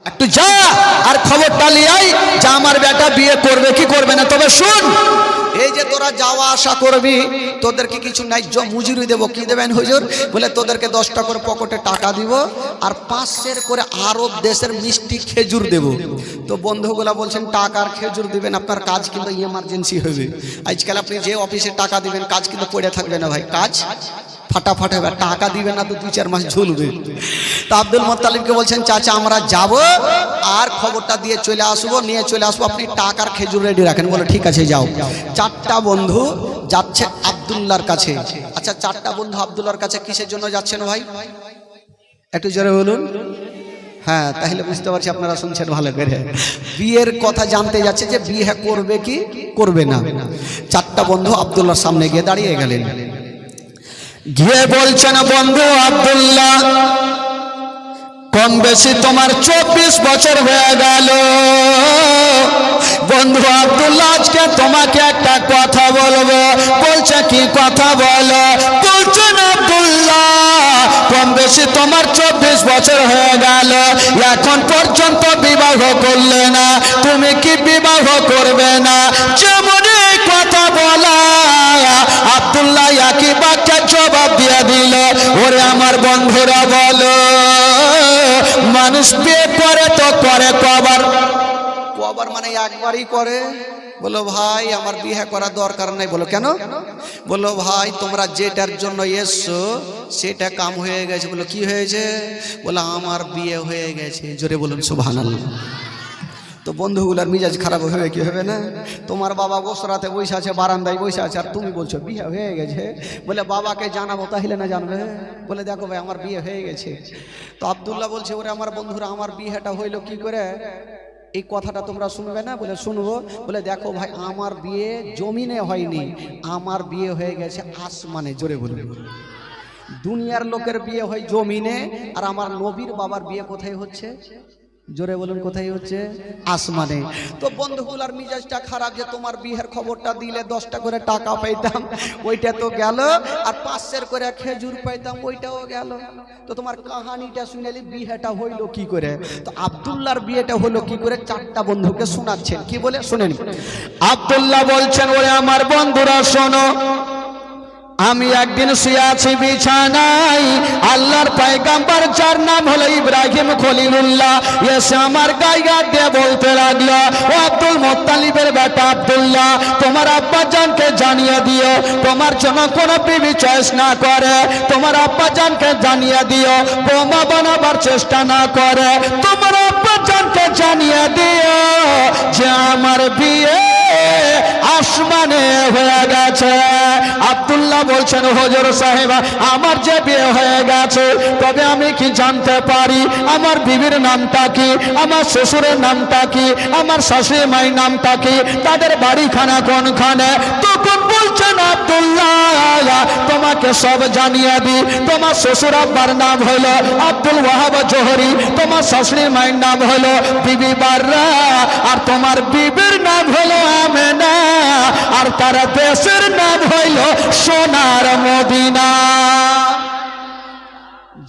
একটু যা আর খবরটা লিয়াই যে আমার বেটা বিয়ে করবে কি করবে না। তবে শুন, এই যে তোরা যাওয়া আসা করবি, তোদেরকে কিছু ন্যায্য মজুরি দেবো। কি দেবেন হুজুর? বলে তোদেরকে 10টা করে পকেটে টাকা দিব আর 5 করে আরব দেশের মিষ্টি খেজুর দেব। তো বন্ধুগুলা বলছেন টাকার খেজুর দিবেন, আপনার কাজ কিন্তু ইমার্জেন্সি হবে। আজকাল আপনি যে অফিসে টাকা দিবেন কাজ কিন্তু পড়ে থাকবে না ভাই, কাজ ফাটাফাট হবে। টাকা দিবেন না তো 2-4 মাস ঝুলবে। তো আব্দুল মোত্তালিবকে বলছেন চাচা আমরা যাব আর খবরটা দিয়ে চলে আসবো, নিয়ে চলে আসবো, আপনি টাকার খেজুর রেডি রাখেন। বলে ঠিক আছে যাও। 4টা বন্ধু যাচ্ছে আব্দুল্লাহর কাছে। আচ্ছা 4টা বন্ধু আব্দুল্লাহর কাছে কিসের জন্য যাচ্ছেন ভাই? একটু জোরে বলুন। হ্যাঁ তাহলে বুঝতে পারছি আপনারা শুনছেন ভালো করে। বিয়ের কথা জানতে যাচ্ছে যে বিয়ে করবে কি করবে না। 4টা বন্ধু আব্দুল্লাহর সামনে গিয়ে দাঁড়িয়ে গেলেন, গিয়ে বলছেন বন্ধু আব্দুল্লাহ, কম বেশি তোমার 24 বছর হয়ে গেল। বন্ধু আব্দুল্লাহ আজকে তোমাকে একটা কথা বলবো। বলছে কি কথা বলো? বলছেন আব্দুল্লাহ কম বেশি তোমার 24 বছর হয়ে গেল, এখন পর্যন্ত বিবাহ করলে না, তুমি কি বিবাহ করবে না? যেমন এই কথা বলা আব্দুল্লাহ একই বাক্যে জবাব দিয়ে দিল, ওরে আমার বন্ধুরা বলো, মানুষ বিয়ে করে তো করে কবার? কবার মানে একবারই করে। বলো ভাই আমার বিয়ে করার দরকার নাই। বলো কেন? বলো ভাই তোমরা যেটার জন্য এসছো সেটা কাম হয়ে গেছে। বলো কি হয়েছে? বলো আমার বিয়ে হয়ে গেছে। জোরে বলুন সুবহানাল্লাহ। তো বন্ধুগুলার মিজাজ খারাপ হবে কি হবে না? তোমার বাবা গোসরাতে বসে আছে, বারান্দায় বসে আছে, আর তুমি বলছো বিয়ে হয়ে গেছে। বলে বাবাকে জানাবো, তাহলে না জানবে? বলে দেখো ভাই আমার বিয়ে হয়ে গেছে। তো আব্দুল্লাহ বলছে ওরে আমার বন্ধুরা আমার বিয়েটা হইলো কি করে? এই কথাটা তোমরা শুনবে না? বলে শুনবো। বলে দেখো ভাই আমার বিয়ে জমিনে হয়নি, আমার বিয়ে হয়ে গেছে আসমানে। জোরে বলুন। দুনিয়ার লোকের বিয়ে হয় জমিনে, আর আমার নবীর বাবার বিয়ে কোথায় হচ্ছে? জোরে বলুন কোথায় হচ্ছে? আসমানে। তো বন্ধুগুলার মিজাজটা খারাপ যে তোমার বিয়ের খবরটা দিলে 10টা করে টাকা পাইতাম, ওইটা তো গেল, আর 5 করে খেজুর পাইতাম, ওইটাও গেল। তো তোমার কাহানিটা শুনেলি বিয়েটা হইলো কি করে? তো আব্দুল্লাহর বিয়েটা হলো কি করে 4টা বন্ধুকে শোনাচ্ছেন। কি বলে শুনেন। আব্দুল্লাহ বলছেন ওরে আমার বন্ধুরা শোনো, আমি একদিন শুয়ে আছি বিছানায়, আল্লাহর পয়গম্বর যার নাম হলো ইব্রাহিম খলিলুল্লাহ এসে আমার গায়ে দিয়ে বলতে লাগলো, ও আব্দুল মুত্তালিবের বেটা আব্দুল্লাহ, তোমার আব্বা জানকে জানিয়ে দিও তোমার জন্য কোনো বিবি চয়েস না করে, তোমার আব্বা জানকে জানিয়ে দিও বোমা বানাবার চেষ্টা না করে, তোমার আব্বা জানকে জানিয়ে দিও যে আমার বিয়ে আসমানে হয়ে গেছে। আব্দুল্লাহ বলছেন হুজুর সাহেব আমার যে বিয়ে হয়ে গেছে, তবে আমি কি জানতে পারি আমার বিবির নামটা কি, আমার শ্বশুরের নামটা কি, আমার শাশুড়ি মায়ের নামটা কি, তাদের বাড়িখানা কোনখানে? তখন বলছেন আব্দুল্লাহ তোমাকে সব জানিয়ে দি, তোমার শ্বশুর আব্বার নাম হলো আব্দুল ওয়াহাব জোহরি, তোমার শাশুড়ি মায়ের নাম হলো বিবি বাররা, আর তোমার বিবির নাম হলো আমেনা, আর তার দেশের নাম হইল সোনার মদিনা।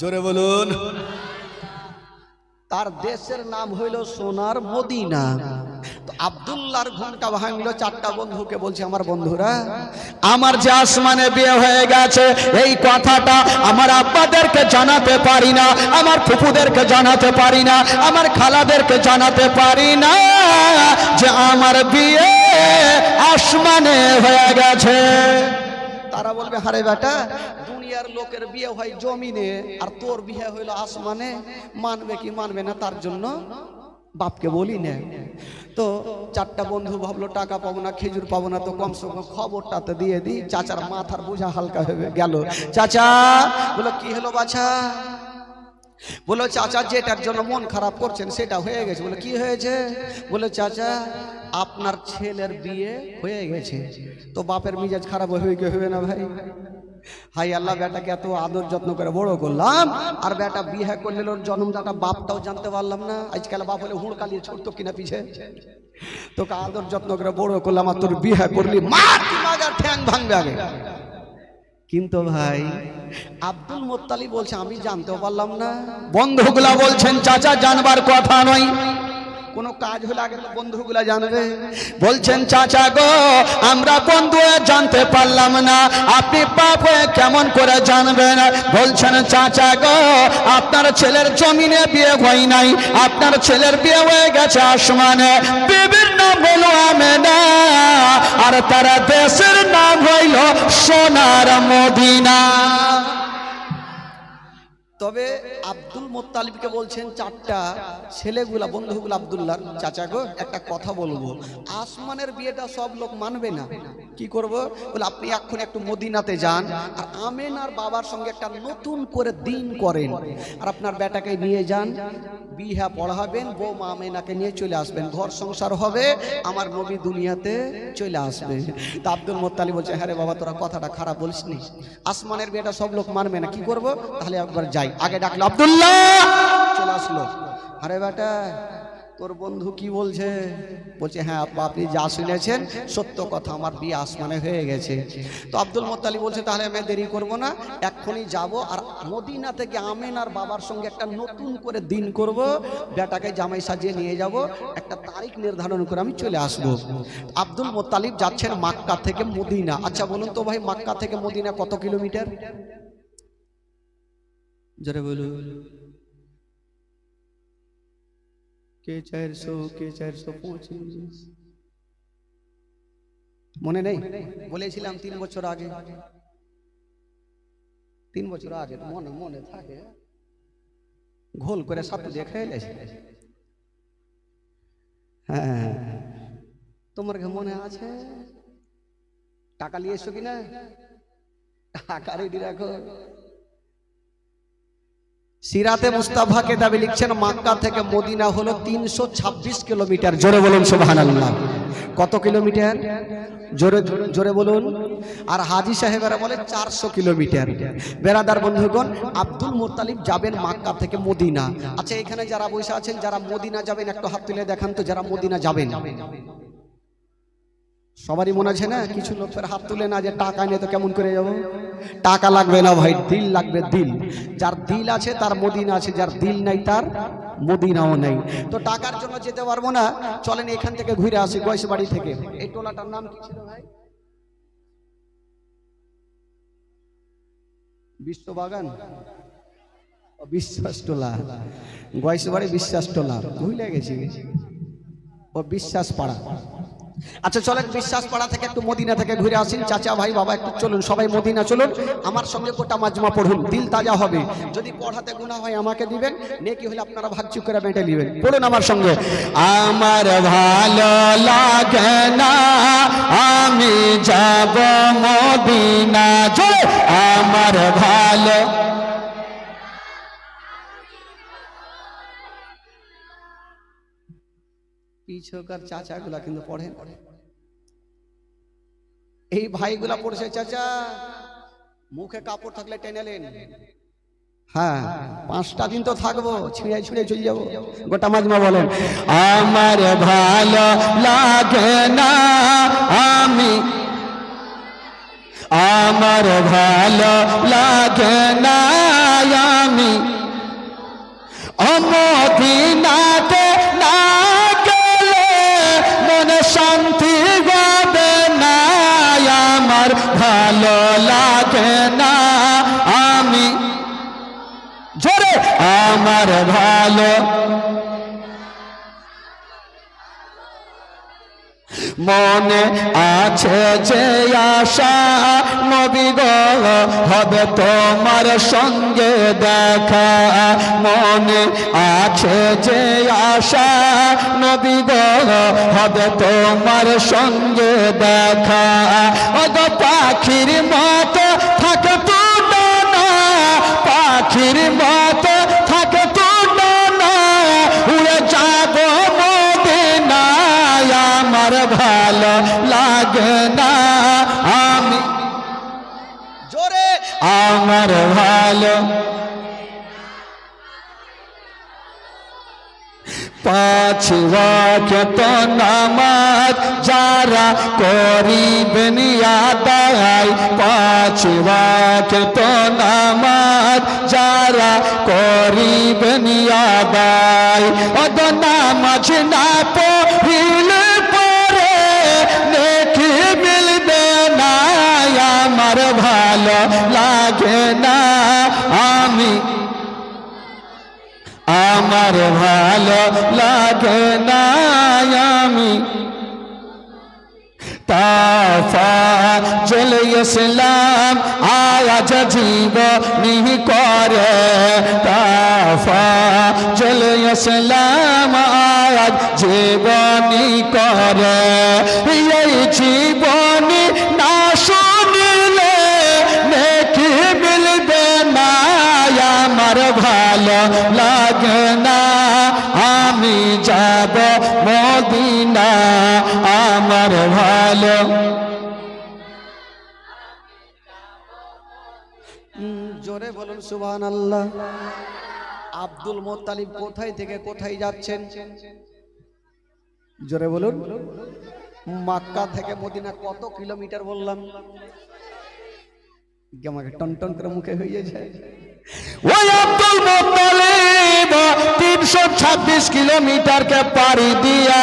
জোরে বলুন। তার দেশের নাম হইল সোনার মদিনা। তো আব্দুল্লাহর ঘুমটা ভাঙলো। 4টা বন্ধুকে বলছে আমার বন্ধুরা আমার যে আসমানে বিয়ে হয়ে গেছে এই কথাটা আমার আব্বাদেরকে জানাতে পারি না, আমার ফুপুদেরকে জানাতে পারি না, আমার খালাদেরকে জানাতে পারি না যে আমার বিয়ে আসমানে হয়ে গেছে। তারা বলবে হারে বেটা দুনিয়ার লোকের বিয়ে হয় জমিনে আর তোর বিয়ে হইলো আসমানে, মানবে কি মানবে না তার জন্য বাপকে বলি না। তো 4টা বন্ধু ভাবলো টাকা পাবো না, খেজুর পাবো না, তো কমসে কম খবরটা তো দিয়ে দিই, চাচার মাথার বোঝা হালকা হয়ে গেল। চাচা বলো কি হলো বাছা? বলো চাচা যেটার জন্য মন খারাপ করছেন সেটা হয়ে গেছে। বলে কি হয়েছে? বলে চাচা আপনার ছেলের বিয়ে হয়ে গেছে। তো বাপের মিজাজ খারাপ হবে না ভাই? হাই আল্লাহ বেটাকে এত আদর যত্ন করে বড় করলাম, আর বেটা বিয়ে করলে ওর জন্মদাতা বাপটাও জানতে পারলাম না। আজকাল বাপ হলে হুড়কালিয়ে ছুটতো কিনা পিছে, তোকে আদর যত্ন করে বড় করলাম, আর তোর বিয়ে করলি মার ঠ্যাং ভাঙবে আগে। কিন্তু ভাই আব্দুল মুত্তালিব বলছে আমি জানতেও পারলাম না। বন্ধুগুলা বলছেন চাচা জানবার কথা নয়, কোনো কাজ হলে আগে তো বন্ধুগুলা জানবে। বলছেন চাচা গো আমরা বন্ধু জানতে পারলাম না, আপনি পাপ হয়ে কেমন করে জানবেন? বলছেন চাচা গো আপনার ছেলের জমিনে বিয়ে হয় নাই, আপনার ছেলের বিয়ে হয়ে গেছে আসমানে। বিবির নাম হলো আমেনা আর তার দেশের নাম হইল সোনার মদিনা। তবে আব্দুল মুত্তালিবকে বলছেন চারটা ছেলেগুলা বন্ধুগুলা আব্দুল্লাহ চাচা গো একটা কথা বলবো, আসমানের বিয়েটা সব লোক মানবে না, কি করব? বলে আপনি এখন একটু মদিনাতে যান আর আমেনার বাবার সঙ্গে একটা নতুন করে দিন করেন আর আপনার বেটাকে নিয়ে যান, বিহা পড়াবেন, বৌমা আমেনাকে নিয়ে চলে আসবেন, ঘর সংসার হবে, আমার নবী দুনিয়াতে চলে আসবে। তা আব্দুল মুত্তালিব বলছে হ্যাঁ রে বাবা তোরা কথাটা খারাপ বলিসনি, আসমানের বিয়েটা সব লোক মানবে না, কি করব? তাহলে একবার যাই। আগে ডাকলো আব্দুল্লাহ, চলে আসলো। আরে বেটা তোর বন্ধু কি বলছে? বলছে হ্যাঁ আব্বা আপনি যা শুনেছেন সত্য কথা, আমার বিয়ে আসমানে হয়ে গেছে। তো আব্দুল মুত্তালিব বলছে তাহলে আমি দেরি করব না, এক্ষুনি যাব আর মদিনা থেকে আমেনার বাবার সঙ্গে একটা নতুন করে দিন করব, বেটাকে জামাই সাজিয়ে নিয়ে যাব, একটা তারিখ নির্ধারণ করে আমি চলে আসব। আব্দুল মুত্তালিব যাচ্ছেন মক্কা থেকে মদিনা। আচ্ছা বলুন তো ভাই মক্কা থেকে মদিনা কত কিলোমিটার? জোরে বলুন। কে 400 কে 425 মনে নেই? বলেছিলাম 3 বছর আগে, 3 বছর আগে মনে মনে থাকে, ঘোল করে সাথে দেখে এলেছি। হ্যাঁ তোমার কি মনে আছে? টাকা নিয়ে এসো কিনা? টাকা রেডি রাখো। সিরাতে মুস্তাফা কেতাবে লিখছেন মক্কা থেকে মদিনা হলো 326 কিলোমিটার। জোরে বলুন সুবহানাল্লাহ। কত কিলোমিটার? জোরে জোরে বলুন। আর হাজী সাহেবেরা বলে 400 কিলোমিটার। বেরাদার বন্ধুগণ আব্দুল মুত্তালিব যাবেন মক্কা থেকে মদিনা। আচ্ছা এখানে যারা বসে আছেন যারা মদিনা যাবেন একটু হাত তুলে দেখান তো, যারা মদিনা যাবেন। সবারই মনে আছে না? কিছু লোকের হাত তুলে না যে টাকা নিয়ে তো কেমন করে যাব। টাকা লাগবে না ভাই, দিল লাগবে, দিল। যার দিল আছে তার মদিনা আছে, যার দিল নাই তার মদিনাও নাই। তো টাকার জন্য যেতে পারবো না, চলেন এখান থেকে ঘুরে আসি গয়েশবাড়ি থেকে। এই টোলাটার নাম কি ছিল ভাই? বিশ্ববাগান, বিশ্বাস টোলা, গয়েশবাড়ি বিশ্বাস টোলা, ভুলে গেছি, ও বিশ্বাস পাড়া। আচ্ছা চলেন বিশ্বাস পাড়া থেকে একটু মদিনা থেকে ঘুরে আসেন। চাচা ভাই বাবা একটু চলুন, সবাই মদিনা চলুন, আমার সঙ্গে গোটা মাজমা পড়ুন, দিল তাজা হবে। যদি পড়াতে গুনাহ হয় আমাকে দিবেন, নেকি হলে আপনারা ভাগচুক করে বেঁটে নেবেন। পড়ুন আমার সঙ্গে। আমার ভালো লাগে না আমি যাব মদিনা, জোরে আমার ভালো। পিছকার চাচাগুলা কিন্তু পড়েন, এই ভাইগুলা পড়ছে চাচা মুখে কাপড় থাকলে টেনেলেন। হ্যাঁ 5টা দিন তো থাকবো, ছিঁড়ে ছিঁড়ে চলে যাবো। গোটা মাজমা বলেন আমার ভালো লাগে না আমি, আমার ভালো লাগে না আমি মদিনাতে না গেলে মনে শান্তি হবে না, আমার ভালো লাগে না আমি, জোরে আমার ভালো। মনে আছে যে আশা নবী গো হবে তোমার সঙ্গে দেখা, মনে আছে যে আশা নবী গো হবে তোমার সঙ্গে দেখা। ও গো পাখির মতো থাকে তো না, পাখির মতো থাকে তো না, উড়ে যাব মদিনায়, আমার ভালো লাগে না আমি, জোরে আমার ভালো। পাঁচ ওয়াক্ত নামাজ যারা করিবেন আদায়, পাঁচ ওয়াক্ত নামাজ যারা করিবেন আদায়, অদ নামাজ না পড়িলে পরে নেকি মিলবে না, আমার ভালো লাগে না, আমার ভালো লাগে না, আমি তাফাজুল ইসলাম আজ জীবনী করে, তাফাজুল ইসলাম আজ জীবনী করে, এই জীবনী না শুনিলে নেকি মিলবে না, আমার ভালো লাগে না, আমি যাব মদিনা, আমার ভালো। জোরে বলুন সুবহানাল্লাহ। আব্দুল মুত্তালিব কোথায় থেকে কোথায় যাচ্ছেন? জোরে বলুন। মক্কা থেকে মদিনা কত কিলোমিটার বললাম? আমাকে টন টন করে মুখে হয়ে যায়। ওই আব্দুল মুত্তালিব 326 কিলোমিটারকে পাড়ি দিয়া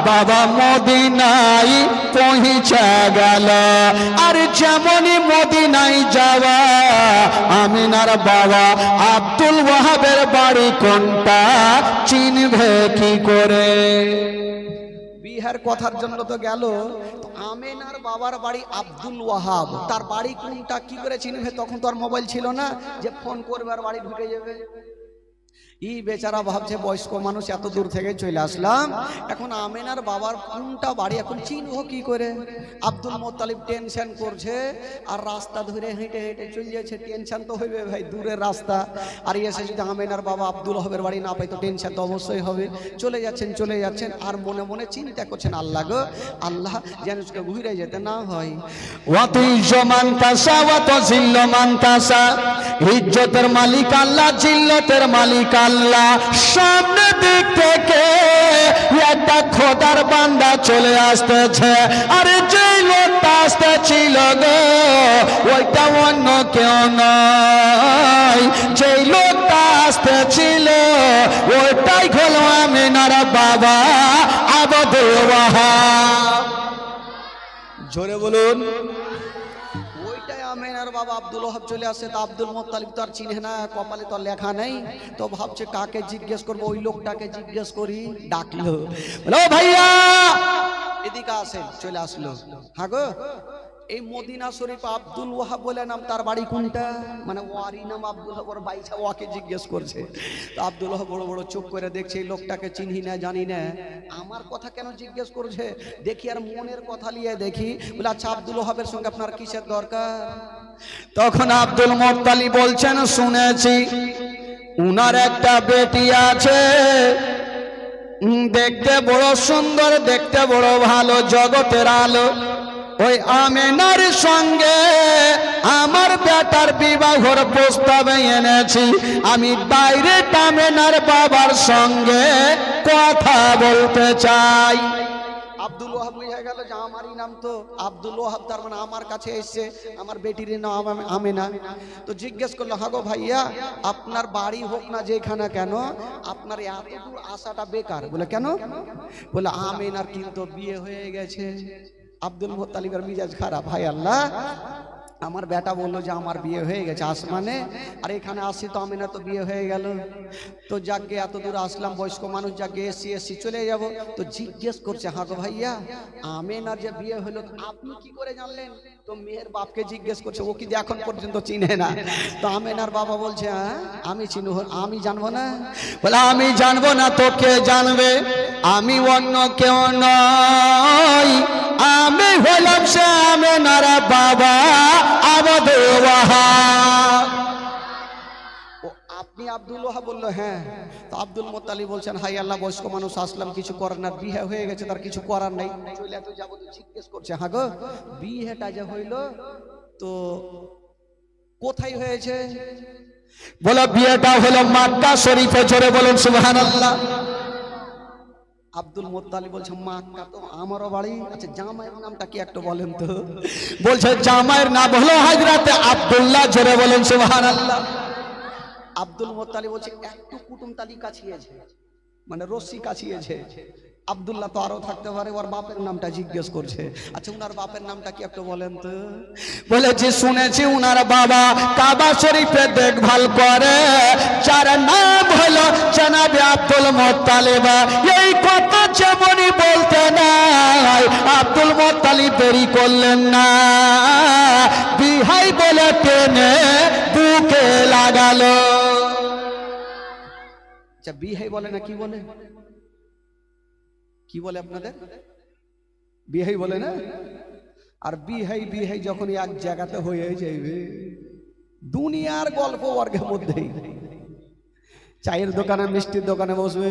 বাবা মদিনায় পৌঁছে গেল। আর যেমনই মদিনায় যাওয়া, আমিনার বাবা আব্দুল ওয়াহাবের বাড়ি কোনটা চিনবে কি করে? বিহার কথার জন্য তো গেল, তো আমেনার বাবার বাড়ি আব্দুল ওয়াহাব, তার বাড়ি কোনটা কি করে চিনবে? তখন তো আর মোবাইল ছিল না যে ফোন করবে আর বাড়ি ঢুকে যাবে। এই বেচারা ভাবছে বয়স্ক মানুষ, এত দূর থেকে চলে আসলাম, এখন আমেনার বাবার কোনটা বাড়ি এখন চিনবো কি করে? আব্দুল মুত্তালিব টেনশন করছে, আর রাস্তা ধরে হেঁটে হেঁটে চলে যাচ্ছে। টেনশন তো হইবে ভাই, দূরের রাস্তা, আর এসে যদি আমেনার বাবা আব্দুল ওয়াহাবের বাড়ি না পাই তো টেনশন তো অবশ্যই হবে। চলে যাচ্ছেন, আর মনে মনে চিন্তা করছেন, আল্লাহ গো আল্লাহ, যেন ঘুরে যেতে না হয়। ইজ্জতের মালিক আল্লাহ, জিল্লতের মালিক আল্লাহ। সামনে দিক থেকে একটা খোদার বান্দা চলে আসতেছে, আরে যে লোকটা আসতেছিল গো ওইটা অন্য কেউ নয়, যে লোকটা আসতেছিল ওইটাই হলো আমিনার বাবা আব্দুল ওয়াহাব। জোরে বলুন। আমেনার বাবা আব্দুল ওয়াহাব চলে আসছে, তা আব্দুল মুত্তালিব তো আর চিনে না, কপালে তো লেখা নেই, তো ভাবছে কাকে জিজ্ঞেস করবো, ওই লোকটাকে জিজ্ঞেস করি। ডাকলো, বলো ভাইয়া এদিকে আসেন। চলে আসলো। হ্যাঁ গো, এই মদিনা শরীফ আব্দুল ওয়াহাব বলে নাম, তার বাড়ি কোনটা? মানে ওয়ারি নাম আব্দুল ওয়াহাব, ওর বাইছা ওয়াকে জিজ্ঞেস করছে। তো আব্দুল ওয়াহাব বড় বড় চোখ করে দেখছে, এই লোকটাকে চিনি না জানি না, আমার কথা কেন জিজ্ঞেস করছে? দেখি আর মনের কথা নিয়ে দেখি, বলে আচ্ছা আব্দুল ওয়াহাবের সঙ্গে আপনার কিসের দরকার? তখন আব্দুল মুত্তালিব বলছেন, শুনেছি উনার একটা বেটি আছে, দেখতে বড় সুন্দর, দেখতে বড় ভালো, জগতের আলো। ওই আমেনার সঙ্গে আমার বেটার বিবাহর প্রস্তাব এনেছি, আমি ডাইরেক্ট আমেনার বাবার সঙ্গে কথা বলতে চাই। আব্দুল ওয়াহাব বুঝে গেল যে আমারই নাম তো আব্দুল ওয়াহাব, তার মানে আমার কাছে এসছে, আমার বেটির নাম আমেনা। তো জিজ্ঞেস করলো, হ্যাঁ গো ভাইয়া, আপনার বাড়ি হোক না যেখানে কেন, আপনার এত দূর আসাটা বেকার। বলে কেন? বলে আমেনার কিন্তু বিয়ে হয়ে গেছে। আব্দুল মুত্তালিবের মিজাজ খারাপ, ভাই আল্লাহ, আমার বেটা বললো যে আমার বিয়ে হয়ে গেছে আসমানে, আর এখানে আসছি তো আমিনা তো বিয়ে হয়ে গেল, তো যাকে এত দূর আসলাম, বয়স্ক মানুষ যাকে এসছি চলে যাব। তো জিজ্ঞেস করছে, হ্যাঁ গো ভাইয়া, আমিনার যে বিয়ে হলো আপনি কি করে জানলেন? তো মেয়ের বাপকে জিজ্ঞেস করছে, ও কি এখন পর্যন্ত চিনে না। তো আমিনার বাবা বলছে, হ্যাঁ আমি চিনব, আমি জানবো না? বলে আমি জানবো না তো কে জানবে? আমি অন্য কেউ নই, আমি হলাম সে আমিনার বাবা আব্দুল ওয়াহাব। আপনি আব্দুল ওয়াহাব? বললো হ্যাঁ। তো আব্দুল মুত্তালিব বলছেন, হাই আল্লাহ, বয়স্ক মানুষ আসলাম, কিছু করার না, বিয়ে হয়ে গেছে, তার কিছু করার নাই, চলে তো যাবো। তো জিজ্ঞেস করছে, হ্যাঁ গো বিয়েটা যে হইলো তো কোথায় হয়েছে? বলে বিয়েটা হলো মক্কা শরীফে। জোরে বলুন সুবহানাল্লাহ। আব্দুল মোত্তালিব বলছে মাক্কা তো আমারও বাড়ি। আচ্ছা জামাইয়ের নামটা কি একটু বলেন তো? বলছে জামাইয়ের নাম হলো হযরত আব্দুল্লাহ। জোরে বলেন সুবহানাল্লাহ। আব্দুল মোত্তালিব বলছে একটু কুটুম তালি কাছিয়েছে, মানে রশ্মি কাছিয়েছে। আব্দুল্লাহ তো আরো থাকতে পারে, ওর বাপের নামটা জিজ্ঞেস করছে। আচ্ছা উনার বাপের নামটা কি একটু বলেন তো? বলেছি শুনেছি উনার বাবা কাবা শরীফে দেখভাল করে, যার নাম হলো জনাবে আব্দুল মোত্তালিব। এই কথা যেমনই বলতে নাই, আব্দুল মোত্তালিব দেরি করলেন না, বিহাই বলে টেনে বুকে লাগালো। আচ্ছা বিহাই বলে না কি বলে? কি বলে আপনাদের? বিহাই বলে না? আর বিহাই বিহাই যখন এক জায়গাতে হয়ে যাইবে, দুনিয়ার গল্প বর্গের মধ্যেই চায়ের দোকানে মিষ্টির দোকানে বসবে,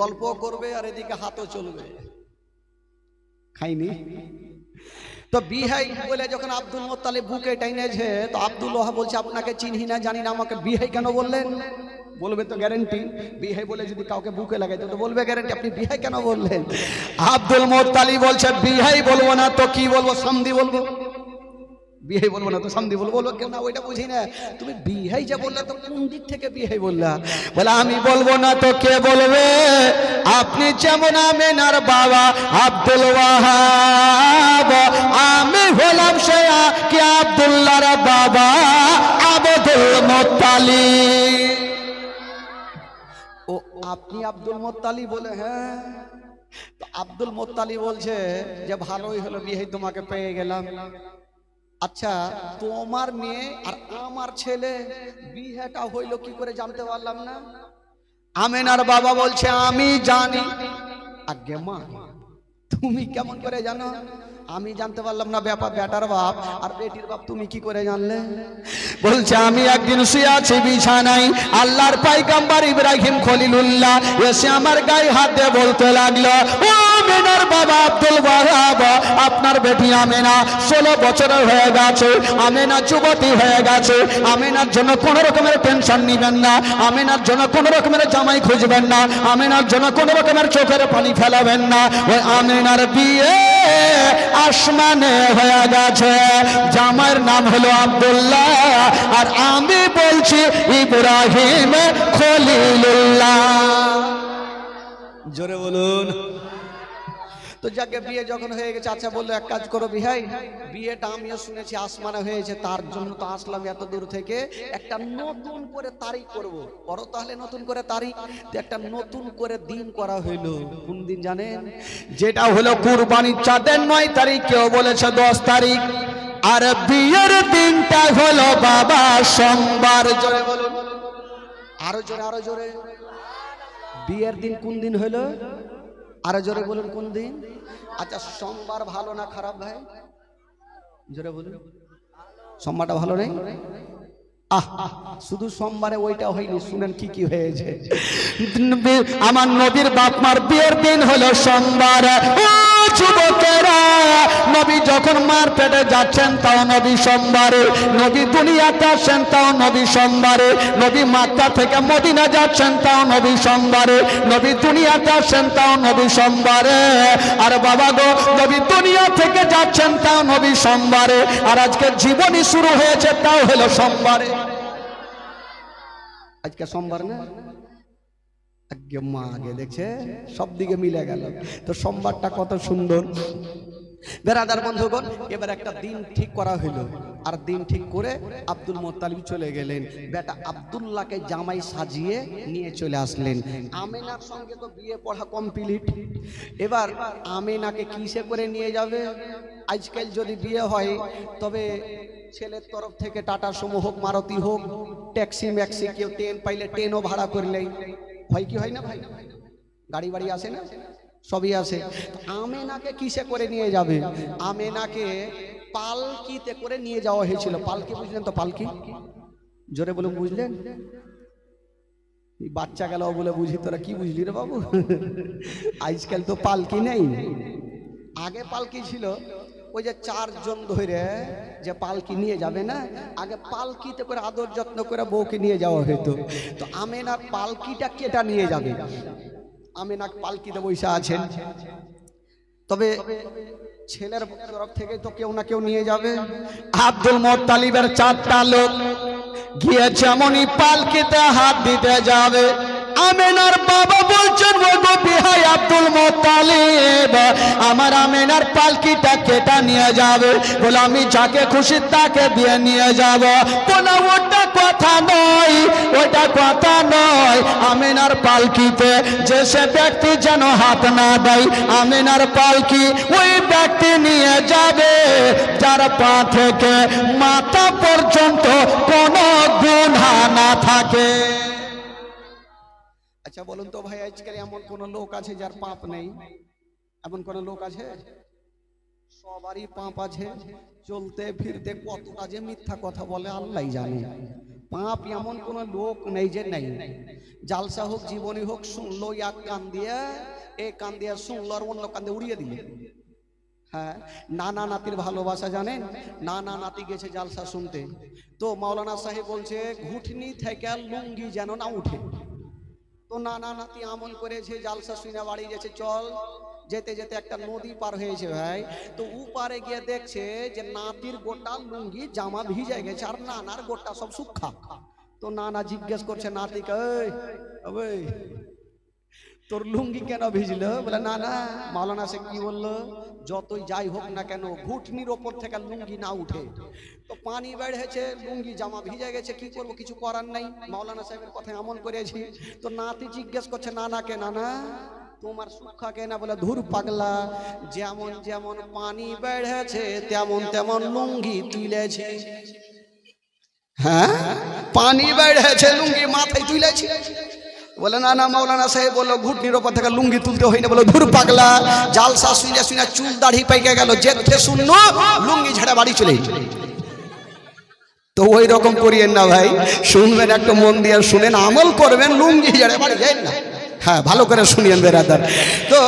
গল্প করবে আর এদিকে হাতও চলবে। খাইনি তো বিহাই বলে যখন আব্দুল মোত্তালিব বুকে টাইনেছে, তো আব্দুল্লাহ বলছে আপনাকে চিনহি না জানি না, আমাকে বিহাই কেন বললেন? বলবে তো গ্যারান্টি। বিহাই বলে যদি কাউকে বুকে লাগাই তো বলবে গ্যারান্টি, আপনি বিহাই কেন বললেন? আব্দুল মোত্তালিব বলছে বিহাই বলবো না তো কি বলবো? সামদি বলবো। বিহাই বলবো না তো সামদি বলবো। বলবো কেউ না, ওইটা বুঝি না, তুমি বিহাই যে বললা তো কোন দিক থেকে বিহাই বললা? বলে আমি বলবো না তো কে বলবে? আপনি যেমন আমিনার বাবা আব্দুল ওয়াহাব, আমি হলাম সে কি আব্দুল্লাহর বাবা আব্দুল মোত্তালিব। ও আপনি আব্দুল মোত্তালিব বলে? হ্যাঁ। তো আব্দুল মোত্তালিব বলছে যে ভালোই হলো বিহাই তোমাকে পেয়ে গেলাম। আচ্ছা তোমার মেয়ে আর আমার ছেলে বিয়েটা হইলো কি করে জানতে পারলাম না? আমিনার বাবা বলছে আমি জানি। আগে মা তুমি কেমন করে জানো? আমি জানতে পারলাম না ব্যাপার, বেটার বাপ আর বেটির বাপ তুমি কি করে জানলে? বলছে আমি একদিন শুয়ে আছি বিছানায়, আল্লাহর পয়গম্বর ইব্রাহিম খলিলুল্লাহ এসে আমার গায়ে হাত দিয়ে বলতে লাগলো, ও আমিনার বাবা আব্দুল ওয়াহাব, আপনার বেটি আমিনা 16 বছরের হয়ে গেছে, আমিনা যুবতী হয়ে গেছে, আমিনার জন্য কোন রকমের টেনশন নিবেন না, আমিনার জন্য কোন রকমের জামাই খুঁজবেন না, আমিনার জন্য কোন রকমের চোখের পানি ফেলাবেন না। ওই আমিনার বিয়ে আসমানে হয়ে গেছে, জামাইয়ের নাম হলো আব্দুল্লাহ, আর আমি বলছি ইব্রাহিম খলিলুল্লাহ। জোরে বলুন। তো যাকে বিয়ে যখন হয়ে গেছে, আচ্ছা বললো এক কাজ করো বিহাই, বিয়েটা আমিও শুনেছি আসমানে হয়েছে, তার জন্য তো আসলাম এত দূর থেকে, একটা নতুন করে তারিখ করব। করো তাহলে নতুন করে তারিখ। তো একটা নতুন করে দিন করা হইলো। কোন দিন জানেন? যেটা হলো কুরবানির চাঁদের 9 তারিখ, কেউ বলেছে 10 তারিখ, আর বিয়ের দিনটা হলো বাবা সোমবার। জোরে বলুন। আরো জোরে, আরো জোরে। বিয়ের দিন কোন দিন হইলো? আরো জোরে বলুন কোন দিন? আচ্ছা সোমবার ভালো না খারাপ ভাই? জোরে বলুন। সোমবারটা ভালো নেই? শুধু সোমবারে ওইটা হয়নি, শুনেন কি কি হয়েছে। আমার নবীর বাপমার বিয়ের দিন হলো সোমবার। ও যুবকেরা, নবী যখন মার পেটে যাচ্ছেন তাও নবী সোমবারে, নবী দুনিয়াতে আসেন তাও নবী সোমবারে, নবী মক্কা থেকে মদিনা যাচ্ছেন তাও নবী সোমবারে, নবী দুনিয়াতে আসেন তাও নবী সোমবারে। আর বাবা গো, নবী দুনিয়া থেকে যাচ্ছেন তাও নবী সোমবারে, আর আজকে জীবনী শুরু হয়েছে তাও হলো সোমবারে। আজকে সোমবার না? আগে মা আগে দেখছে সব দিকে মিলে গেল। তো সোমবারটা কত সুন্দর। বেরাদার বন্ধুগণ, এবার একটা দিন ঠিক করা হইলো, আর দিন ঠিক করে আব্দুল মোত্তালিব চলে গেলেন, বেটা আব্দুল্লাহকে জামাই সাজিয়ে নিয়ে চলে আসলেন। আমিনার সঙ্গে তো বিয়ে পড়া কমপ্লিট। এবার আমিনাকে কিসে করে নিয়ে যাবে? আজকাল যদি বিয়ে হয় তবে ছেলের তরফ থেকে টাটা সুমো হোক, মারুতি হোক, ট্যাক্সি ম্যাক্সি, কেউ ট্রেন পাইলে ট্রেনও ভাড়া করলেই হয়। কি হয় না ভাই? গাড়ি বাড়ি আসে না? সবই আসে। আমিনাকে কিসে করে নিয়ে যাবে? আমিনাকে পালকিতে করে নিয়ে যাওয়া হয়েছিল। পালকি বুঝলেন তো? পালকি জোরে বলুন, বুঝলেন? বাচ্চা গেল বলে বুঝি, তোরা কি বুঝলি রে বাবু? আজকাল তো পালকি নেই, আগে পালকি ছিল। ওই যে 4 জন ধরে যে পালকি নিয়ে যাবে না, আগে পালকিতে করে আদর যত্ন করে বউকে নিয়ে যাওয়া হতো। তো আমিনার পালকিটা কেটা নিয়ে যাবে? আমেনাকে পালকিতে বসে আছেন। তবে ছেলের তরফ থেকে তো কেউ না কেউ নিয়ে যাবে। আব্দুল মুত্তালিবের 4টা লোক গিয়ে যেমনই পালকিতে হাত দিতে যাবে, আমেনার বাবা বলছেন ওগো বিহাই আব্দুল মুত্তালিব, আমার আমেনার পালকিটা কেটে নিয়ে যাবে। বলে আমি যাকে খুশি তাকে দিয়ে নিয়ে যাব। বলে ওটা কথা নয়, ওটা কথা নয়। আমেনার পালকিতে যে সে ব্যক্তি যেন হাত না দেয়, আমেনার পালকি ওই ব্যক্তি নিয়ে যাবে যার পা থেকে মাথা পর্যন্ত কোনো গুনাহ না থাকে। আচ্ছা বলুন তো ভাই, আজকাল এমন কোন লোক আছে যার পাপ নেই? এমন কোন লোক আছে? সবারই পাপ আছে। চলতে ফিরতে কত কাজে মিথ্যা কথা বলে আল্লাহই জানে। পাপ এমন কোন লোক নেই যে নেই। জালসা হোক জীবনী হোক, শুনলো এক কান দিয়ে, এই কান দিয়ে শুনলো আর অন্য কান দিয়ে উড়িয়ে দিলে। হ্যাঁ, নানা নাতির ভালোবাসা জানেন? নানা নাতি গেছে জালসা শুনতে, তো মাওলানা সাহেব বলছে ঘুটনি থেকে লুঙ্গি যেন না উঠে। তো নানা নাতি আমল করেছে, জালসা শুনে বাড়ি গেছে। চল যেতে যেতে একটা নদী পার হয়েছে ভাই, তো পারে গিয়ে দেখছে যে নাতির গোটা লুঙ্গি জামা ভিজে গেছে আর নানার গোটা সব শুক্ষা। তো নানা জিজ্ঞেস করছে নাতিকে, এই তোর লুঙ্গি কেন ভিজলো? বলে না না, মাওলানা সে কি বললো, যতই যাই হোক না কেন ঘুটনির ওপর থেকে লুঙ্গি না উঠে। তো পানি বেড়েছে, লুঙ্গি জামা ভিজে গেছে, কি করবো, কিছু করার নাই। মাওলানা সাহেবের কথা এমন করেছি। তো নাতি জিজ্ঞেস করছে নানাকে, নানা তোমার সুখা কেনা? বলে ধুর পাগলা, যেমন যেমন পানি বেড়েছে তেমন তেমন লুঙ্গি তুলেছে। হ্যাঁ, পানি বেড়েছে লুঙ্গি মাথায় তুলেছে। বলে না না, মাওলানা সাহেব বললো ঘুটনির ওপর থেকে লুঙ্গি তুলতে হয় না। বলে ধুর পাগলা, জালসা শুনে শুনে চুল দাড়ি পাইকে গেল, যেতে শুনলো লুঙ্গি ঝেড়ে বাড়ি চলে। তো ওই রকম করিয়েন না ভাই, শুনবেন একটু মন দিয়ে শুনেন, আমল করবেন, লুঙ্গি ঝেড়ে বাড়ি যাই না। হ্যাঁ, ভালো করে শুনিয়েন বেরাদার। তো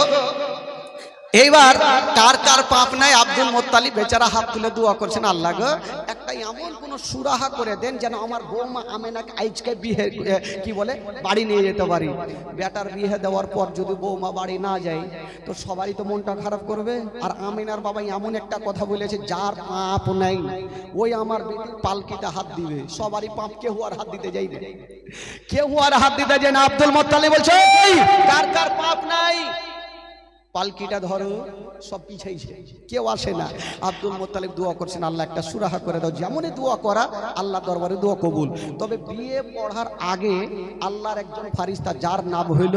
এইবার কার কার পাপ নাই? আব্দুল মুত্তালিব বেচারা হাত তুলে দোয়া করছেন, আল্লাহ গো একটা এমন কোন সুরাহা করে দেন যেন আমার বৌমা আমেনাকে আজকে বিয়ে কি বলে বাড়ি নিয়ে যেতে পারি। বেটার বিয়ে দেওয়ার পর যদি বৌমা বাড়ি না যায় তো সবারই তো মনটা খারাপ করবে। আর আমেনার বাবা এমন একটা কথা বলেছে, যার পাপ নাই ওই আমার বেটির পালকিতে হাত দিবে। সবারই পাপ, কেউ আর হাত দিতে যাই না, কেউ আর হাত দিতে যায় না। আব্দুল মুত্তালিব বলছে, কার কার পাপ নাই পালকিটা ধরো, সব পিছাইছে, কেউ আসে না। আব্দুল মুত্তালিব দোয়া করছেন, আল্লাহ একটা সুরাহা করে দাও। যেমনই দোয়া করা আল্লাহ দরবারে দোয়া কবুল। তবে বিয়ে পড়ার আগে আল্লাহর একজন ফারিস্তা যার নাম হইল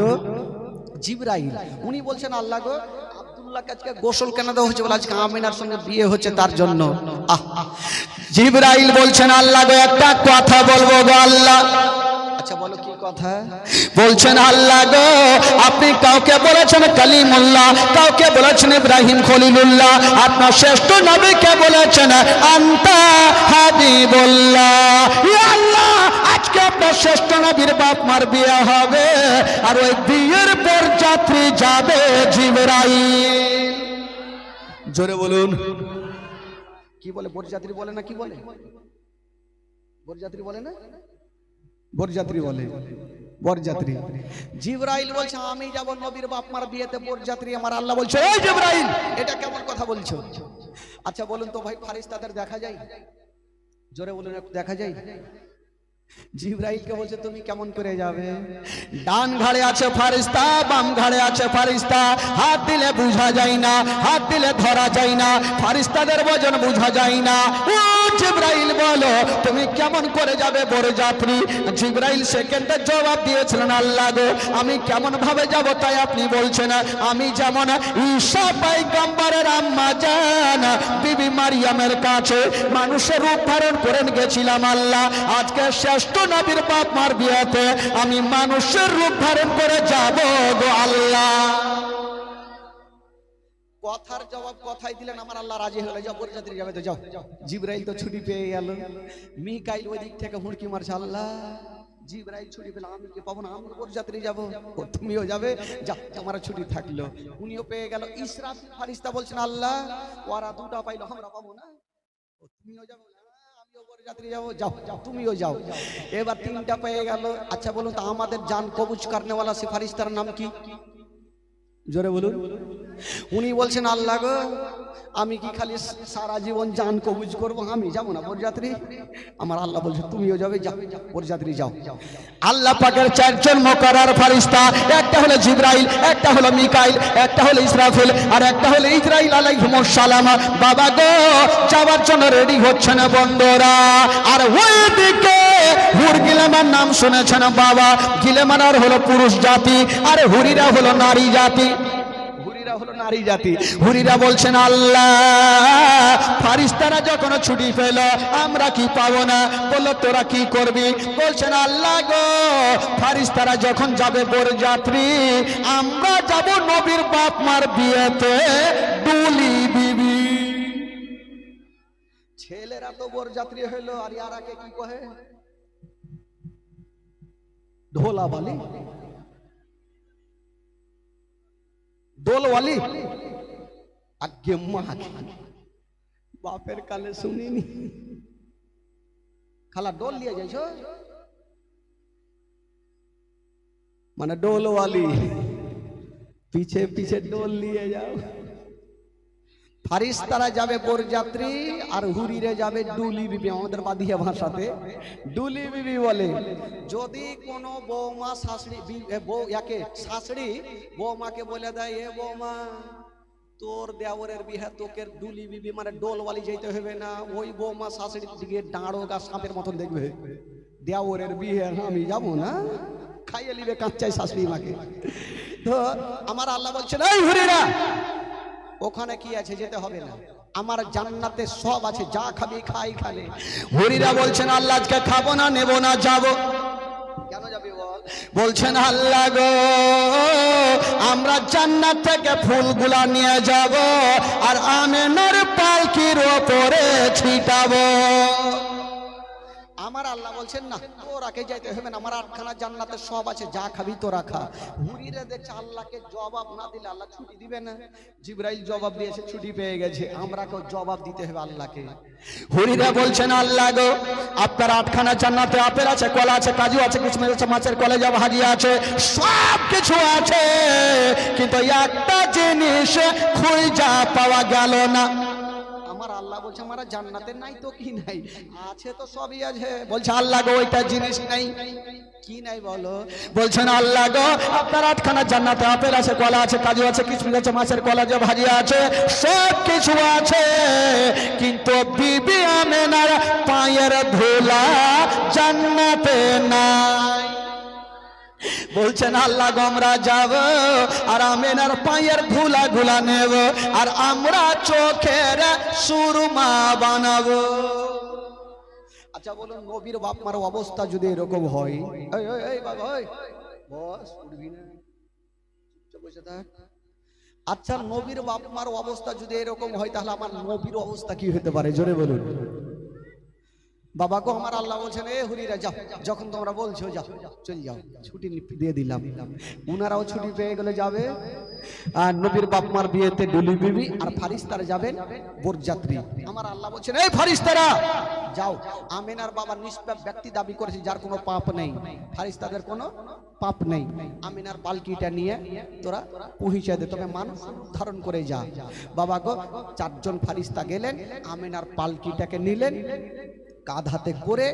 জিবরাইল, উনি বলছেন আল্লাহ গো আব্দুল্লাহকে আজকে গোসল কেন দেওয়া হচ্ছে? বলে আজকে আমিনার সঙ্গে বিয়ে হচ্ছে তার জন্য। জিবরাইল বলছেন আল্লাহ গো একটা কথা বলবো গো আল্লাহ। আচ্ছা বলো কি কথা? বলছেন আল্লাহ গো আপনি কাউকে বলেছেন কালিমুল্লাহ, কাউকে বলেছেন ইব্রাহিম খলিলুল্লাহ, আপনার শ্রেষ্ঠ নবীকে বলেছেন আনতা হাবিবুল্লাহ। ইয়া আল্লাহ, আজকে আপনার শ্রেষ্ঠ নবীর বাপ মার বিয়ে হবে, আর ওই বিয়ের বরযাত্রী যাবে জিবরাইল। জোরে বলুন। কি বলে? বরযাত্রী বলে না? কি বলে? বরযাত্রী বলে না? বরযাত্রী বলে, বরযাত্রী। জিবরাইল বলছে আমি যাব নবীর বাপ মার বিয়েতে, বরযাত্রী আমার। আল্লাহ বলছে এই জিবরাইল, এটা কেমন কথা বলছো? আচ্ছা বলুন তো ভাই, ফারিস্তাদের দেখা যায়? জোরে বলুন, দেখা যায়? জিবরাইলকে বলছে তুমি কেমন করে যাবে? ডান ঘাড়ে আছে ফারিস্তা, বাম ঘাড়ে আছে ফারিস্তা, হাত দিলে বুঝা যায় না, হাত দিলে ধরা যায় না, ফারিস্তাদের ওজন বুঝা যায় না। ও জিবরাইল বলো তুমি কেমন করে যাবে বরযাত্রী? জিবরাইল সেকেন্ডে জবাব দিয়েছিলেন, আল্লাহ গো আমি কেমন ভাবে যাব তাই আপনি বলছেন? আমি যেমন ঈসা পয়গম্বরের আম্মা জান বিবি মারিয়ামের কাছে মানুষের রূপ ধারণ করে গেছিলাম আল্লাহ, আজকে শ্রেষ্ঠ নবীর বাপ মার বিয়েতে আমি মানুষের রূপ ধারণ করে যাব গো আল্লাহ। কথার জবাব কথাই দিলেন, আমার আল্লাহ রাজি হলো, যাও বরযাত্রী যাবে তো যাও। জিবরাইল তো ছুটি পেয়ে গেল, মিকাইল ওই দিক থেকে হুড়কি মারছে, আল্লাহ জিবরাইল ছুটি পেল, আমি কি পাবো না? আমি বরযাত্রী যাবো, তুমিও যাবে, যা আমার ছুটি থাকলো। উনিও পেয়ে গেল। ইসরাফিল ফারিস্তা বলছেন আল্লাহ ওরা দুটা পাইলো, আমরা পাবো না? তুমিও যাবো? আমিও বরযাত্রী যাবো, যাও যাও তুমিও যাও। এবার তিনটা পেয়ে গেল। আচ্ছা বলুন তো আমাদের জান কবুজ করনেওয়ালা সে ফারিস্তার নাম কি? জোরে বলুন। উনি বলছেন আল্লাহ গো, আমি কি খালি সারা জীবন জান কবুজ করবো, আমি যাবো না বরযাত্রী? আমার আল্লাহ বলছে তুমিও যাবে, যাও বরযাত্রী যাও। আল্লাহ পাকের চারজন মুকাররর ফেরেশতা, একটা হলো জিবরাইল, একটা হলো মিকাইল, একটা হলো ইসরাফিল, আর একটা হলো ইসরাইল আলাইহিমুস সালাম। বাবা গো যাওয়ার জন্য রেডি হচ্ছেন বন্ধুরা। আর ওইদিকে হুর গিলেমার নাম শুনেছেন বাবা। গিলেমার হলো পুরুষ জাতি, আর হুরিরা হলো নারী জাতি। হুরিরা হলো নারী জাতি। হুরিরা বলছেন আল্লাহ, ফারিস্তারা যখন ছুটি পেল আমরা কি পাবো না? বললো তোরা কি করবি? বলছেন আল্লাহ গো, ফারিস্তারা যখন যাবে বরযাত্রী, আমরা যাব নবীর বাপ মার বিয়েতে ডুলি বিবি। ছেলেরা তো বরযাত্রী হইলো, আর ইয়ারাকে কি কহে? ঢোলাবালি, দোলওয়ালি। আগে মা বাপের কালে শুনিনি, খালা ডোল নিয়ে যাইছ, মানে ডোলওয়ালি, পিছে পিছে ডোল নিয়ে যাও। ফারিস্তারা যাবে বরযাত্রী, আর হুরিরে যাবে ডুলি বিবি। আমাদের বাদিয়া ভাষাতে ডুলি বিবি বলে। যদি কোনো বৌমা শাশুড়ি শাশুড়ি বৌমাকে বলে দেয়, এ বৌমা তোর দেওরের বিয়ে, তোকে ডুলি বিবি মানে ডোলওয়ালি যেতে হবে না, ওই বৌমা শাশুড়ির দিকে ডাঁড়ো গা সাপের মতন দেখবে, দেওরের বিয়ে আমি যাবো না, খাইয়ে নিবে কাঁচাই শাশুড়ি মাকে। তো আমার আল্লাহ বলছেন এই হুরিরা, ওখানে কি আছে, যেতে হবে না, আমার জান্নাতে সব আছে, যা খাবি খাই খালে। হুরিরা বলছেন আল্লাহ আজকে খাবো না, নেব না, যাবো। কেন যাবি বল? বলছেন আল্লাহ গো, আমরা জান্নাত থেকে ফুলগুলা নিয়ে যাব, আর আমেনার পালকির ওপরে ছিটাবো। আমার আল্লাহ বলছেন না, তোরাকে যাইতে হবে না, আমার আটখানা জান্নাতে সব আছে, যা খাবি তোরা খা। হুরিরা দেখছে আল্লাহকে জবাব না দিলে আল্লাহ ছুটি দিবে না। জিবরাইল জবাব দিয়েছে, ছুটি পেয়ে গেছে, আমরাকেও জবাব দিতে হবে আল্লাহকে। হুরিরা বলছেন আল্লাহ গো, আপনার আটখানা জান্নাতে আপেল আছে, কলা আছে, কাজু আছে, কিশমিশ আছে, মাছের কলেজা ভাজি আছে, সব কিছু আছে, কিন্তু একটা জিনিস খুঁজা পাওয়া গেল না। আমার আল্লাহ বলছে আমার জান্নাতে নাই তো কি নাই, আছে তো সবই আছে। বলছে আল্লাহ গো ওইটা জিনিস নাই। কি নাই বলো? বলছেন আল্লাহ গো, আপনার আটখানা জান্নাতে আপেল আছে, কলা আছে, কাজু আছে, কিশমিশ আছে, মাছের কলেজা ভাজি আছে, সব কিছু আছে, কিন্তু বিবি আমেনার পায়ের ধুলা জান্নাতে নাই। বলছেন আল্লাহ গো আমরা যাব, আর আমেনার পায়ের ধুলা গুলা নেব, আর আমরা চোখের সুরমা বানাবো। আচ্ছা বলুন, নবীর বাপ মার অবস্থা যদি এরকম হয়, এই এই এই বাবা ওই বস উঠবি না, চুপচাপ বসে থাক। আচ্ছা নবীর বাপ মার অবস্থা যদি এরকম হয়, তাহলে আমার নবীর অবস্থা কি হতে পারে, জোরে বলুন। বাবা গো আমার আল্লাহ বলছেন এ হুরিরা যাও, যখন তোমরা বলছো যাও, চল যাও, ছুটি দিয়ে দিলাম। উনারাও ছুটি পেয়ে গেলে যাবে, আর নবীর বাপ মার বিয়েতে ডুলি বিবি আর ফারিস্তারা যাবেন বরযাত্রী। আমার আল্লাহ বলছেন এই ফারিস্তারা যাও, আমেনার বাবা নিষ্পাপ ব্যক্তি দাবি করেছে, যার কোনো পাপ নেই, ফারিস্তাদের কোনো পাপ নেই। আমিনার পালকিটা নিয়ে তোরা পৌঁছে দে, তবে মানুষ ধারণ করে যা। বাবা গো চারজন ফারিস্তা গেলেন, আমিনার পালকিটাকে নিলেন কাঁধাতে করে,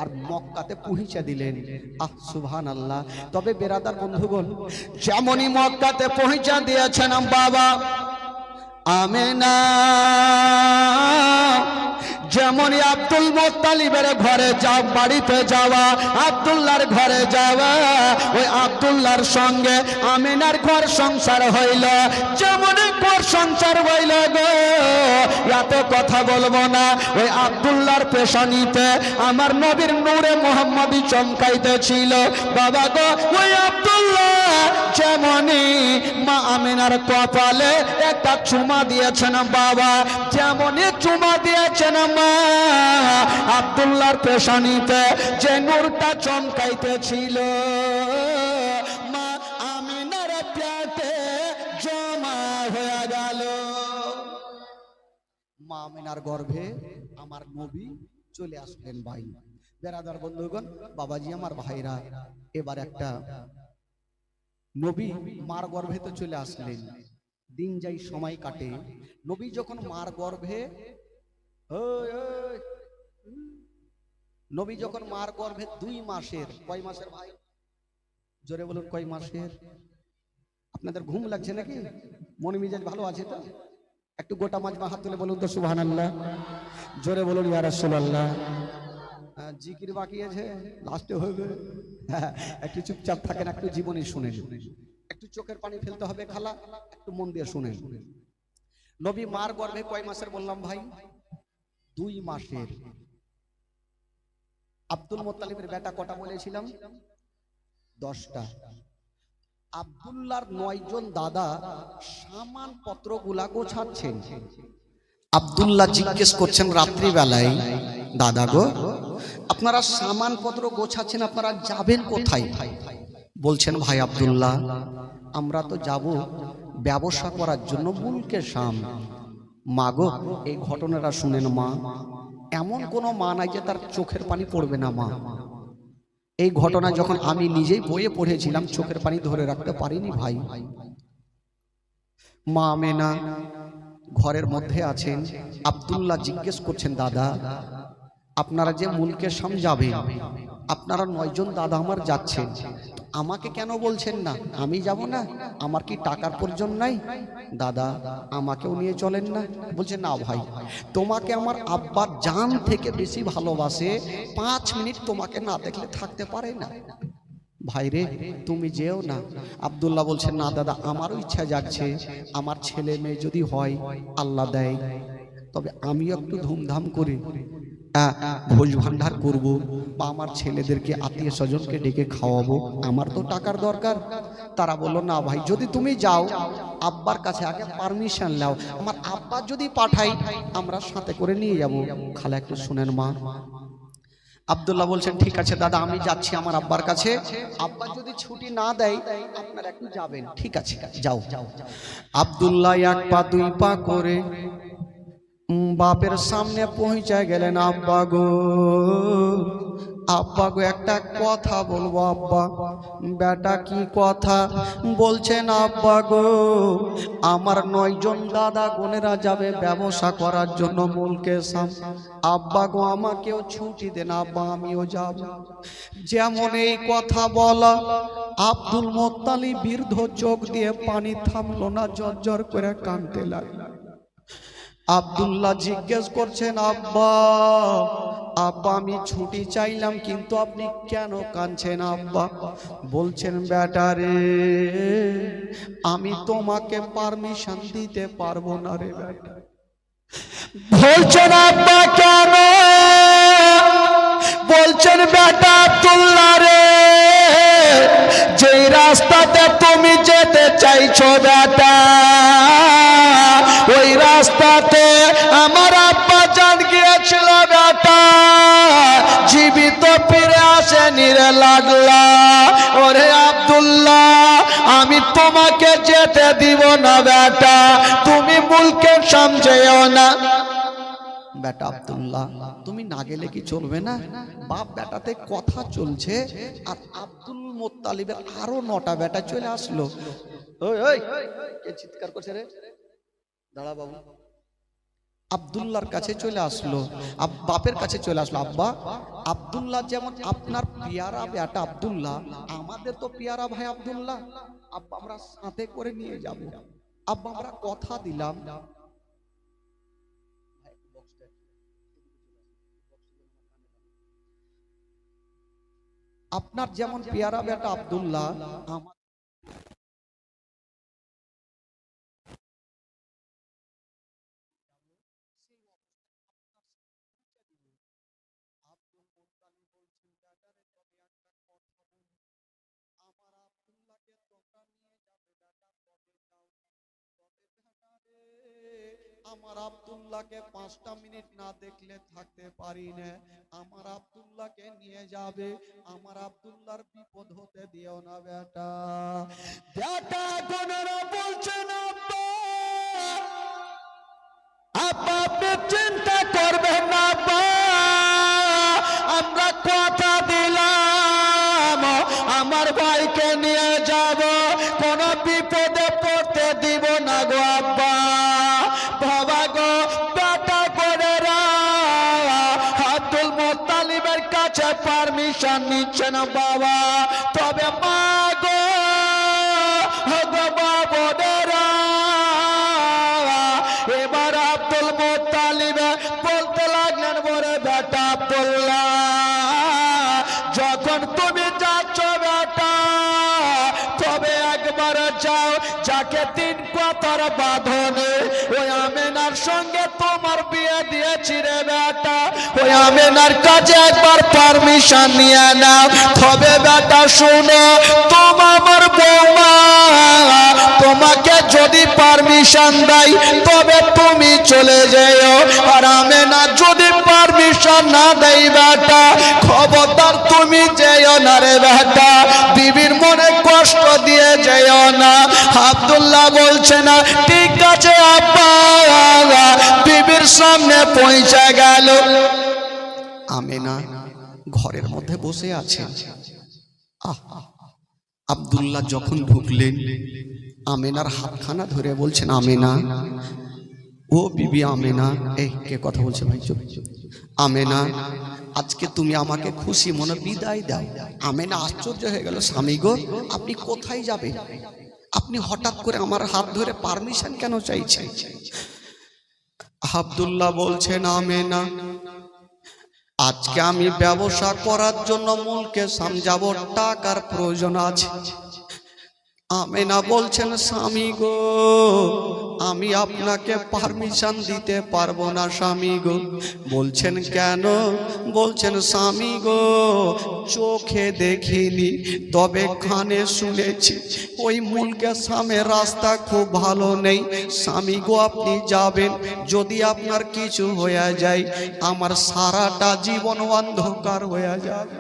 আর মক্কাতে পৌঁছে দিলেন। আহ সুবহানাল্লাহ। তবে বেরাদার বন্ধুগণ, যেমনই মক্কাতে পৌঁছা দিয়েছেন বাবা আমেনা, যেমনই আব্দুল মুত্তালিবের ঘরে বাড়িতে যাওয়া, আব্দুল্লাহর ঘরে যাওয়া, ওই আব্দুল্লাহর সঙ্গে আমিনার ঘর সংসার হইল। যেমন ঘর সংসার হইল গো, এত কথা বলবো না, ওই আব্দুল্লাহর পেশানিতে আমার নবীর নূরে মুহাম্মদী চমকাইতেছিল। বাবা গো ওই আব্দুল্লাহ যেমনই মা আমিনার কপালে একটা চুমা দিয়েছেন বাবা, যেমনই চুমা দিয়েছেন মা, আব্দুল্লাহর পেশানিতে যে নূরটা চমকাইতেছিল মা আমিনার পেটে জমা হয়ে গেল। মা আমিনার গর্ভে আমার নবী চলে আসলেন। ভাই বেরাদার বন্ধুগণ, বাবাজি আমার ভাইরা, এবার একটা নবী মার গর্ভেতে চলে আসলেন। দিন যাই সময় কাটে, নবী যখন মার গর্ভে নবী যখন মার গর্ভে 2 মাসের, কয় মাসের ভাই জোরে বলুন, কয় মাসের? আপনাদের ঘুম লাগছে নাকি? মন মিজাজ ভালো আছে তো? একটু গোটা মাছ হাত তুলে বলুন তো সুবহানাল্লাহ। জোরে বলুন ইয়া রাসূলুল্লাহ। জিকির বাকি আছে, লাস্টে হবে। একটু চুপচাপ থাকেন, একটু জীবনী শুনেন, একটু চোখের পানি ফেলতে হবে খালা, একটু মন দিয়ে শুনেন। নবী মার গর্ভে কয় মাসের বললাম ভাই? 2 মাসের। আব্দুল মুত্তালিবের বেটা কটা বলেছিলাম? 10টা। আব্দুল্লাহর 9 জন দাদা সামান পত্রগুলা গোছাচ্ছেন। আব্দুল্লাহ জিজ্ঞেস করছেন রাত্রি বেলায়, দাদা গো আপনারা সামান পত্র গোছাচ্ছেন, আপনারা যাবেন কোথায়? বলছেন ভাই আব্দুল্লাহ আমরা তো যাব ব্যবসা করার জন্য মুলকে শাম। মা গো এই ঘটনাটা শুনেন মা, এমন কোন মা নাই যে তার চোখের পানি পড়বে না মা। এই ঘটনা যখন আমি নিজেই বইয়ে পড়েছিলাম চোখের পানি ধরে রাখতে পারিনি ভাই। মা আমেনা ঘরের মধ্যে আছেন। আব্দুল্লাহ জিজ্ঞেস করছেন দাদা আপনারা যে মুলকে শাম যাবেন, আপনারা 9 জন দাদা আমার যাচ্ছেন, আমাকে কেন বলছেন না? আমি যাব না? আমার কি টাকার প্রয়োজন নাই? দাদা আমাকেও নিয়ে চলেন না? বলছে না ভাই, তোমাকে আমার আব্বার জান থেকে বেশি ভালোবাসে, 5 মিনিট তোমাকে না দেখলে থাকতে পারে না। ভাই রে তুমি যেও না। আব্দুল্লাহ বলছেন না দাদা আমারও ইচ্ছা জাগছে, আমার ছেলে মেয়ে যদি হয় আল্লাহ দেয়, তবে আমিও একটু ধুমধাম করে ভোজ ভান্ডার করব, বা আমার ছেলেদেরকে আত্মীয় স্বজনকে ডেকে খাওয়াবো, আমার তো টাকার দরকার। তারা বললো না ভাই যদি তুমি যাও আব্বার কাছে আগে পারমিশন নাও, আমার আব্বা যদি পাঠাই আমরা সাথে করে নিয়ে যাব। খালা একটু শুনেন মা। আব্দুল্লাহ বলছেন ঠিক আছে দাদা আমি যাচ্ছি আমার আব্বার কাছে, আব্বা যদি ছুটি না দেয় আপনারা একটু যাবেন। ঠিক আছে যাও। আব্দুল্লাহ 1 পা 2 পা করে বাপের সামনে পৌঁছে গেলেন। আব্বা গো আব্বা গো একটা কথা বলবো আব্বা। বেটা কি কথা? বলছেন আব্বা গো আমার 9 জন দাদা বোনেরা যাবে ব্যবসা করার জন্য মুলকে শাম। আব্বা গো আমাকেও ছুটি দেন আব্বা আমিও যাব। যেমন এই কথা বলা আব্দুল মুত্তালিব বৃদ্ধ চোখ দিয়ে পানি থামলো না, জর্জর করে কাঁদতে লাগলো। আব্দুল্লাহ জিজ্ঞেস করছেন আব্বা আব্বা আমি ছুটি চাইলাম কিন্তু আপনি কেন কাঁদছেন আব্বা? বলছেন বেটা রে আমি তোমাকে পারমিশন দিতে পারবো না রে বেটা। বলছেন আব্বা কেন? বলছেন বেটা আব্দুল্লাহ রে যেই রাস্তাতে তুমি যেতে চাইছো বেটা, ওই রাস্তাতে আমার আব্বা জান গিয়েছিল বেটা, জীবিত ফিরে আসেনি রে লাগলা। ওরে আব্দুল্লাহ আমি তোমাকে যেতে দিব না বেটা, তুমি মুলকে শাম যেও না। বেটা আব্দুল্লাহ তুমি না গেলে কি চলবে না? বাপ বেটাতে কথা চলছে, আর আব্দুল মুত্তালিবের আরো 9টা বেটা চলে আসলো। ওই ওই কে চিৎকার করছে রে? দাঁড়া বাবু। আব্দুল্লাহর কাছে চলে আসলো, বাপের কাছে চলে আসলো। আব্বা আব্দুল্লাহ যেমন আপনার পিয়ারা বেটা আব্দুল্লাহ, আমাদের তো পিয়ারা ভাই আব্দুল্লাহ, আব্বা আমরা সাথে করে নিয়ে যাব। আব্বা আমরা কথা দিলাম। আপনার যেমন পেয়ারা বেটা আব্দুল্লাহ, আমার আমার আব্দুল্লাহকে 5টা মিনিট না দেখলে থাকতে পারি না। আমার আব্দুল্লাহকে নিয়ে যাবে, আমার আব্দুল্লাহর বিপদ হতে দিও না বেটা। বেটা বোনেরা বলছেন আব্বা আব্বা আপনি চিন্তা করবেন না আব্বা, আমরা কথা দিলাম আমার ভাইকে নিয়ে যাব, পারমিশন নিচ্ছেন বাবা। তবে মা গো বাবনেরা, এবার আব্দুল মুত্তালিব বলতে লাগলেন, বলে বেটা আব্দুল্লাহ, যখন তুমি যাচ্ছ বেটা, তবে একবার যাও, যাকে তিন কথার বাঁধনে ওই আমেনার সঙ্গে তোমার বিয়ে দিয়েছি রে বেটা, ওই আমেনার কাছে একবার পারমিশন নিয়ে নাও। তবে বেটা শুনো, তোমার বৌমা তোমাকে যদি পারমিশন দেয় তবে তুমি চলে যেও, আর আমেনা যদি পারমিশন না দেয় বেটা, খবরদার তুমি যেও না রে বেটা, বিবির মনে কষ্ট দিয়ে যেও না। আব্দুল্লাহ বলছে না, ঠিক আছে আব্বা। বিবির সামনে পৌঁছে গেল। আমেনা ঘরের মধ্যে বসে আছে। আব্দুল্লাহ যখন ঢুকলেন, আমেনার হাতখানা ধরে বলছেন, আমেনা, ও বিবি আমেনা। এই কে কথা বলছে ভাই? চুপ। আমেনা, আজকে তুমি আমাকে খুশি মনে বিদায় দাও। আমেনা আশ্চর্য হয়ে গেল, স্বামী গো, আপনি কোথায় যাবেন? আপনি হঠাৎ করে আমার হাত ধরে পারমিশন কেন চাইছেন? আব্দুল্লাহ বলছেন, আমেনা, আজকে আমি ব্যবসা করার জন্য মুলকে শাম যাব, টাকার প্রয়োজন আছে। আমেনা বলছেন, স্বামী গো, আমি আপনাকে পারমিশন দিতে পারবো না স্বামী গো। বলছেন কেন? বলছেন, স্বামী গো, চোখে দেখিনি তবে কানে শুনেছি ওই মুলকে শামের রাস্তা খুব ভালো নেই। স্বামী গো, আপনি যাবেন, যদি আপনার কিছু হয়ে যায় আমার সারাটা জীবন অন্ধকার হয়ে যাবে।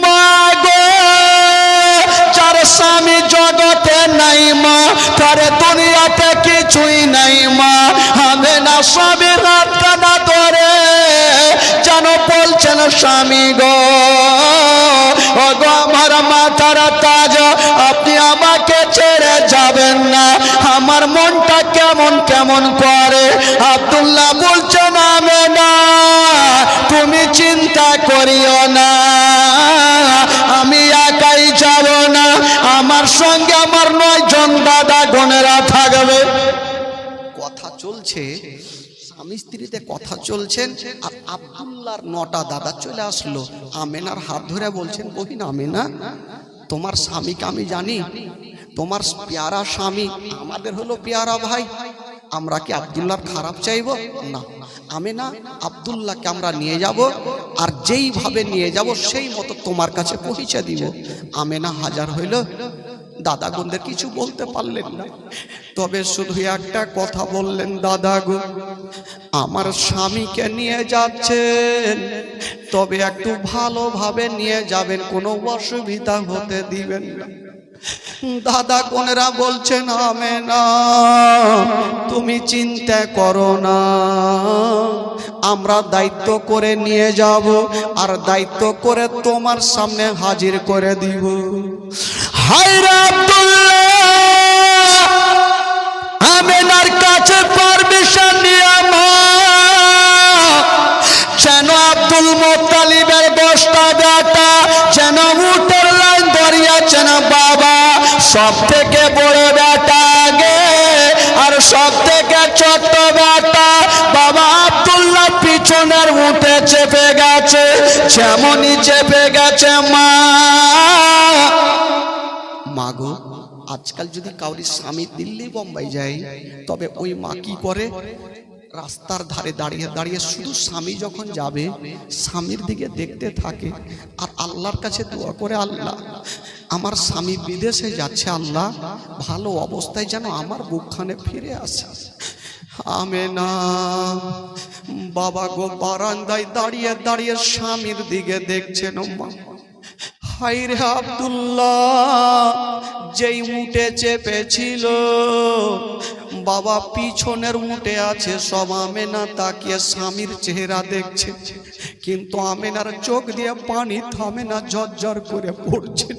মা গো, যার স্বামী জগতে নাই মা, তার দুনিয়াতে কিছুই নাই মা। আমেনা স্বামীর হাত কানা ধরে যেন বলছেন, স্বামী গো, ও গো আমার মাথার তাজ, আপনি আমাকে ছেড়ে যাবেন না, আমার মনটা কেমন কেমন করে। আব্দুল্লাহ বলছেন, আমেনা, তুমি চিন্তা করিও না, আমি একাই যাব না, আমার সঙ্গে আমার 9 জন দাদা বোনেরা থাকবে। কথা চলছে, স্বামী স্ত্রীতে কথা চলছেন, আর আব্দুল্লাহর 9টা দাদা চলে আসলো। আমেনার হাত ধরে বলছেন, বহিন আমেনা, তোমার স্বামীকে আমি জানি, তোমার পেয়ারা স্বামী আমাদের হলো পেয়ারা ভাই, আমরা কি আব্দুল্লাহর খারাপ চাইব না? আমেনা, আব্দুল্লাহকে আমরা নিয়ে যাব, আর যেইভাবে নিয়ে যাব সেই মতো তোমার কাছে পৌঁছে দিব। আমেনা হাজার হইল, দাদা বোনদের কিছু বলতে পারলেন না, তবে শুধু একটা কথা বললেন, দাদা গো, আমার স্বামীকে নিয়ে যাচ্ছেন, তবে একটু ভালোভাবে নিয়ে যাবেন, কোনো অসুবিধা হতে দিবেন না। দাদা কোনেরা বলছেন, আমেনা, তুমি চিন্তা করো না, আমরা দায়িত্ব করে নিয়ে যাব, আর দায়িত্ব করে তোমার সামনে হাজির করে দিব। হায়রে আব্দুল্লাহ, আমেনার কাছে পারমিশন নিয়ে যেন আব্দুল মুত্তালিবের 10টা বেটা যেন উটের লাইন ধরিয়েছেন বাবা, সব থেকে বড় বেটা আগে, আর সব থেকে ছোট বেটা বাবা আব্দুল্লাহ পিছনের উঠে চেপে গেছে, যেমনই চেপে গেছে মা গো, আজকাল যদি কাউরি স্বামী দিল্লি বোম্বাই যায়, তবে ওই মা কি করে, রাস্তার ধারে দাঁড়িয়ে দাঁড়িয়ে শুধু স্বামী যখন যাবে স্বামীর দিকে দেখতে থাকে, আর আল্লাহর কাছে দোয়া করে, আল্লাহ আমার স্বামী বিদেশে যাচ্ছে, আল্লাহ ভালো অবস্থায় যেন আমার বুকখানে ফিরে আসে। আমেনা বাবা গো বারান্দায় দাঁড়িয়ে দাঁড়িয়ে স্বামীর দিকে দেখছেন। মা, হায়রে আব্দুল্লাহ যেই উঠে চেপেছিল বাবা পিছনের উঠে আছে সব। আমেনা তাকিয়ে স্বামীর চেহারা দেখছে, কিন্তু আমেনার চোখ দিয়ে পানি থামে না, ঝরঝর করে পড়ছে।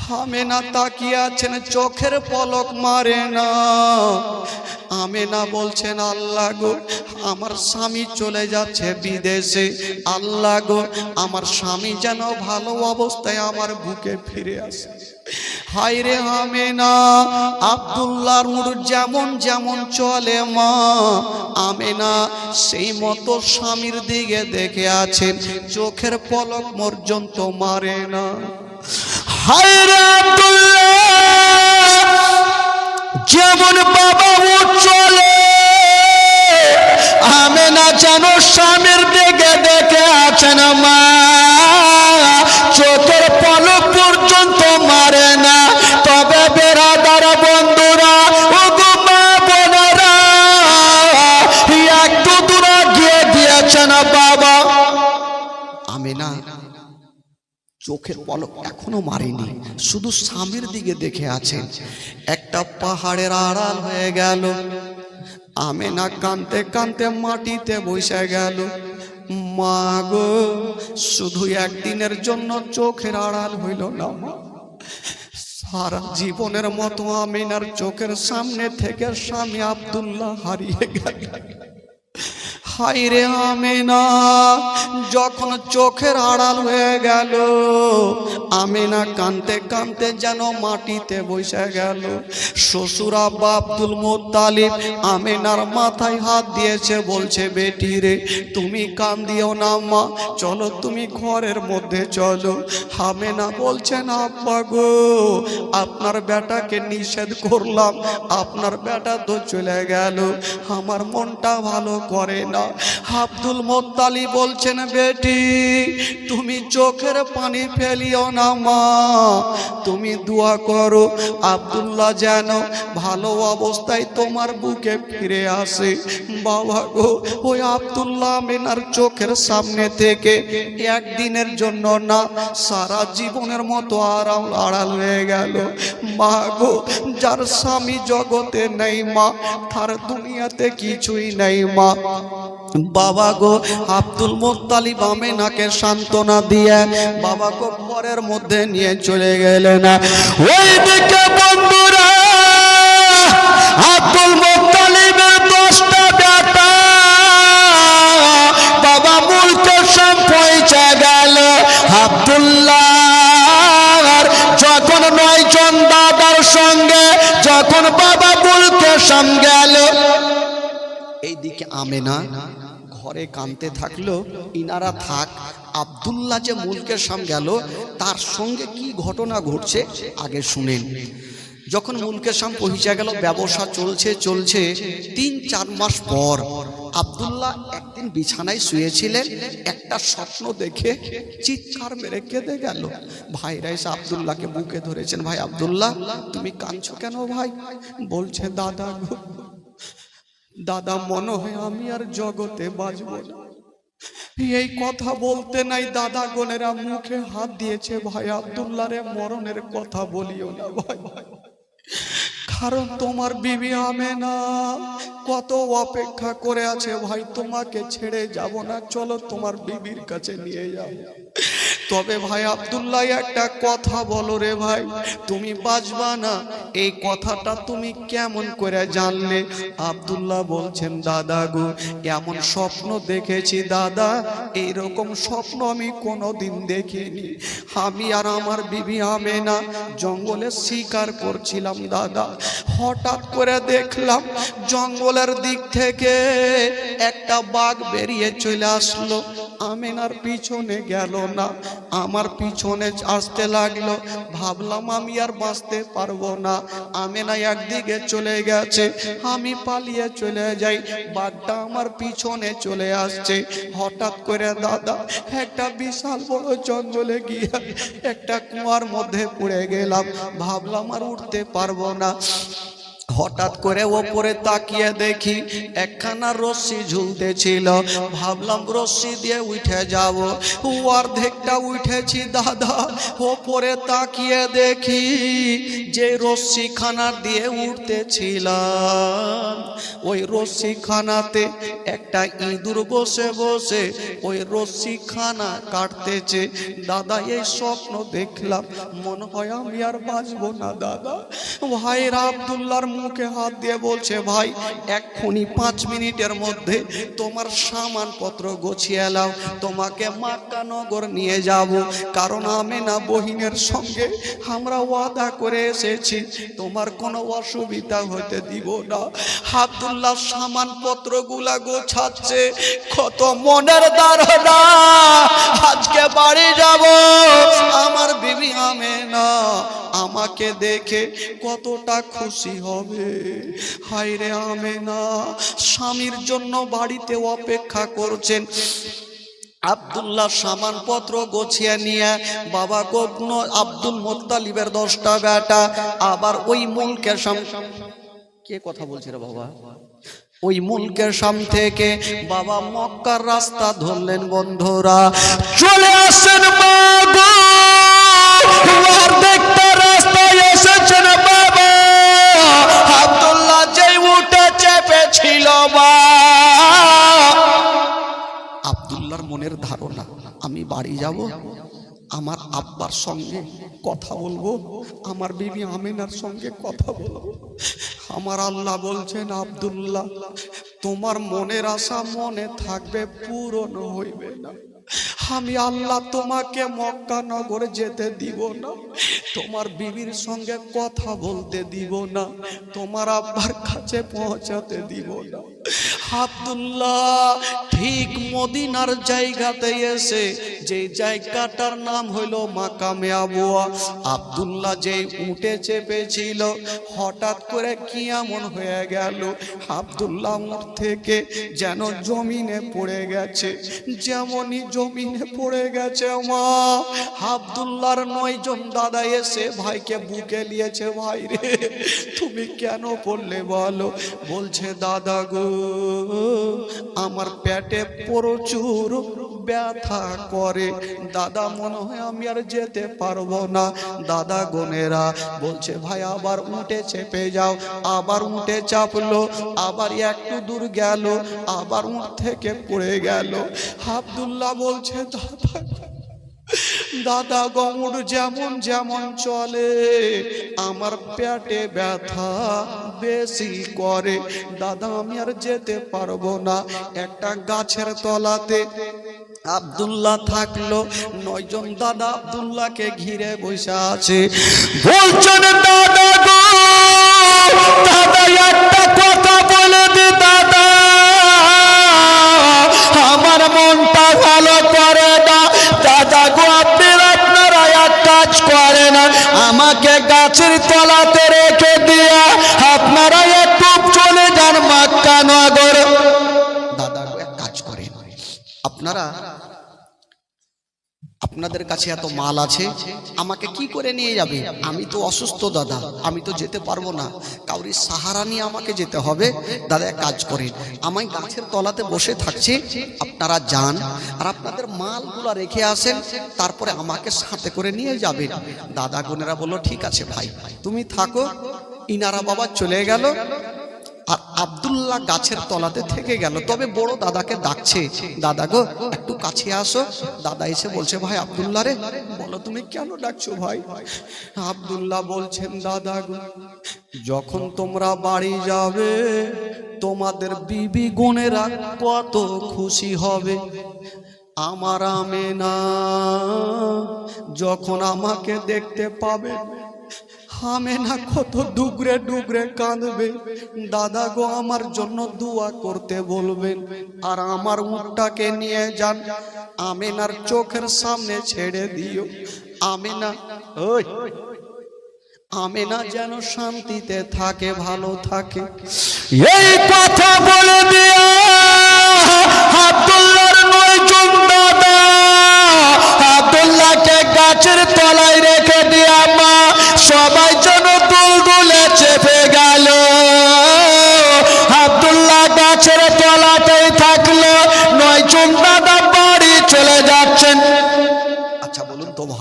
আমেনা তাকিয়ে আছেন, চোখের পলক মারে না। আমেনা বলছেন, আল্লাহ গো আমার স্বামী চলে যাচ্ছে বিদেশে, আল্লাহ গো আমার স্বামী যেন ভালো অবস্থায় আমার বুকে ফিরে আসে। হায়রে আমেনা, আব্দুল্লাহর মুড যেমন যেমন চলে মা, আমেনা সেই মতো স্বামীর দিকে দেখে আছেন, চোখের পলক পর্যন্ত মারে না। হায়রে আব্দুল্লাহ, যেমন বাবা উঠ চলে, আমেনা যেন স্বামীর দিকে দেখে আছেন মা, চোখের পলক পর্যন্ত মারে না। তবে বেরাদার বন্ধুরা, ও গো মা বোনেরা, একটু দূরে গিয়ে দিয়েছেন বাবা। আমেনা চোখের পলক এখনো মারেনি, শুধু স্বামীর দিকে দেখে আছেন। একটা পাহাড়ের আড়াল হয়ে গেল, আমেনা কাঁদতে কাঁদতে মাটিতে বসে গেল। মা গো, শুধু একদিনের জন্য চোখের আড়াল হইল না মা, সারা জীবনের মতো আমিনার চোখের সামনে থেকে স্বামী আব্দুল্লাহ হারিয়ে গেল। হায়রে আমেনা, যখন চোখের আড়াল হয়ে গেল, আমেনা কাঁদতে কাঁদতে যেন মাটিতে বসে গেল। শ্বশুর আব্বা আব্দুল মুত্তালিব আমেনার মাথায় হাত দিয়েছে, বলছে বেটি রে তুমি কান্দিও না মা, চলো তুমি ঘরের মধ্যে চলো। আমেনা বলছেন, আব্বা গো আপনার বেটাকে নিষেধ করলাম, আপনার বেটা তো চলে গেল, আমার মনটা ভালো করে না। আব্দুল মুত্তালিব বলছেন, বেটি তুমি চোখের পানি ফেলিও না মা, তুমি দোয়া করো আব্দুল্লাহ যেন ভালো অবস্থায় তোমার বুকে ফিরে আসে। বাবা গো, ওই আব্দুল্লাহ আমিনার চোখের সামনে থেকে একদিনের জন্য না, সারা জীবনের মতো আড়াল হয়ে গেল। মা গো, যার স্বামী জগতে নেই মা, তার দুনিয়াতে কিছুই নেই মা। বাবা গো, আব্দুল মুত্তালিব আমেনাকে সান্ত্বনা দিয়ে বাবা গো ঘরের মধ্যে নিয়ে চলে গেলেন। ওইদিকে বন্ধুরা, আব্দুল মুত্তালিবের 10টা বেটা বাবা মুলকে সব পৌঁছে গেল। আব্দুল্লাহর যখন 9 জন দাদার সঙ্গে যখন বাবা মুলকে সব গেল, এইদিকে আমেনা ঘরে কাঁদতে থাকলো। ইনারা থাক, আব্দুল্লাহ যে মুলকের সাম গেল তার সঙ্গে কি ঘটনা ঘটছে আগে শুনেন। যখন মুলকের সাম পৌঁছে গেল, ব্যবসা চলছে চলছে, 3-4 মাস পর আব্দুল্লাহ একদিন বিছানায় শুয়েছিলেন, একটা স্বপ্ন দেখে চিৎকার মেরে কেঁদে গেল। ভাইরা এসে আব্দুল্লাহকে বুকে ধরেছেন, ভাই আব্দুল্লাহ তুমি কাঁদছো কেন ভাই? বলছে, দাদা গো দাদা, মনে হয় আমি আর জগতে বাঁচব না। এই কথা বলতে নাই দাদা গোনেরা মুখে হাত দিয়েছে, ভাই আব্দুল্লাহ রে মরণের কথা বলিও না ভাই, কারণ তোমার বিবি আমেনা কত অপেক্ষা করে আছে ভাই, তোমাকে ছেড়ে যাব না, চলো তোমার বিবির কাছে নিয়ে যাও। তবে ভাই আব্দুল্লাহ একটা কথা বলো রে ভাই, তুমি বাঁচবা না, এই কথাটা তুমি কেমন করে জানলে? আব্দুল্লাহ বলছেন, দাদা গো এমন স্বপ্ন দেখেছি দাদা, এইরকম স্বপ্ন আমি কোনোদিন দেখিনি। আমি আর আমার বিবি আমেনা জঙ্গলে শিকার করছিলাম দাদা, হঠাৎ করে দেখলাম জঙ্গলের দিক থেকে একটা বাঘ বেরিয়ে চলে আসলো, আমেনার পিছনে গেল না, আমার পিছনে আসতে লাগলো। ভাবলাম আমি আর বাঁচতে পারবো না, আমেনা একদিকে চলে গেছে, আমি পালিয়ে চলে যাই, বাঘটা আমার পিছনে চলে আসছে। হঠাৎ করে দাদা একটা বিশাল বড় জঙ্গলে গিয়ে একটা কুয়ার মধ্যে পড়ে গেলাম, ভাবলাম আর উঠতে পারবো না। হঠাৎ করে ওপরে তাকিয়ে দেখি একখানা রশ্মি ঝুলতেছিল। ভাবলাম রশ্মি দিয়ে উঠে যাব, অর্ধেকটা উঠেছি দাদা। ওপরে তাকিয়ে দেখি যে রশ্মিখানা দিয়ে উঠতেছিলাম, ওই রশ্মিখানাতে একটা ইঁদুর বসে বসে ওই রশ্মিখানা কাটতেছে। দাদা এই স্বপ্ন দেখলাম, মনে হয় আমি আর বাঁচবো না দাদা। ভাইরা আব্দুল্লাহর মুখে হাত দিয়ে বলছে, ভাই এক্ষুনি 5 মিনিটের মধ্যে তোমার সামানপত্র গুছিয়ে নাও, তোমাকে মক্কা নগর নিয়ে যাব। কারণ আমেনা বহিনের সঙ্গে আমরা ওয়াদা করে এসেছি, তোমার কোনো অসুবিধা হতে দিব না। আব্দুল্লাহ সামানপত্রগুলা গোছাচ্ছে, কত মনের ধারণা আজকে বাড়ি যাব। আমার বিবি আমেনা আমাকে দেখে কতটা খুশি হবে। হায়রে আমেনা স্বামীর জন্য বাড়িতে অপেক্ষা করছেন। আব্দুল্লাহ সামানপত্র গোছিয়ে নিয়ে বাবা গোগ্ন আব্দুল মুত্তালিবের 10টা বেটা আবার ওই মুলকের কে কথা বলছে রে বাবা, ওই মুলকের শাম থেকে বাবা মক্কার রাস্তা ধরলেন। বন্ধুরা চলে আসেন বাবা, দেখতে রাস্তায় এসেছেন বাবা। আব্দুল্লাহ যেই উঠে চেপেছিল মা, আব্দুল্লাহর মনের ধারণা আমি বাড়ি যাব, আমার আব্বার সঙ্গে কথা বলবো, আমার বিবি আমিনার সঙ্গে কথা বলবো। আমার আল্লাহ বলছেন, আব্দুল্লাহ তোমার মনের আশা মনে থাকবে, পূরণ হইবে না। আমি আল্লাহ তোমাকে মক্কা নগরে যেতে দিব না, তোমার বিবির সঙ্গে কথা বলতে দিব না, তোমার আব্বার কাছে পৌঁছাতে দিব না। আব্দুল্লাহ ঠিক মদিনার জায়গাতে এসে, যে জায়গাটার নাম হইল মাকামে আবুয়া, আব্দুল্লাহ যেই উঠে চেপেছিল হঠাৎ করে কি এমন হয়ে গেল, আব্দুল্লাহ উঠ থেকে যেন জমিনে পড়ে গেছে। যেমনই জমিনে পড়ে গেছে মা, আব্দুল্লাহর 9 জন দাদা এসে ভাইকে বুকে নিয়েছে। ভাই রে তুমি কেন পড়লে বলো? বলছে দাদা গো আমার পেটে প্রচুর ব্যথা করে দাদা, মনে হয় আমি আর যেতে পারবো না। দাদা গোনেরা বলছে ভাই আবার উঠে চেপে যাও। আবার উঠে চাপলো, আবার একটু দূর গেল, আবার উঠ থেকে পড়ে গেল। আব্দুল্লাহ বলছে দাদা দাদা গৌড় যেমন যেমন চলে আমার পেটে ব্যথা বেশি করে দাদা, আমি আর যেতে পারবো না। একটা গাছের তলাতে আব্দুল্লাহ থাকলো, 9 জন দাদা আব্দুল্লাহকে ঘিরে বসে আছে। বলছেন দাদা গো দাদা একটা কথা বলে দি দাদা, আমার মনটা ভালো করে না দাদা গো। আপনারা এক কাজ করেন, আমাকে গাছের তলাতে রেখে দিয়া আপনারা একটু চলে যান মক্কা নগর। দাদা গো এক কাজ করেন, আপনাদের কাছে এত মাল আছে, আমাকে কি করে নিয়ে যাবে? আমি তো অসুস্থ দাদা, আমি তো যেতে পারবো না, কাউরি সাহারা নিয়ে আমাকে যেতে হবে। দাদা এক কাজ করেন, আমি গাছের তলাতে বসে থাকছি, আপনারা যান আর আপনাদের মালগুলা রেখে আসেন, তারপরে আমাকে সাথে করে নিয়ে যাবেন। দাদা বোনেরা বললো ঠিক আছে ভাই তুমি থাকো। ইনারা বাবা চলে গেল আর আব্দুল্লাহ গাছের তলাতে থেকে গেল। তবে বড় দাদাকে ডাকছে, দাদা গো একটু কাছে আসো। দাদা এসে বলছে ভাই আব্দুল্লাহ রে, বলো তুমি কেন ডাকছো ভাই? আব্দুল্লাহ বলছেন দাদা গো যখন তোমরা বাড়ি যাবে তোমাদের বিবি বোনেরা কত খুশি হবে। আমার আমেনা যখন আমাকে দেখতে পাবে আমেনা কত ডুগরে ডুগরে কাঁদবে। দাদা গো আমার জন্য দোয়া করতে বলবেন আর আমার উটটাকে নিয়ে যান, আমেনার চোখের সামনে ছেড়ে দিও। আমেনা যেন শান্তিতে থাকে, ভালো থাকে। এই কথা বলে দিয়া আব্দুল্লাহর 9 জন দাদা আব্দুল্লাহকে গাছের তলায় রেখে দিয়া মা সবাই যেন দুলদুলে চেপে গেল।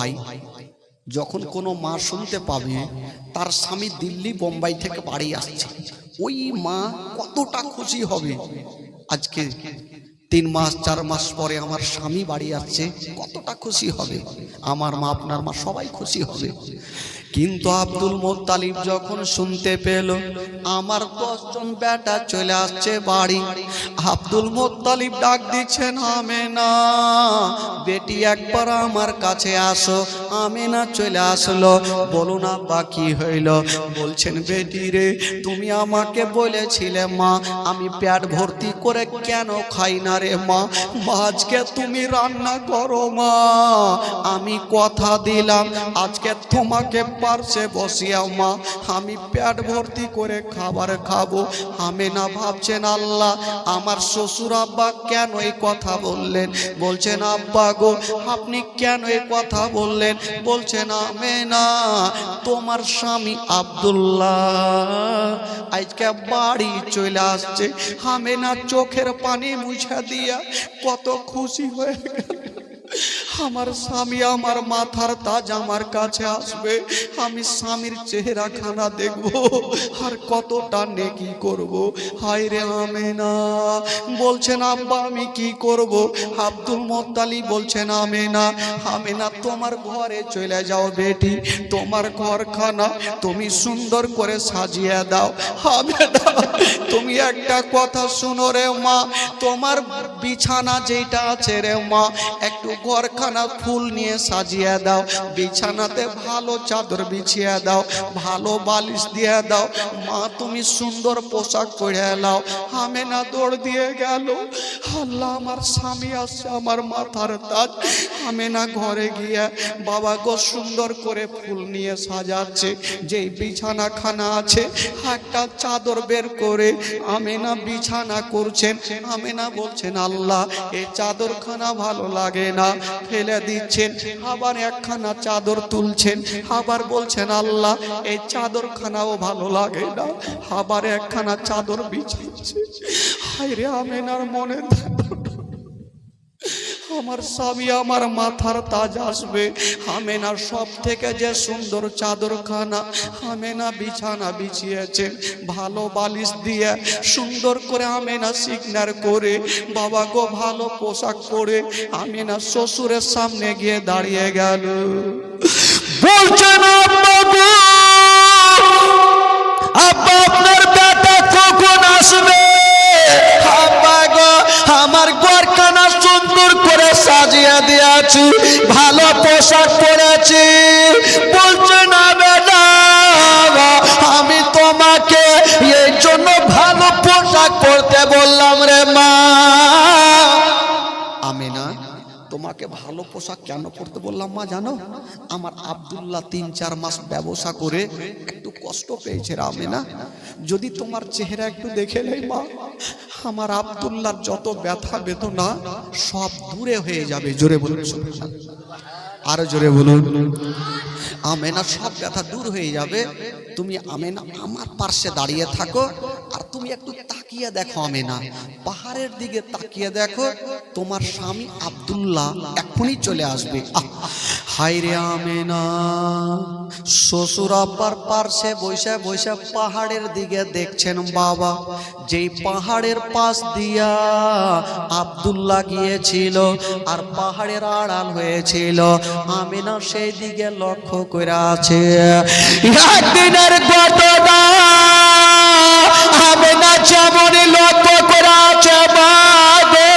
ভাই, যখন কোনো মা শুনতে পাবে তার স্বামী দিল্লি বোম্বাই থেকে বাড়ি আসছে, ওই মা কতটা খুশি হবে। আজকে 3 মাস 4 মাস পরে আমার স্বামী বাড়ি আসছে, কতটা খুশি হবে। আমার মা, আপনার মা, সবাই খুশি হবে। কিন্তু আব্দুল মুত্তালিব যখন শুনতে পেল আমার 10 জন বেটা চলে আসছে বাড়ি, আব্দুল মুত্তালিব ডাক দিচ্ছেন, আমেনা বেটি একবার আমার কাছে আসো। আমেনা চলে আসলো। বলুন আব্বা কি হইল? বলছেন, বেটি রে, তুমি আমাকে বলেছিলে মা আমি পেট ভর্তি করে কেন খাই না রে মা, আজকে তুমি রান্না করো মা, আমি কথা দিলাম আজকে তোমাকে পারছে বসিয়াও মা, আমি পেট ভর্তি করে খাবার খাবো। আমেনা ভাবছেন, আল্লাহ আমার শ্বশুর আব্বা কেন এই কথা বললেন? বলছেন, আব্বা গো আপনি কেন এই কথা বললেন? বলছেন, আমেনা তোমার স্বামী আব্দুল্লাহ আজকে বাড়ি চলে আসছে। আমেনা চোখের পানি মুছা দিয়া কত খুশি হয়ে গেল। আমার স্বামী আমার মাথার তাজ আমার কাছে আসবে, আমি স্বামীর চেহারা খানা দেখবো আর কতটা নেকি করব। হায় রে আমেনা। বলছেন, আব্বা আমি কি করব? আব্দুল মুত্তালিব বলছেন, আমেনা আমেনা তোমার ঘরে চলে যাও বেটি, তোমার ঘরখানা তুমি সুন্দর করে সাজিয়ে দাও। আমেনা তুমি একটা কথা শুনো রে মা, তোমার বিছানা যেটা আছে রে মা, একটু ঘরখানা ফুল নিয়ে সাজিয়ে দাও, বিছানাতে ভালো চাদর বিছিয়ে দাও, ভালো বালিশ দিয়ে দাও মা, তুমি সুন্দর পোশাক পরে নাও। আমেনা দৌড় দিয়ে গেল, আল্লাহ আমার স্বামী আসছে আমার মাথার তাজ। আমেনা ঘরে গিয়ে বাবা গো সুন্দর করে ফুল নিয়ে সাজাচ্ছে, যেই বিছানাখানা আছে একটা চাদর বের করে আমেনা বিছানা করছেন। আমেনা বলছেন, আল্লাহ এই চাদরখানা ভালো লাগে না, ফেলে দিচ্ছেন। আবার একখানা চাদর তুলছেন, আবার বলছেন, আল্লাহ এই চাদরখানাও ভালো লাগে না, আবার একখানা চাদর বিছাচ্ছে। হায় রে আমেনার মনে আমার স্বামী আমার মাথার তাজ আসবে। আমেনা সব থেকে যে সুন্দর চাদরখানা আমেনা বিছানা বিছিয়েছেন, ভালো বালিশ দিয়ে সুন্দর করে আমেনা সিগনার করে বাবা গো ভালো পোশাক পরে আমেনা শ্বশুরের সামনে গিয়ে দাঁড়িয়ে গেল। বলছেন, আব্বা গো, আব্বা আপনার বেটা কখন আসবে? আব্বা গো আমার ঘরখানা সুন্দর করে সাজিয়ে দিয়েছি, ভালো পোশাক পরেছি। বলছে না বেটা, আমি তোমাকে এই জন্য ভালো পোশাক পরতে বললাম রে মা। আমেনা তোমাকে ভালো পোশাক কেন পরতে বললাম মা জানো? আমার আব্দুল্লাহ 3-4 মাস ব্যবসা করে একটু কষ্ট পেয়েছে রে আমেনা, যদি তোমার চেহারা একটু দেখে নেই মা, আমার আব্দুল্লাহর যত ব্যথা বেদনা সব দূরে হয়ে যাবে। জোরে বলুন সুবহানাল্লাহ, আরো জোরে বলুন। আমেনা সব ব্যথা দূর হয়ে যাবে। তুমি আমেনা আমার পাশে দাঁড়িয়ে থাকো, আর তুমি একটু তাকিয়ে দেখো আমেনা, পাহাড়ের দিকে তাকিয়ে দেখো, তোমার স্বামী আব্দুল্লাহ এখনই চলে আসবে। হায় রে আমেনা, শ্বশুর আব্বার পাশে বসে বসে পাহাড়ের দিকে দেখছেন বাবা, যেই পাহাড়ের পাশ দিয়া আব্দুল্লাহ গিয়েছিল আর পাহাড়ের আড়াল হয়েছিল, আমেনা সেই দিকে লক্ষ্য করে আছে। একদিনের ঘটনা আমেনা যেমনই লক্ষ্য করে আছে বাবা,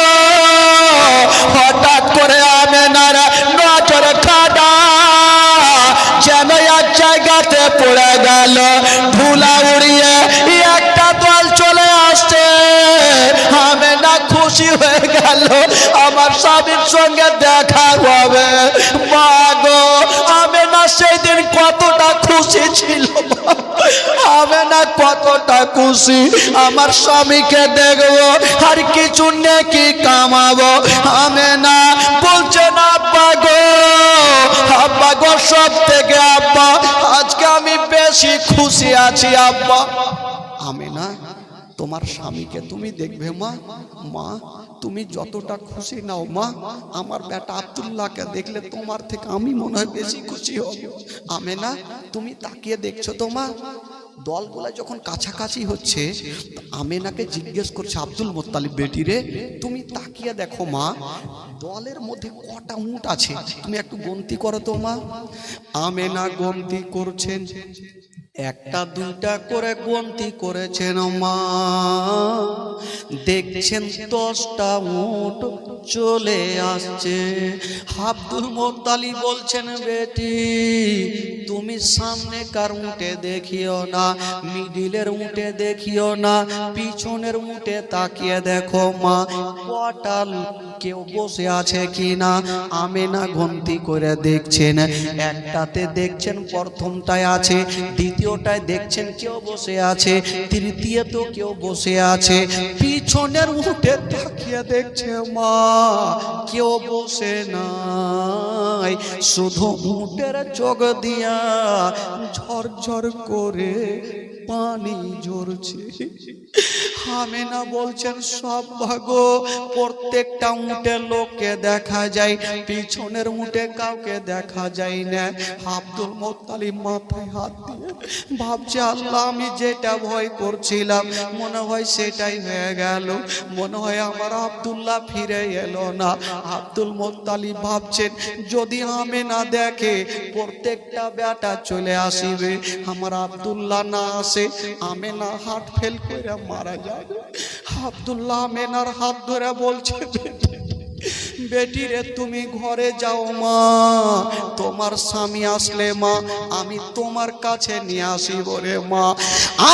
হঠাৎ করে আমেনার নজর খানা যেন এক জায়গাতে পড়ে গেল, ধুলা উড়িয়ে একটা দল চলে আসছে। আমেনা খুশি হয়ে গেল, আমার স্বামীর সঙ্গে দেখা হবে। মা গো, আমেনা সেই দিন কতটা খুশি ছিল, আমেনা কতটা খুশি, আমার স্বামীকে দেখবো আর কিছু নেকি কামাবো। আমেনা বলছেন, আব্বা গো, আব্বা গো, সব থেকে আব্বা আজকে আমি বেশি খুশি আছি আব্বা। আমেনা তোমার স্বামীকে তুমি দেখবে মা। মা তুমি যতটা খুশি নাও মা, আমার বেটা আব্দুল্লাহকে দেখলে তোমার থেকে আমি মনে হয় বেশি খুশি হব। আমেনা তুমি তাকিয়ে দেখছো তো মা, দলগুলা যখন কাছাকাছি হচ্ছে, আমেনাকে জিজ্ঞেস করছে আব্দুল মোত্তালিব, বেটি রে তুমি তাকিয়ে দেখো মা, দলের মধ্যে কটা উট আছে, তুমি একটু গন্তি করো তো মা। আমেনা গন্তি করছেন, একটা দুইটা করে গন্তি করেছেন মা, দেখছেন 10টা উট চলে আসছে। আব্দুল মোত্তালিব বলছেন, বেটি তুমি সামনে কার উটে দেখিও না, মিডিলের উটে দেখিও না, পিছনের উটে তাকিয়ে দেখো মা, কটা কেউ বসে আছে কিনা। আমেনা গন্তি করে দেখছেন, একটাতে দেখছেন প্রথমটায় আছে, দ্বিতীয়টায় দেখছেন কেউ বসে আছে, তৃতীয়ত কেউ বসে আছে, পিছনের উঠে তাকিয়ে দেখছে মা, কেউ বসে নাই, শুধু উটের চোখ দিয়া ঝরঝর করে পানি ঝরছে। আমেনা বলছেন, সব ভাগো, প্রত্যেকটা উটের লোককে দেখা যায়, পিছনের উটে কাউকে দেখা যায় না। আব্দুল মোত্তালিব মাথায় হাত দিয়ে ভাবছে, আল্লাহ আমি যেটা ভয় করছিলাম মনে হয় সেটাই হয়ে গেল, মনে হয় আমার আব্দুল্লাহ ফিরে এলো না। আব্দুল মোত্তালিব ভাবছেন, যদি আমেনা দেখে প্রত্যেকটা বেটা চলে আসিবে, আমার আব্দুল্লাহ না আসে, আমেনা হার্ট ফেল করে মারা যাবে। আব্দুল্লাহ আমেনার হাত ধরে বলছে, বেটি রে তুমি ঘরে যাও মা, তোমার স্বামী আসলে মা আমি তোমার কাছে নিয়ে আসিব রে মা।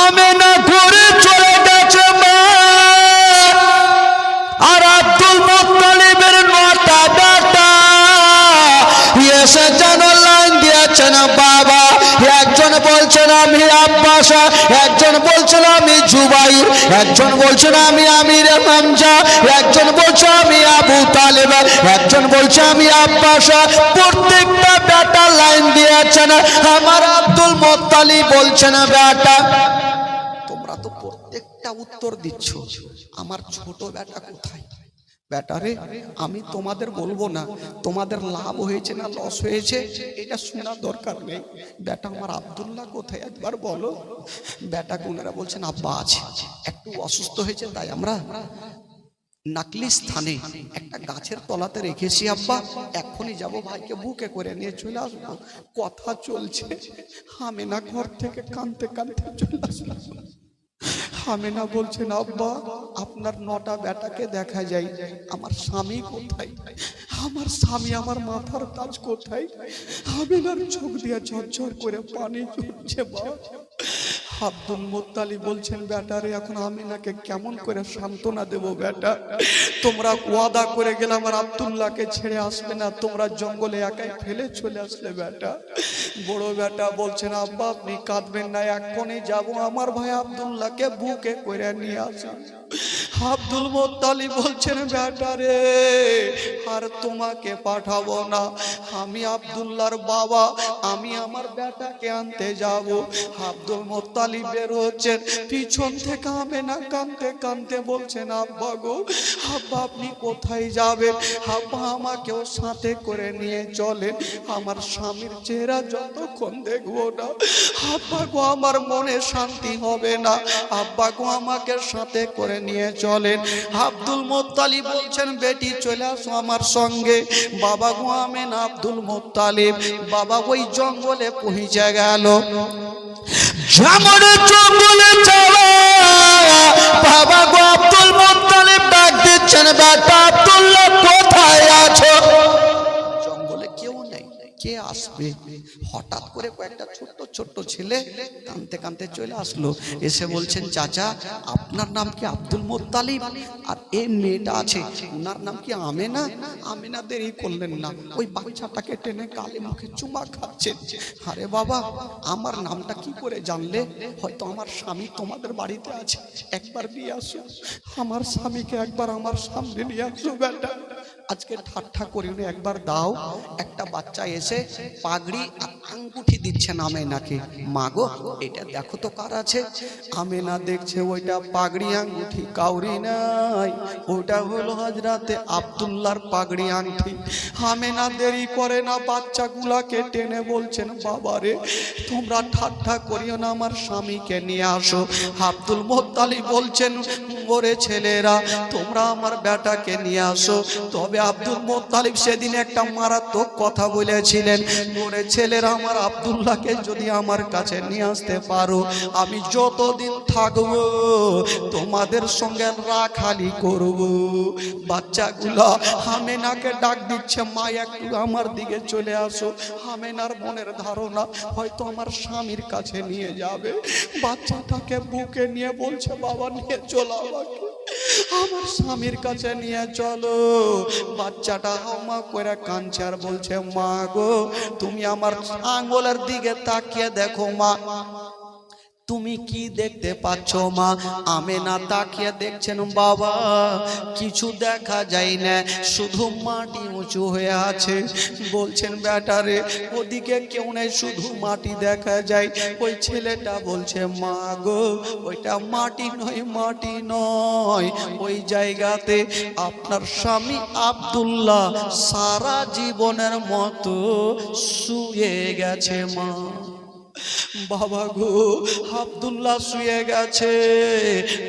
আমেনা ঘরে চলে গেছে মা, আর আব্দুল মুত্তালিবের 9টা বেটা এসে যেন লাইন দিয়েছেন বাবা। একজন বলছেন আমি আব্বাস, একজন বলছেন আমি জুবাইর, একজন বলছেন আমি আমির হামজা, একজন বলছে আমি আবু তালেব, একজন বলছে আমি আব্বাস। প্রত্যেকটা বেটা লাইন দিয়েছেন, আমার আব্দুল মুত্তালিব বলছেন, বেটা তোমরা তো প্রত্যেকটা উত্তর দিচ্ছ, আমার ছোট বেটা কোথায়? বেটারে আমি তোমাদের বলবো না তোমাদের লাভ হয়েছে না লস হয়েছে, এটা শোনার দরকার নেই। বেটা আমার আব্দুল্লাহ কোথায় একবার বলো। বেটা কোনারা বলছেন, আব্বা আছে, একটু অসুস্থ হয়েছে তাই আমরা নাকলি স্থানে একটা গাছের তলাতে রেখেছি আব্বা, এখনই যাব, ভাইকে বুকে করে নিয়ে চলে আসবো। কথা চলছে, আমেনা ঘর থেকে কাঁদতে কাঁদতে চলে আসবো। আমেনা বলছেন, আব্বা আপনার 9টা বেটাকে দেখা যায়, আমার স্বামী কোথায়? আমার স্বামী, আমার মাথার তাজ কোথায়? আমেনার চোখ দিয়ে ঝরঝর করে পানি ঝরছে মা। আব্দুল মুত্তালিব বলছেন, বেটারে এখন আমিনাকে কেমন করে সান্ত্বনা দেব? বেটা তোমরা ওয়াদা করে গেলে আমার আব্দুল্লাহকে ছেড়ে আসবে না, তোমরা জঙ্গলে একাই ফেলে চলে আসলে। বেটা বড় বেটা বলছেন, আব্বা আপনি কাঁদবেন না, এখনই যাব, আমার ভাই আব্দুল্লাহকে বুকে করে নিয়ে আসি। আব্দুল মুত্তালিব বলছেন, বেটারে আর তোমাকে পাঠাবো না, আমি আব্দুল্লাহর বাবা, আমি আমার বেটাকে আনতে যাব। আব্দুল মুত্তালিব বের হচ্ছেন, পিছন থেকে আমেনা কাঁদতে কাঁদতে বলছেন, আব্বা গো, আব্বা আপনি কোথায় যাবেন? আব্বা আমাকেও সাথে করে নিয়ে চলেন, আমার স্বামীর চেহারা যতক্ষণ দেখবো না আব্বা গো আমার মনে শান্তি হবে না, আব্বা গো আমাকে সাথে করে নিয়ে চলেন। আব্দুল মুত্তালিব বলছেন, বেটি চলে আসো আমার সঙ্গে। বাবা গো আমেনা আব্দুল মুত্তালিব বাবা ওই জঙ্গলে পৌঁছে গেল। যেমন জঙ্গলে যাওয়া, বাবা গো আব্দুল মুত্তালিব ডাক দিচ্ছেন, বেটা আব্দুল্লাহ কোথায় আছো? জঙ্গলে কেউ নেই, কে আসবে? হঠাৎ করে কয়েকটা ছোট্ট ছোট্ট ছেলে কাঁদতে কাঁদতে চলে আসলো, এসে বলছেন, চাচা আপনার নাম কি আব্দুল মুত্তালিব? আর এই মেয়েটা আছে ওনার নাম কি আমেনা? আমেনা দেরি করলেন না, ওই বাচ্চাটাকে টেনে গালে মুখে চুমা খাচ্ছেন। আরে বাবা আমার নামটা কি করে জানলে? হয়তো আমার স্বামী তোমাদের বাড়িতে আছে, একবার নিয়ে আসো, আমার স্বামীকে একবার আমার সামনে নিয়ে আসো। বেটা আজকে ঠাট্টা করিনি, একবার দাও। একটা বাচ্চা এসে পাগড়ি আর আঙ্গুঠি দিচ্ছেন আমেনাকে। মাগো এটা দেখো তো কার আছে। আমেনা দেখছে ওইটা পাগড়ি আঙ্গুঠি কাউরি নাই, ওটা হলো হযরতে আব্দুল্লাহর পাগড়ি আংটি। আমেনা দেরি করে না, বাচ্চাগুলাকে টেনে বলছেন বাবারে তোমরা ঠাট্টা করিও না, আমার স্বামীকে নিয়ে আসো। আব্দুল মুত্তালিব বলছেন ওরে ছেলেরা তোমরা আমার বেটাকে নিয়ে আসো। তবে আব্দুল মুত্তালিব সেদিন একটা মারাত্মক কথা বলেছিলেন, ওরে ছেলেরা আমার আব্দুল্লাহকে যদি আমার কাছে নিয়ে আসতে পারো আমি যতদিন থাকবো তোমাদের সঙ্গে রাখালি করব। বাচ্চাগুলা আমেনাকে ডাক দিচ্ছে মা একটু আমার দিকে চলে আসো। আমেনার মনের ধারণা হয়তো আমার স্বামীর কাছে নিয়ে যাবে। বাচ্চাটাকে বুকে নিয়ে বলছে বাবা নিয়ে চলো আমাকে, আমার স্বামীর কাছে নিয়ে চলো। বাচ্চাটা হামা করে কাঁদছে আর বলছে মা গো তুমি আমার আঙ্গুলের দিকে তাকিয়ে দেখো মা, তুমি কি দেখতে পাচ্ছ মা? আমেনা তাকিয়ে দেখছেন বাবা কিছু দেখা যায় না, শুধু মাটি উঁচু হয়ে আছে। বলছেন বেটারে ওদিকে কেউ নেই, শুধু মাটি দেখা যায়। ওই ছেলেটা বলছে মা গো ওইটা মাটি নয়, মাটি নয়, ওই জায়গাতে আপনার স্বামী আব্দুল্লাহ সারা জীবনের মতো শুয়ে গেছে মা। বাবা গো আব্দুল্লাহ শুয়ে গেছে।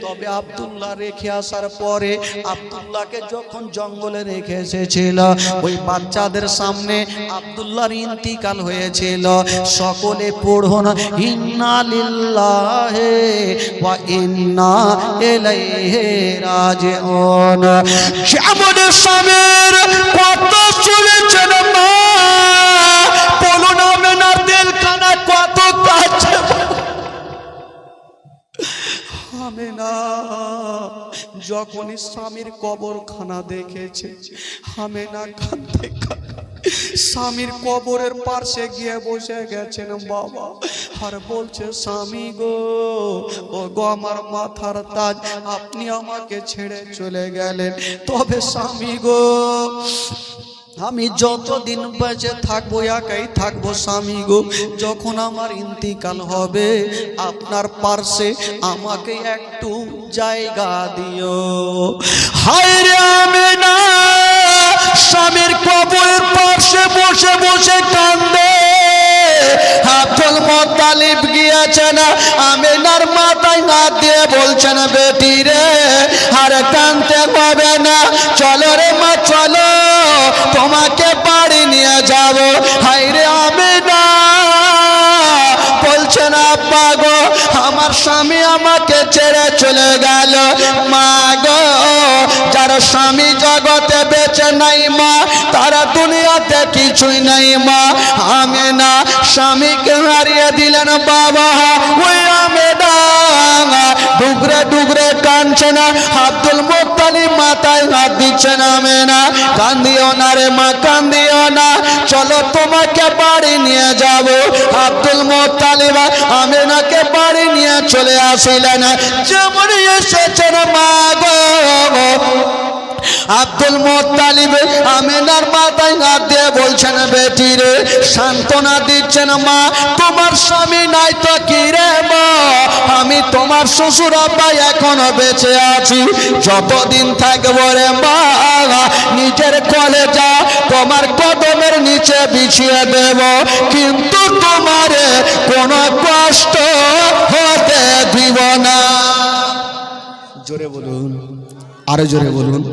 তবে আব্দুল্লাহ রেখে আসার পরে আব্দুল্লাহকে যখন জঙ্গলে রেখে এসেছিল ওই বাচ্চাদের সামনে আব্দুল্লাহর ইন্তিকাল হয়েছিল। সকলে পড়ুন ইন্না লিল্লাহি ওয়া ইন্না ইলাইহি রাজিউন। যেমন স্বামীর কত শুনেছেন মা, বলুন আমেনার দিলখানা কত কাছে। আমেনা যখনই স্বামীর কবরখানা দেখেছে আমেনা কাঁদতে কাঁদতে স্বামীর কবরের পাশে গিয়ে বসে গেছেন বাবা, আর বলছে স্বামী গো ও গো আমার মাথার তাজ আপনি আমাকে ছেড়ে চলে গেলেন, তবে স্বামী গো আমি যতদিন বেঁচে থাকবো একাই থাকবো স্বামী গো। যখন আমার ইন্তিকাল হবে আপনার পার্শ্বে আমাকে একটু জায়গা দিও। হায় রে আমেনা স্বামীর কবরের পাশে বসে বসে কান্দে। আব্দুল মুত্তালিব গিয়েছেন আমেনার মাথায় হাত দিয়ে বলছেন বেটি রে আর কাঁদতে হবে না, চলো রে মা চলো তোমাকে বাড়ি নিয়ে যাব। হায়রে আমেনা বলছেন আব্বা গো আমার স্বামী আমাকে ছেড়ে চলে গেল। মা গো যার স্বামী জগতে বেঁচে নাই মা তারা দুনিয়াতে কিছুই নাই মা। আমেনা স্বামীকে হারিয়ে দিলেন বাবা। ওই আমেনা ডুগরে ডুগরে কাঁদছেন। আব্দুল মুত্তালিব মাথায় হাত দিচ্ছেন আমেনা কান্দিও না রে মা কান্দিও না, চলো তোমাকে বাড়ি নিয়ে যাব। আব্দুল মুত্তালিব আমেনাকে বাড়ি নিয়ে চলে আসিলেন। যেমন এসেছেন মা গো আব্দুল মুত্তালিব আমেনার মাথায় হাত দিয়ে বলছেন বেটি রে সান্ত্বনা দিচ্ছেন মা তোমার স্বামী নাই তো কি রে মা, আমি তোমার শ্বশুর আব্বা এখনো বেঁচে আছি, যতদিন থাকবো রে মা নিজের কলেজা তোমার কদমের নিচে বিছিয়ে দেব, কিন্তু তোমার কোনো কষ্ট হতে দিব না। জোরে বলুন, আরো জোরে বলুন।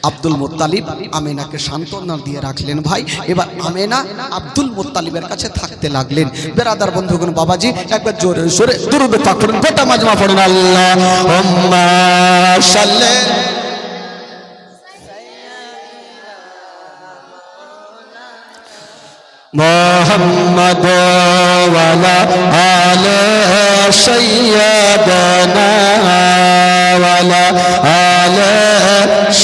আব্দুল মুত্তালিব আমেনাকে সান্ত্বনা দিয়ে রাখলেন ভাই। এবার আমেনা আব্দুল মুত্তালিবের কাছে থাকতে লাগলেন। বেরাদার বন্ধুগণ বাবাজি একবার জোরে জোরে দুরূদ পাক পড়ুন, গোটা মাজমা পড়ুন আল্লাহুম্মা সাল্লি মুহাম্মাদ ওয়া আলা আলি সাইয়্যিদানা ওয়া আলা আলি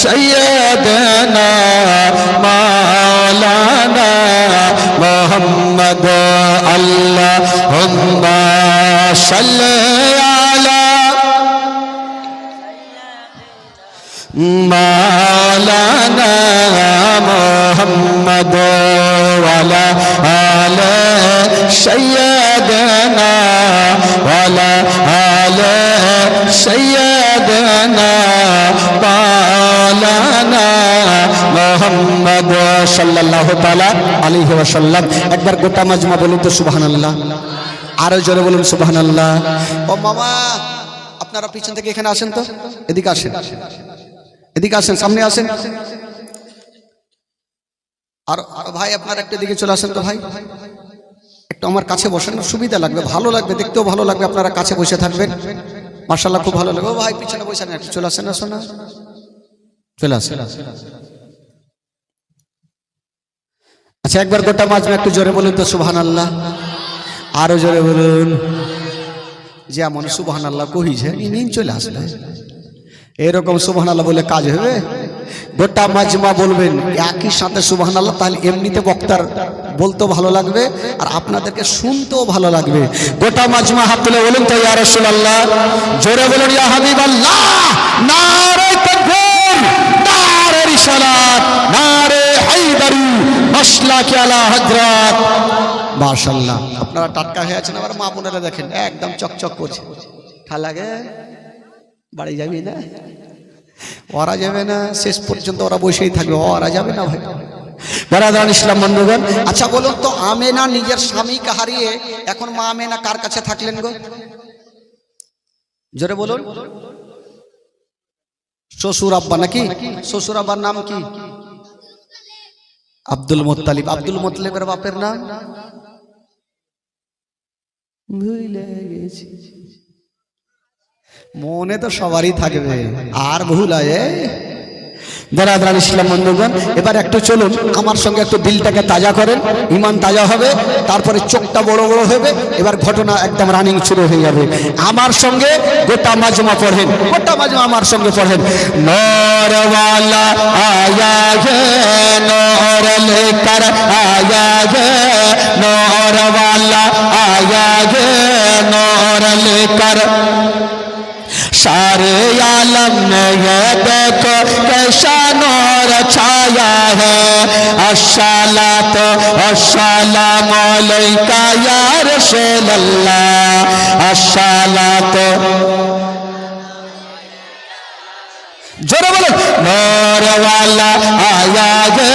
সাইয়্যিদানা মাওলানা মুহাম্মাদ আল্লাহুম্মা সাল্লি আলা মাওলানা মুহাম্মাদ ওয়া আলা আলি سيدنا وعلى آل سيدنا مولانا محمد সাল্লাল্লাহু তাআলা আলাইহি ওয়াসাল্লাম। একবার গোটা মাজমা বলুন তো সুবহানাল্লাহ, আরো জোরে বলুন সুবহানাল্লাহ। ও মামা, আপনারা পিছন থেকে এখানে আসেন তো, এদিকে আসেন, এদিকে আসেন, সামনে আসেন। আর ভাই আপনারা একটু এদিকে চলে আসেন তো ভাই, একটু আমার কাছে বসেন, সুবিধা লাগবে, ভালো লাগবে, দেখতেও ভালো লাগবে। আপনারা কাছে বসে থাকবেন, মাশাআল্লাহ খুব ভালো লাগবে। ও ভাই পিছনে বসে না, একটু চলে আসেন, আসো না, চলে আসেন। আচ্ছা একবার গোটা মাজমা একটু জোরে বলুন তো সুবহানাল্লাহ, আরো জোরে বলুন। যেমন সুবহানাল্লাহ কহিছে নিন চলে আসবে, এরকম সুবহানাল্লাহ বলে কাজ হবে? গোটা মাজমা বলবেন একই সাথে সুবহানাল্লাহ, তাহলে এমনিতে বক্তার বলতেও ভালো লাগবে আর আপনাদেরকে শুনতেও ভালো লাগবে। গোটা মাজমা হাত তুলে বলুন তো ইয়া রাসূলুল্লাহ, জোরে বলুন ইয়া হাবিবাল্লাহ, নারে তাকবীর, নারে রিসালাত, নারে হায়দারি, মাশলাকি আলা হযরত। মাশাআল্লাহ, আপনারা টাটকা হয়ে আছেন। আবার মা বোনেরা দেখেন একদম চকচক করছে। ঠান্ডা লাগে, বাড়ি যাবি না? ওরা যাবে না, শেষ পর্যন্ত ওরা বসেই থাকবে, ওরা যাবে না ভাই। বারাদান ইসলাম বন্ধুগণ, আচ্ছা বলুন তো, আমেনা নিজের স্বামীকে হারিয়ে এখন মা আমেনা কার কাছে থাকলেন গো? জোরে বলুন। শ্বশুর আব্বা নাকি? শ্বশুর আব্বার নাম কি? Abdul Muttalib. আব্দুল মুত্তালিবের বাপের নাম ভুলে গেছি, মনে তো সবারই থাকবে, আর ভুল হয়? দারাদান ইসলাম বন্ধুগণ, এবার একটু চলুন আমার সঙ্গে, একটু দিলটাকে তাজা করেন, ইমান তাজা হবে, তারপরে চোখটা বড় বড় হবে। এবার ঘটনা একদম রানিং শুরু হয়ে যাবে। আমার সঙ্গে গোটা মাজমা পড়েন, গোটা মাজমা আমার সঙ্গে পড়েন। নূর ওয়ালা আয়া হে, নূর লেকর আয়া হে, নূর ওয়ালা আয়া হে, নূর লেকর। सारे आलम में ये देखो कैसा नूर छाया है, अस्सलात अस्सलाम अलैका या रसूल अल्लाह, अस्सलात। जोरे बोलो, नूर वाला आया है,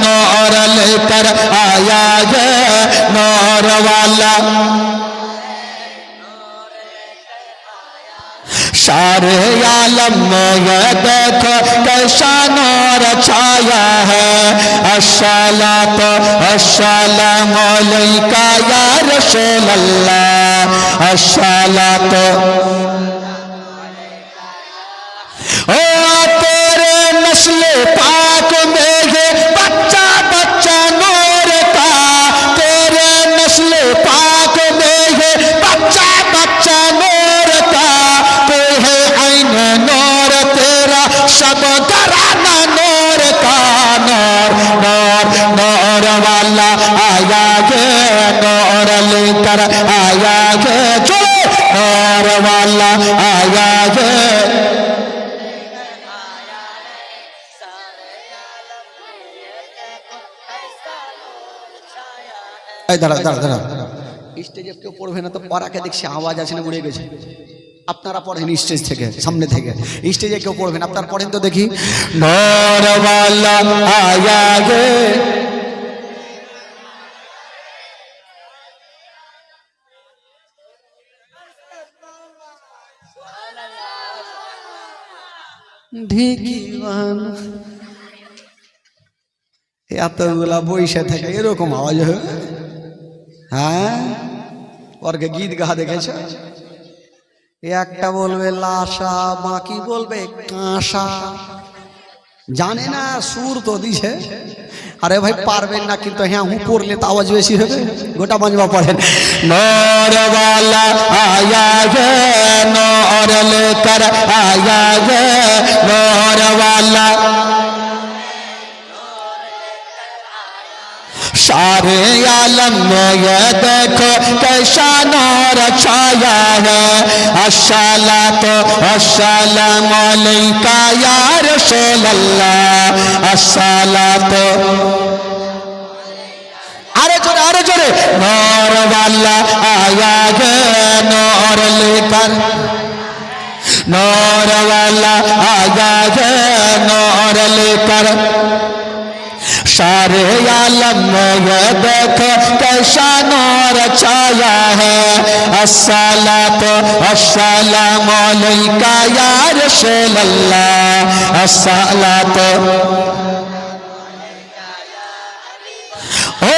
नूर लेकर आया है, नूर वाला। सारे आलम में ये देखो कैसा नूर छाया है, अस्सलात अस्सलाम अलैका या रसूल अल्लाह, अस्सलात। ओ तेरे नस्ल पाक में ये बच्चा बच्चा नूर का, तेरे नस्ल पाक में ये बच्चा बच्चा नूर का, नूर तेरा सब घराना नूर का, नूर नूर नूर वाला आया गे, नूर लेकर आया गे, चलो नूर वाला आया गे। দাঁড়া দাঁড়া দাঁড়া, স্টেজে কেউ পড়বে না তো, পড়াকে দেখছি আওয়াজ আছে না, উড়ে গেছে। আপনারা পড়েন স্টেজ থেকে, সামনে থেকে, স্টেজে কেউ পড়বেন, আপনারা পড়েন তো দেখি। নূর ওয়ালা আয়া গে, ঢিকিবান, এতগুলা বইসে থাকে এরকম আওয়াজ হবে? হ্যাঁ, ওরকে গীত গা দেখেছ? একটা বলবে লাশা, বাকি বলবে কাঁসা, জানে না সুর তো দিছে। আরে ভাই পারবেন না, কিন্তু হ্যাঁ হু পড়লে তো আওয়াজ বেশি হবে। গোটা মাজমা পড়েন। নূর ওয়ালা আয়া গে, নূর লেকর আয়া গে, নূর ওয়ালা। सारे आलम में ये देखो कैसा नूर छाया है, अस्सलात अस्सलाम अलैका या रसूल अल्लाह, अस्सलात। अरे जोर जोरे नूर वाला आया है नूर लेकर नूर वाला आया है नूर लेकर सारे आलम में ये देखो कैसा नूर छाया है अस्सलातु वस्सलामु अलैका या रसूलल्लाह अस्सलातु ओ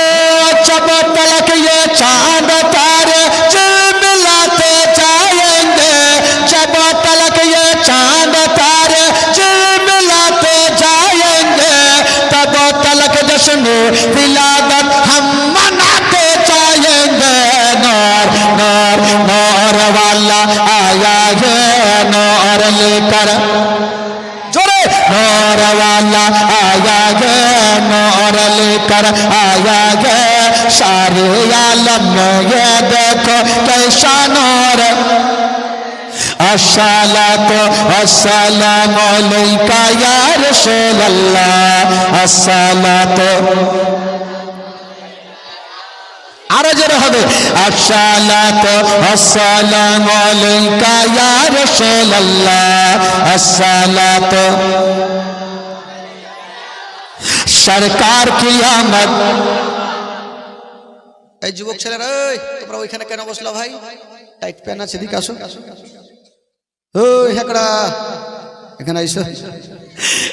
जब तलक ये चांद तारे झिलमिलाते जाएंगे जब तलक ये चांद तारे झिलमिलाते जाएंगे तब तलक जश्न विलादत हम मनाते जाएंगे नूर नूर नूर वाला आया है नूर लेकर जोरे नूर वाला आया है नूर लेकर आया है सारे आलम में ये देखो कैसा नूर अस्सलातु वस्सलामु अलैका या रसूलल्लाह अस्सलातु आरो जोरे होबे अस्सलातु वस्सलामु अलैका या रसूलल्लाह अस्सलातु सरकार की आमद এই যুবক ছেলেরা এই তোমরা ওইখানে কেন বসলা ভাই টাইট প্যান আছে দিকে আসো ওই হেকড়া এখানে আইসো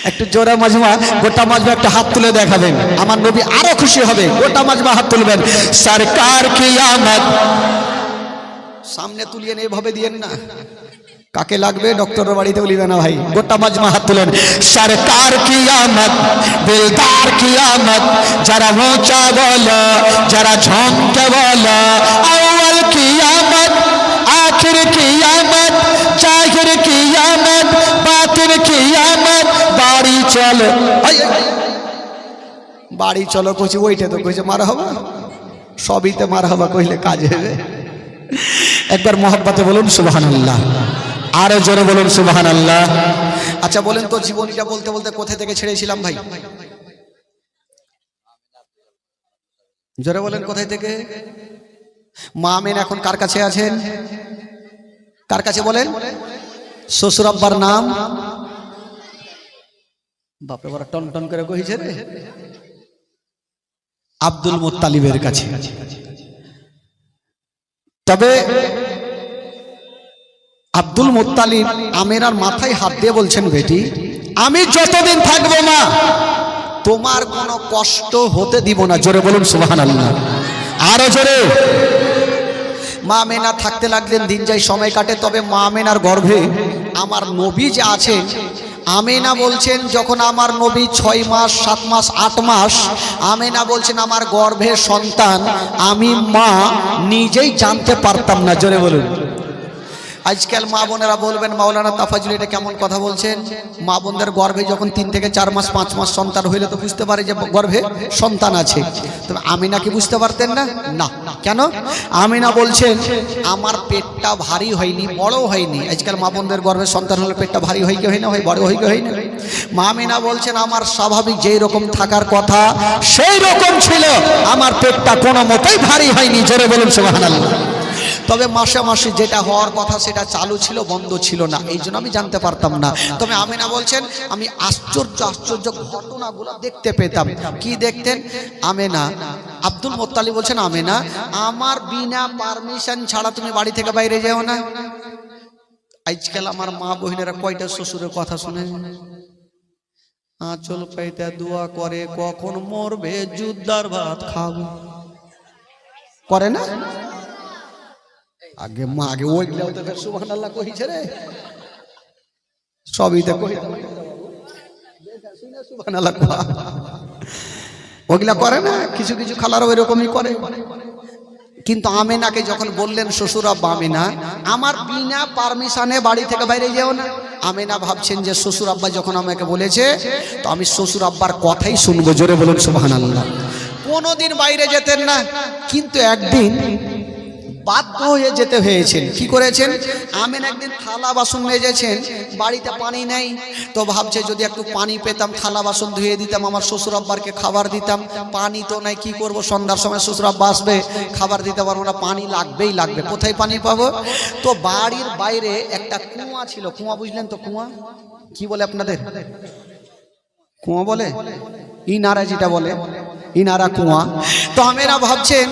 একটু জোরে মাজমা গোটা মাজমা একটা হাত তুলে দেখাবেন আমার নবী আরো খুশি হবে গোটা মাজমা হাত তুলবেন सरकार की आमद সামনে তুলিয়ে নিয়ে ভাবে দিয়েন না কাকে লাগবে ডক্টরের বাড়িতে বলিবে না ভাই গোটা মাজমা হাত তুলেন सरकार की आमद दिलदार की आमद जरा ऊंचा बोलो जरा झोंक के बोलो अव्वल की आमद आखिर की आमद जाहिर की आमद बातिन की आमद बाड़ी चलो বাড়ি চলো কইছি ওইটা তো কইছে মার হবা সবইতে মার হবা কইলে কাজ হবে একবার মোহাব্বতে বলুন সুবহানাল্লাহ আরো জোরে বলুন সুবহানাল্লাহ আচ্ছা বলেন তো জীবনীটা বলতে বলতে কোথা থেকে ছেড়েছিলাম ভাই জোরে বলেন কোথায় থেকে মা আমেন এখন কার কাছে আছেন কার কাছে বলেন শ্বশুর আব্বার নাম বাপরে বড় টন টন করে কইছে রে আব্দুল মুত্তালিবের কাছে তবে আব্দুল মুত্তালিব আমেনার মাথায় হাত দিয়ে বলছেন বেটি আমি যতদিন থাকবো মা তোমার কোনো কষ্ট হতে দিব না জোরে বলুন সুবহানাল্লাহ আরো জোরে মা আমেনা থাকতে লাগলেন দিন যায় সময় কাটে তবে মা আমেনার গর্ভে আমার নবী যে আছেন আমেনা বলছেন যখন আমার নবী 6 মাস 7 মাস 8 মাস আমেনা বলছেন আমার গর্ভে সন্তান আমি মা নিজেই জানতে পারতাম না জোরে বলুন আজকাল মা বোনেরা বলবেন মাওলানা তাফাজুল এটা কেমন কথা বলছেন মা বোনদের গর্ভে যখন 3 থেকে 4 মাস 5 মাস সন্তান হইলে তো বুঝতে পারে যে গর্ভে সন্তান আছে তবে আমিনা কি বুঝতে পারতেন না না কেন আমিনা বলছেন আমার পেটটা ভারী হয়নি বড় হয়নি আজকাল মা বোনদের গর্ভে সন্তান হলে পেটটা ভারী হয় কি হয় না হয় বড় হয় কি হয় না মা আমিনা বলছেন আমার স্বাভাবিক যেই রকম থাকার কথা সেই রকম ছিল আমার পেটটা কোনো মতেই ভারী হয়নি জোরে বলুন সুবহানাল্লাহ তবে মাসে মাসে যেটা হওয়ার কথা সেটা চালু ছিল বন্ধ ছিল না এই জন্য আমি জানতে পারতাম না তবে আমিনা বলছেন আমি আশ্চর্য আশ্চর্য ঘটনাগুলো দেখতে পেতাম কি দেখতেন আমিনা আব্দুল মুত্তালিব বলছেন আমিনা আমার বিনা পারমিশন ছাড়া তুমি বাড়ি থেকে বাইরে যেও না আজকাল আমার মা বহিনেরা কয়টা শ্বশুরের কথা শুনে আঁচল পাইতে দোয়া করে কখন মরবে যুদ্ধার ভাত খাবো করে না আগে মা আগে ওইগুলাও তো সুবহানাল্লাহ কইছে রে সবই তো কই সুবহানাল্লাহ ওইগুলা করে না কিছু কিছু খালার ওইরকমই করে কিন্তু আমেনাকে যখন বললেন শ্বশুর আব্বা আমেনা আমার বিনা পারমিশনে বাড়ি থেকে বাইরে যেও না আমেনা ভাবছেন যে শ্বশুর আব্বা যখন আমাকে বলেছে তো আমি শ্বশুর আব্বার কথাই শুনবো জোরে বলুন সুবহানাল্লাহ কোনোদিন বাইরে যেতেন না কিন্তু একদিন বাধ্য হয়ে যেতে হয়েছেন। কি করেছেন? আমেন একদিন থালা বাসন মেজেছেন, বাড়িতে পানি নেই, তো ভাবছে যদি একটু পানি পেতাম থালা বাসন ধুয়ে দিতাম, আমার শ্বশুর আব্বারকে খাবার দিতাম। পানি তো নাই, কি করব, সন্ধ্যার সময় শ্বশুর আব্বা আসবে, খাবার দিতে পারবো না, পানি লাগবেই লাগবে, কোথায় পানি পাবো? তো বাড়ির বাইরে একটা কুয়া ছিল, কুয়া বুঝলেন তো? কুয়া কি বলে আপনাদের? কুয়া বলে, ইনারা যেটা বলে, ইনারা কুয়া। তো আমেনা ভাবছেন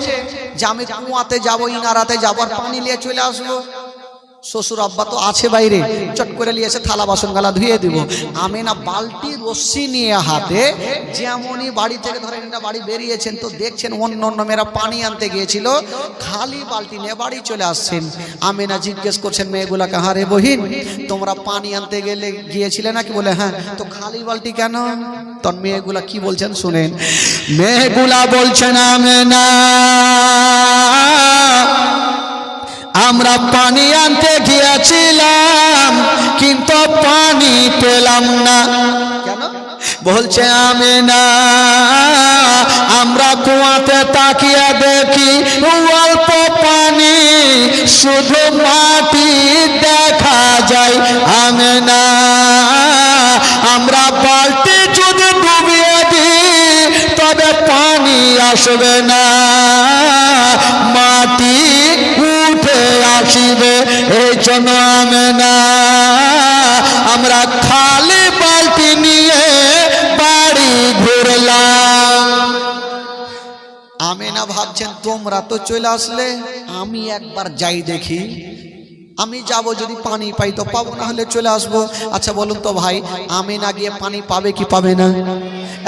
যে আমি কুয়াতে যাবো, ইনারাতে যাবো, আর পানি নিয়ে চলে আসবো। শ্বশুর আব্বা তো আছে বাইরে, চট করে নিয়ে এসে থালা বাসন গালা ধুয়ে দিব। আমেনা বালতি রশ্মি নিয়ে হাতে, যেমনই বাড়ি থেকে ধরেন এটা বাড়ি বেরিয়েছেন, তো দেখছেন অন্য অন্য মেয়েরা পানি আনতে গিয়েছিল, খালি বালতি নিয়ে বাড়ি চলে আসছেন। আমেনা জিজ্ঞেস করছেন মেয়েগুলাকে, হ্যাঁ রে বহিন, তোমরা পানি আনতে গিয়েছিলে নাকি? বলে হ্যাঁ। তো খালি বালতি কেন? তখন মেয়েগুলা কি বলছেন শুনেন। মেয়েগুলা বলছেন, আমেনা আমরা পানি আনতে গিয়েছিলাম কিন্তু পানি পেলাম না। কেন? বলছে আমেনা আমরা কুয়াতে তাকিয়ে দেখি অল্প পানি, শুধু মাটি দেখা যায়। আমেনা আমরা বালতি যদি ডুবিয়ে দিই তবে পানি আসবে না, মাটি উঠে আসবে। এই জন্য আমেনা আমরা খালি বালতি নিয়ে বাড়ি ঘুরলাম। আমেনা ভাবছেন তোমরা তো চলে আসলে, আমি একবার যাই দেখি, আমি যাব, যদি পানি পাই তো পাবো, না হলে চলে আসবো। আচ্ছা বলুন তো ভাই, আমেনা গিয়ে পানি পাবে কি পাবে না?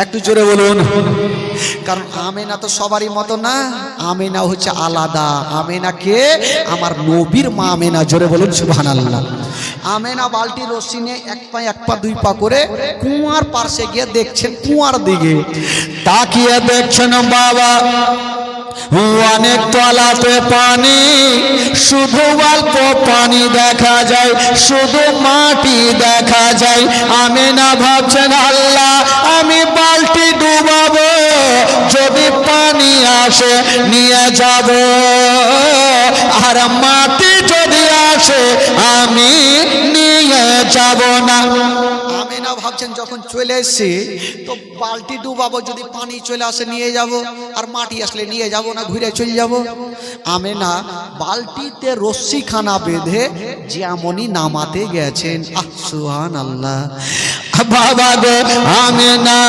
একটু জোরে বলুন। কারণ আমেনা তো সবারই মতো না, আমেনা হচ্ছে আলাদা। আমেনাকে আমার নবীর মা আমেনা, জোরে বলুন সুবহানাল্লাহ। আমেনা বালতি রশ্মি নিয়ে এক পা দুই পা করে কুয়ার পাশে গিয়ে দেখছেন, কুয়ার দিকে তাকিয়ে দেখছেন বাবা অনেক তলাতে পানি, শুধু অল্প পানি দেখা যায়, শুধু মাটি দেখা যায়। আমেনা ভাবছেন আল্লাহ আমি বালতি ডুবাবো, যদি পানি আসে নিয়ে যাব, আর মাটি যদি আসে আমি নিয়ে যাব না। আমেনা ভাবছেন যখন চলে এসছি তো বালতি ডুবাবো, যদি পানি চলে আসে নিয়ে যাব, আর মাটি আসলে নিয়ে যাব না, ঘুরে চলে যাব। আমেনা বালতিতে রশ্মি খানা বেঁধে যেমনই নামাতে গেছেন, সুবহানাল্লাহ। বাবা গো আমেনা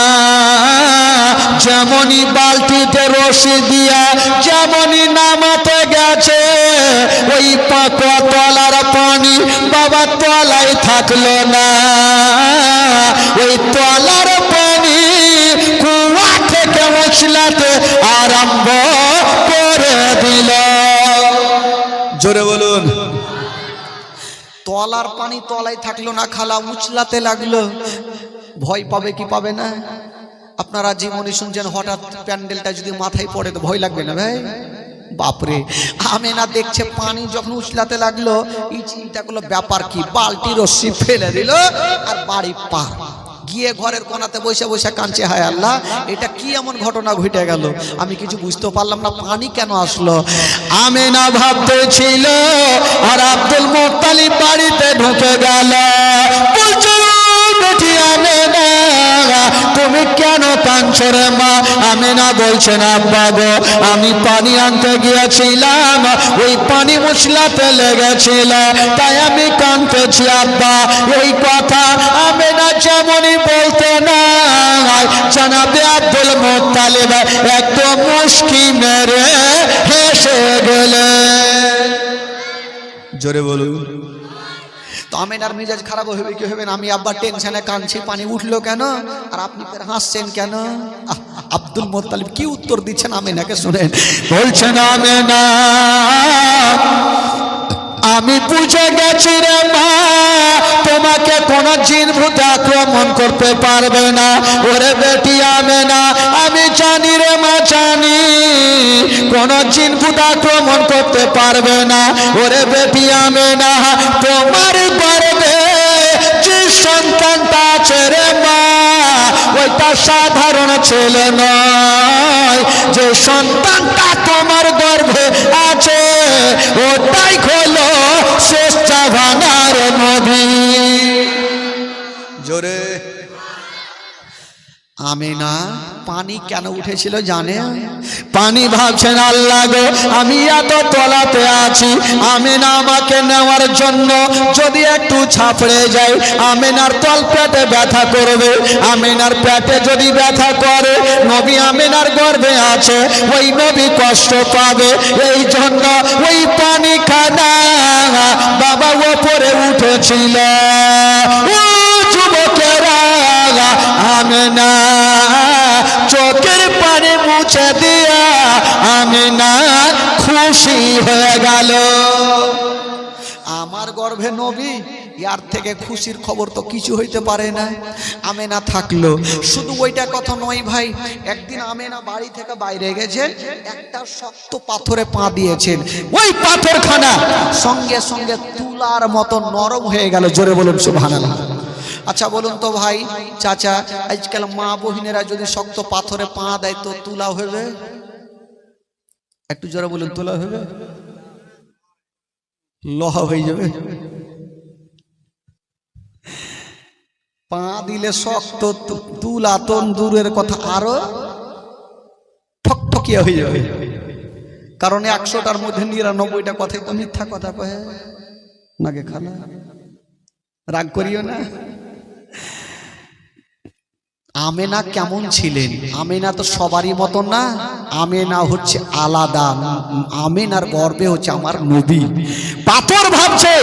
যেমনই বালতিতে রশি দিয়া যেমনই নামাতে গেছে, ওই তলার পানি বাবা তলায় থাকলো না, ওই তলার পানি কুয়া থেকে উছলাতে আরম্ভ করে দিল। জোরে বলুন। তলার পানি তলায় থাকলো না, খালা উছলাতে লাগলো। ভয় পাবে কি পাবে না? আপনারা জীবনে শুনছেন, হঠাৎ প্যান্ডেলটা যদি মাথায় পড়ে তো ভয় লাগবে না ভাই? বাপরে, আমেনা দেখছে পানি যখন উছলাতে লাগলো, এই চিন্তা করলো ব্যাপার কি, বালতি রশ্মি ফেলে দিল আর বাড়ি পার। গিয়ে ঘরের কোনাতে বসে বসে কাঁদছে, হায় আল্লাহ এটা কি এমন ঘটনা ঘটে গেল, আমি কিছু বুঝতে পারলাম না, পানি কেন আসলো? আমেনা ভাবতেছিল আর আব্দুল মুত্তালিব বাড়িতে ঢুকে গেল। বলছে বেটি আমেনা তুমি কেন কাঁদছো রে মা? আমেনা বলছেন আব্বা গো আমি পানি আনতে গিয়েছিলাম, ওই পানি মুছলাতে লেগেছিল, তাই আমি কাঁদতেছি আব্বা। এই কথা আমেনা যেমনই বলতে না, জানাবে আব্দুল মুত্তালিব একদম মুস্কি মেরে হেসে গেলেন। জোরে বলুন। তো আমেনার মিজাজ খারাপ হবে কি হবে না, আমি আব্বা টেনশনে কাঁদছি, পানি উঠলো কেন, আর আপনি ফের হাসছেন কেন? আব্দুল মুত্তালিব কি উত্তর দিচ্ছেন আমেনাকে শুনেন। বলছেন আমেনা আমি বুঝে গেছি রে মা, তোমাকে কোন জিন ভূত আক্রমণ করতে পারবে না। ওরে বেটি আমেনা আমি জানি রে মা, জানি কোন জিন ভূত আক্রমণ করতে পারবে না। ওরে বেটি আমেনা তোমার গর্ভে যে সন্তানটা আছে রে মা, ওইটা সাধারণ ছেলে নয়, যে সন্তানটা তোমার গর্ভে আছে ওটাই হলো শেষ জামানার নবী। জোরে আমিনা পানি কেন উঠেছিল জানে? পানি ভাবছেন আল্লাহ গো আমি এত তলাতে আছি, আমিনা আমাকে নেওয়ার জন্য যদি একটু ছাপড়ে যাই আমিনার তল পেটে ব্যথা করবে, আমিনার পেটে যদি ব্যথা করে নবী আমিনার গর্ভে আছে ওই নবী কষ্ট পাবে, এই জন্য ওই পানি খানা বাবা ওপরে উঠেছিল। ও যুবকেরা আমিনা চোখের পানি মুছে দিয়া আমিনা খুশি হয়ে গেল। আমার গর্ভে নবী, ইয়ার থেকে খুশির খবর তো কিছু হইতে পারে না। আমেনা থাকলো, শুধু ওইটা কথা নয় ভাই, একদিন আমেনা বাড়ি থেকে বাইরে গেছেন, একটা শক্ত পাথরে পা দিয়েছেন, ওই পাথরখানা সঙ্গে সঙ্গে তুলার মতো নরম হয়ে গেল। জোরে বলুন সুবহানাল্লাহ। আচ্ছা বলুন তো ভাই চাচা, আজকাল মা বহিনেরা যদি শক্ত পাথরে পা দেয় তো তুলা হবে? একটু জোরে বলুন, তুলা হবে? লোহা হয়ে যাবে। পা দিলে শক্ত, তুলা তো দূরের কথা আরো ঠকঠকিয়া হয়ে যাবে। কারণ 100টার মধ্যে 99টা কথাই তো মিথ্যা কথা কয় নাকি? খালা রাগ করিও না। আমেনা কেমন ছিলেন? আমেনা তো সবারই মতো না, আমেনা হচ্ছে আলাদা। আমেনার গর্বে হচ্ছে আমার নবী। পাথর ভাবছে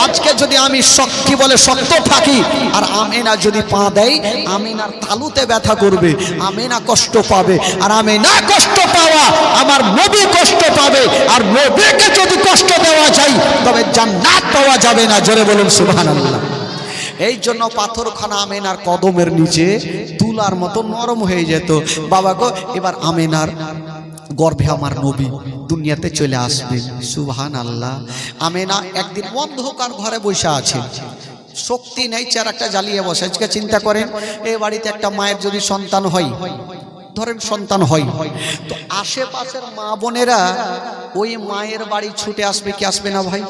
আজকে যদি আমি শক্তি বলে শক্ত থাকি আর আমেনা যদি পা দেয়, আমেনার তালুতে ব্যথা করবে, আমেনা কষ্ট পাবে, আর আমেনা কষ্ট পাওয়া আমার নবী কষ্ট পাবে। আর নবীকে যদি কষ্ট দেওয়া যায় তবে জান্নাত পাওয়া যাবে না। জোরে বলুন সুবহানাল্লাহ। এই জন্য পাথরখানা আমেনার কদমের নিচে তুলার মতো নরম হয়ে যেত। বাবা গো, এবার আমেনার গর্ভে আমার নবী দুনিয়াতে চলে আসবে। সুবহানাল্লাহ। আমেনা একদিন অন্ধকার ঘরে বসে আছে, শক্তি নেই, চেরাকটা জ্বালিয়ে বসে। আজকে চিন্তা করেন, এই বাড়িতে একটা মায়ের যদি সন্তান হয়, ধরেন সন্তান হয়, তো আশেপাশের মা বোনেরা ওই মায়ের বাড়ি ছুটে আসবে কি আসবে না ভাই?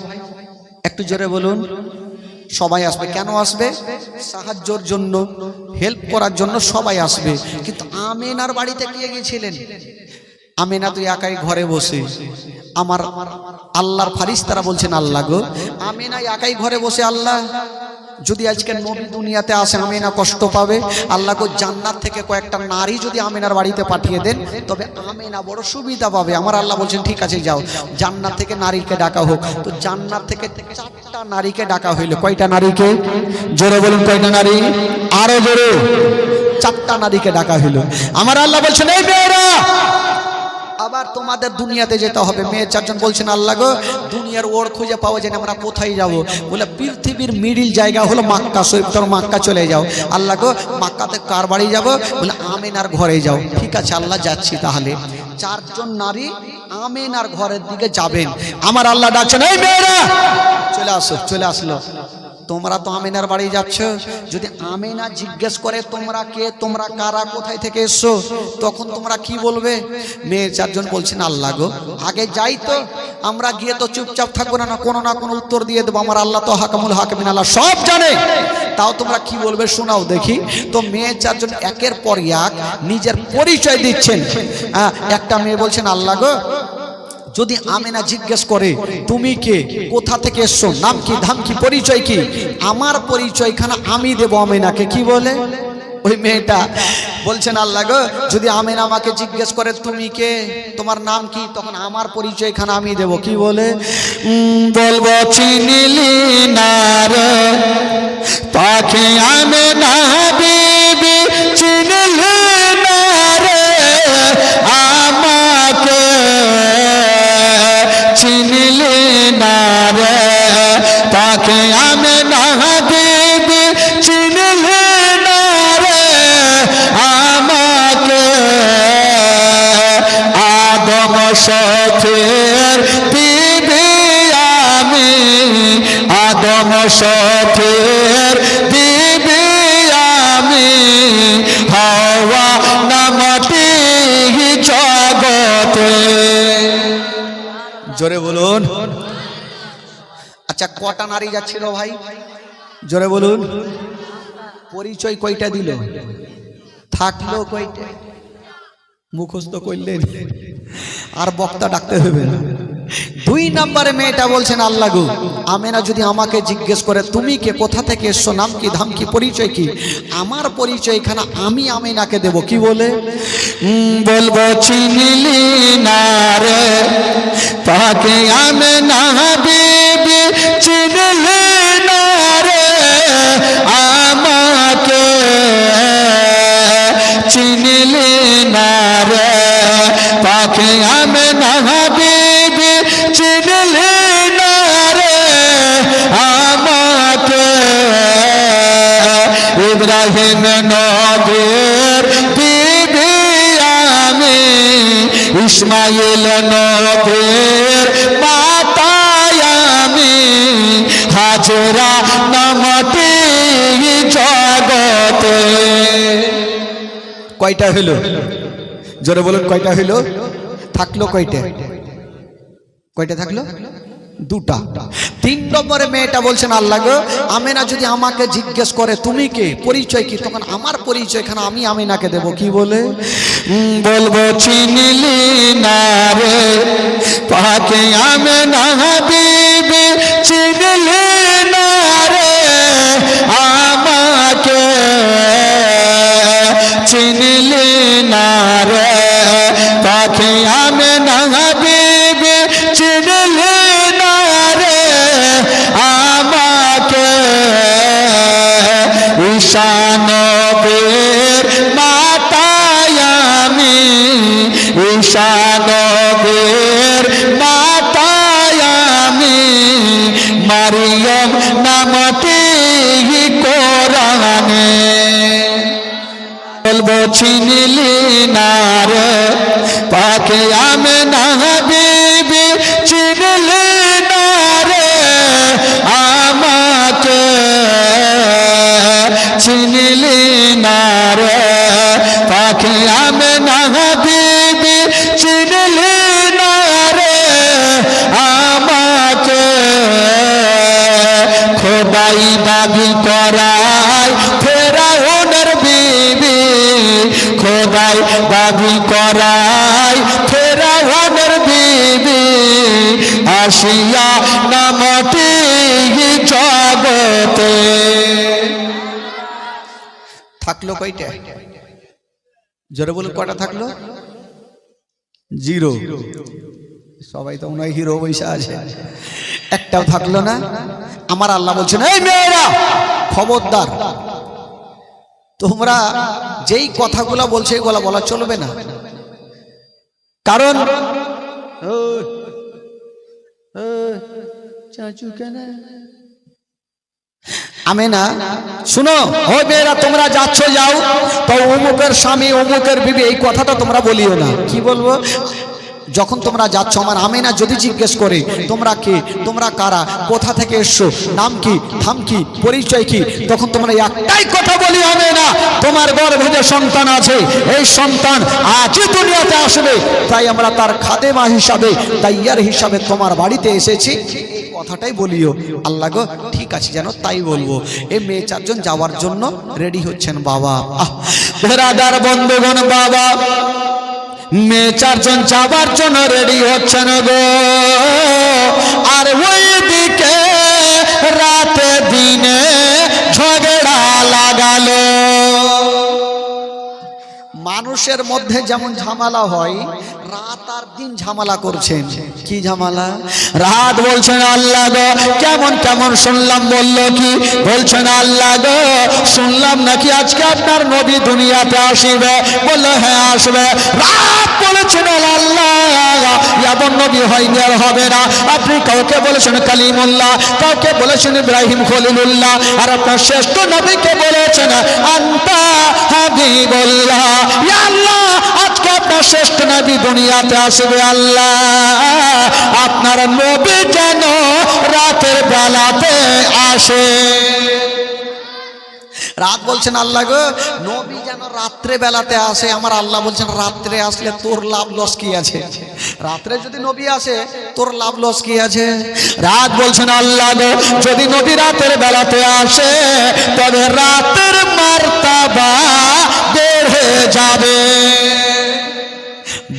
একটু জোরে বলুন। সবাই আসবে। কেন আসবে? সাহায্যের জন্য, হেল্প করার জন্য সবাই আসবে। কিন্তু আমেনার বাড়িতে কে গিয়েছিলেন? আমেনা তো একাই ঘরে বসে। আমার আল্লাহর ফারিস্তারা বলছেন, আল্লাহ গো, আমেনা একাই ঘরে বসে, আল্লাহ যদি আজকে নবী দুনিয়াতে আসে আমেনা কষ্ট পাবে, আল্লাহ গো জান্নাত থেকে কয়েকটা নারী যদি আমেনার বাড়িতে পাঠিয়ে দেন তবে আমেনা বড় সুবিধা পাবে। আমার আল্লাহ বলছেন ঠিক আছে যাও, জান্নাত থেকে নারীকে ডাকা হোক। তো জান্নাত থেকে 4টা নারীকে ডাকা হইলো। কয়টা নারীকে? জোরে বলুন কয়টা নারী? আরো জোরে। 4টা নারীকে ডাকা হইলো। আমার আল্লাহ বলছেন এই মেয়েরা আবার তোমাদের দুনিয়াতে যেতে হবে। মেয়ে 4জন বলছেন, আল্লাহ গো দুনিয়ার ওড় খুঁজে পাওয়া যায় না, আমরা কোথায় যাব? বলে পৃথিবীর মিডিল জায়গা হলো মাক্কা শরীফ, তোর মাক্কা চলে যাও। আল্লাহ গো মাক্কাতে কার বাড়ি যাব? বলে আমেনার ঘরে যাও। ঠিক আছে আল্লাহ যাচ্ছি। তাহলে 4জন নারী আমেনার ঘরের দিকে যাবেন। আমার আল্লাহ ডাকছেন এই মেয়েরা চলে আসো। চলে আসলো। তোমরা তো আমেনার বাড়ি যাচ্ছ, যদি আমেনা জিজ্ঞেস করে তোমরা কে, তোমরা কারা, কোথায় থেকে এসছো, তখন তোমরা কি বলবে? মেয়ে 4জন বলছেন, আল্লাহ গো আগে যাই তো, আমরা গিয়ে তো চুপচাপ থাকবো না, কোনো না কোনো উত্তর দিয়ে দেবো। আমার আল্লাহ তো হাকামুল হাকিমিন, আল্লাহ সব জানে। তাও তোমরা কি বলবে শোনাও দেখি। তো মেয়ে 4জন একের পর এক নিজের পরিচয় দিচ্ছেন। একটা মেয়ে বলছেন, আল্লাহ গো যদি আমেনা জিজ্ঞেস করে তুমি কে, কোথা থেকে এসছো, নাম কি, ধাম কি, পরিচয় কি, আমার পরিচয়খানা আমি দেব আমেনাকে। কি বলে ওই মেয়েটা? বলছেন আল্লাহ গো যদি আমেনা আমাকে জিজ্ঞেস করে তুমি কে, তোমার নাম কি, তখন আমার পরিচয়খানা আমি দেব। কি বলে? বলবো চিনিলি না রে পাখি আমেনা বিবি, চিনিলি না রে আমাকে, চিনিলি না রে পাখি আমেনা বিবি, চিনিলি না রে আমাকে। আদম শফের বিবি আমি, আদম শফের বিবি আমি, হাওয়া নামটি জগতে। জোরে বলুন। আচ্ছা কটা নারী যাচ্ছিল ভাই জোরে বলুন পরিচয় কয়টা দিল থাকলো কয়টা মুখস্থ করলেন আর বক্তা ডাকতে হবে না 2 নম্বরে মেয়েটা বলছেন আল্লাহ গো আমেনা যদি আমাকে জিজ্ঞেস করে তুমি কে কোথা থেকে এসছো নাম কি ধাম কি পরিচয় কি আমার পরিচয় এখানে আমি আমেনাকে দেব কি বলে বলবো চিনিলি না রে তাকে আমেনা বিবি চিনিলি না রে আমাকে চিনিলি না রে তাকে আমেনা বিবি চিনিলি না রে আমাকে ইব্রাহিম নবীর বিবি আমি ইসমাইল নবীর মাতা আমি হাজরা নামটি জগতে কয়টা হলো জোরে বলুন কয়টা হলো থাকলো কয়টা কয়টা থাকলো 2টা 3 নম্বরে মেয়েটা বলছেন আল্লাহ গো আমেনা যদি আমাকে জিজ্ঞেস করে তুমি কে পরিচয় কি তখন আমার পরিচয় এখানে আমি আমেনাকে দেব কি বলে বলবো চিনিলি না রে পাকে আমেনা বিবি চিনিলি না রে আমাকে চিনিলি না রে পাকে আমেনা বিবি চিনিলি না রে আমাকে ঈশানবীর মাতায় আমি ঈশানবীর মাতায় আমি মারিয়ম নামটি কোরআনে বলবো চিনিলি না রে পাকে আমেনা বিবি চিনিলি না রে আমাকে চিনিলি না রে পাকে আমেনা বিবি চিনিলি না রে আমাকে খোদাই দাবি করায় ফেরাউনের বিবি খোদাই দাবি করায় ফেরাউনের বিবি আসিয়া নামটি জগতে থাকলো কয়টা জোরে বলুন কয়টা থাকলো 0 সবাই তো মনে হয় হিরো বৈশা আছে একটাও থাকলো না আমার আল্লাহ বলছেন এই মেয়েরা খবরদার তোমরা যেই কথাগুলো বলছে এগুলো বলা চলবে না কারণ চাচু কেন আমেনা শুনো ও মেয়েরা তোমরা যাচ্ছ যাও তো অমুকের স্বামী অমুকের বিবি এই কথাটা তোমরা বলিও না কি বলবো যখন তোমরা যাচ্ছ আমার আমেনা যদি জিজ্ঞেস করে তোমরা কে তোমরা কারা কোথা থেকে এসছো নাম কি ধাম কি পরিচয় কি তখন তোমরা একটাই কথা বলি আমেনা তোমার গর্ভে যে সন্তান আছে এই সন্তান আজই দুনিয়াতে আসবে তাই আমরা তার খাদেমা হিসাবে তাইয়ার হিসাবে তোমার বাড়িতে এসেছি এই কথাটাই বলিও আল্লাহ গো ঠিক আছে যেন তাই বলবো এই মেয়ে 4 জন যাওয়ার জন্য রেডি হচ্ছেন বাবা ব্রাদার বন্ধুগণ বাবা মেয়ে 4 জন যাবার জন্য রেডি হচ্ছেন গো আর ওইদিকে রাতে দিনে ঝগড়া লাগালো মানুষের মধ্যে যেমন ঝামেলা হয় রাত আর দিন ঝামেলা করছেন কি ঝামেলা রাত বলছেন আল্লাহ গো কেমন কেমন শুনলাম বললো কি বলছেন আল্লাহ গো শুনলাম নাকি আজকে আপনার নবী দুনিয়াতে আসবে বললো হ্যাঁ আসবে রাত বলেছেন আল্লাহ এমন নবী হয়নি আর হবে না আপনি কাউকে বলেছেন কালিমুল্লাহ কাউকে বলেছেন ইব্রাহিম খলিলুল্লাহ আর আপনার শ্রেষ্ঠ নবীকে বলেছেন আনতা হাবিবুল্লাহ ইয়া আল্লাহ আজকে আপনার শ্রেষ্ঠ নবী দুনিয়াতে আসবে আল্লাহ আপনার নবী যেন রাতের বেলাতে আসে রাত বলছেন আল্লাহ গো নবী যেন রাত্রে বেলাতে আসে। আমার আল্লাহ বলছেন রাত্রে আসলে তোর লাভ লস কি আছে? রাত্রে যদি নবী আসে তোর লাভ লস কি আছে? রাত বলছেন আল্লাহ গো যদি নবী রাতের বেলাতে আসে তবে রাতের মার্তাবা বেড়ে যাবে।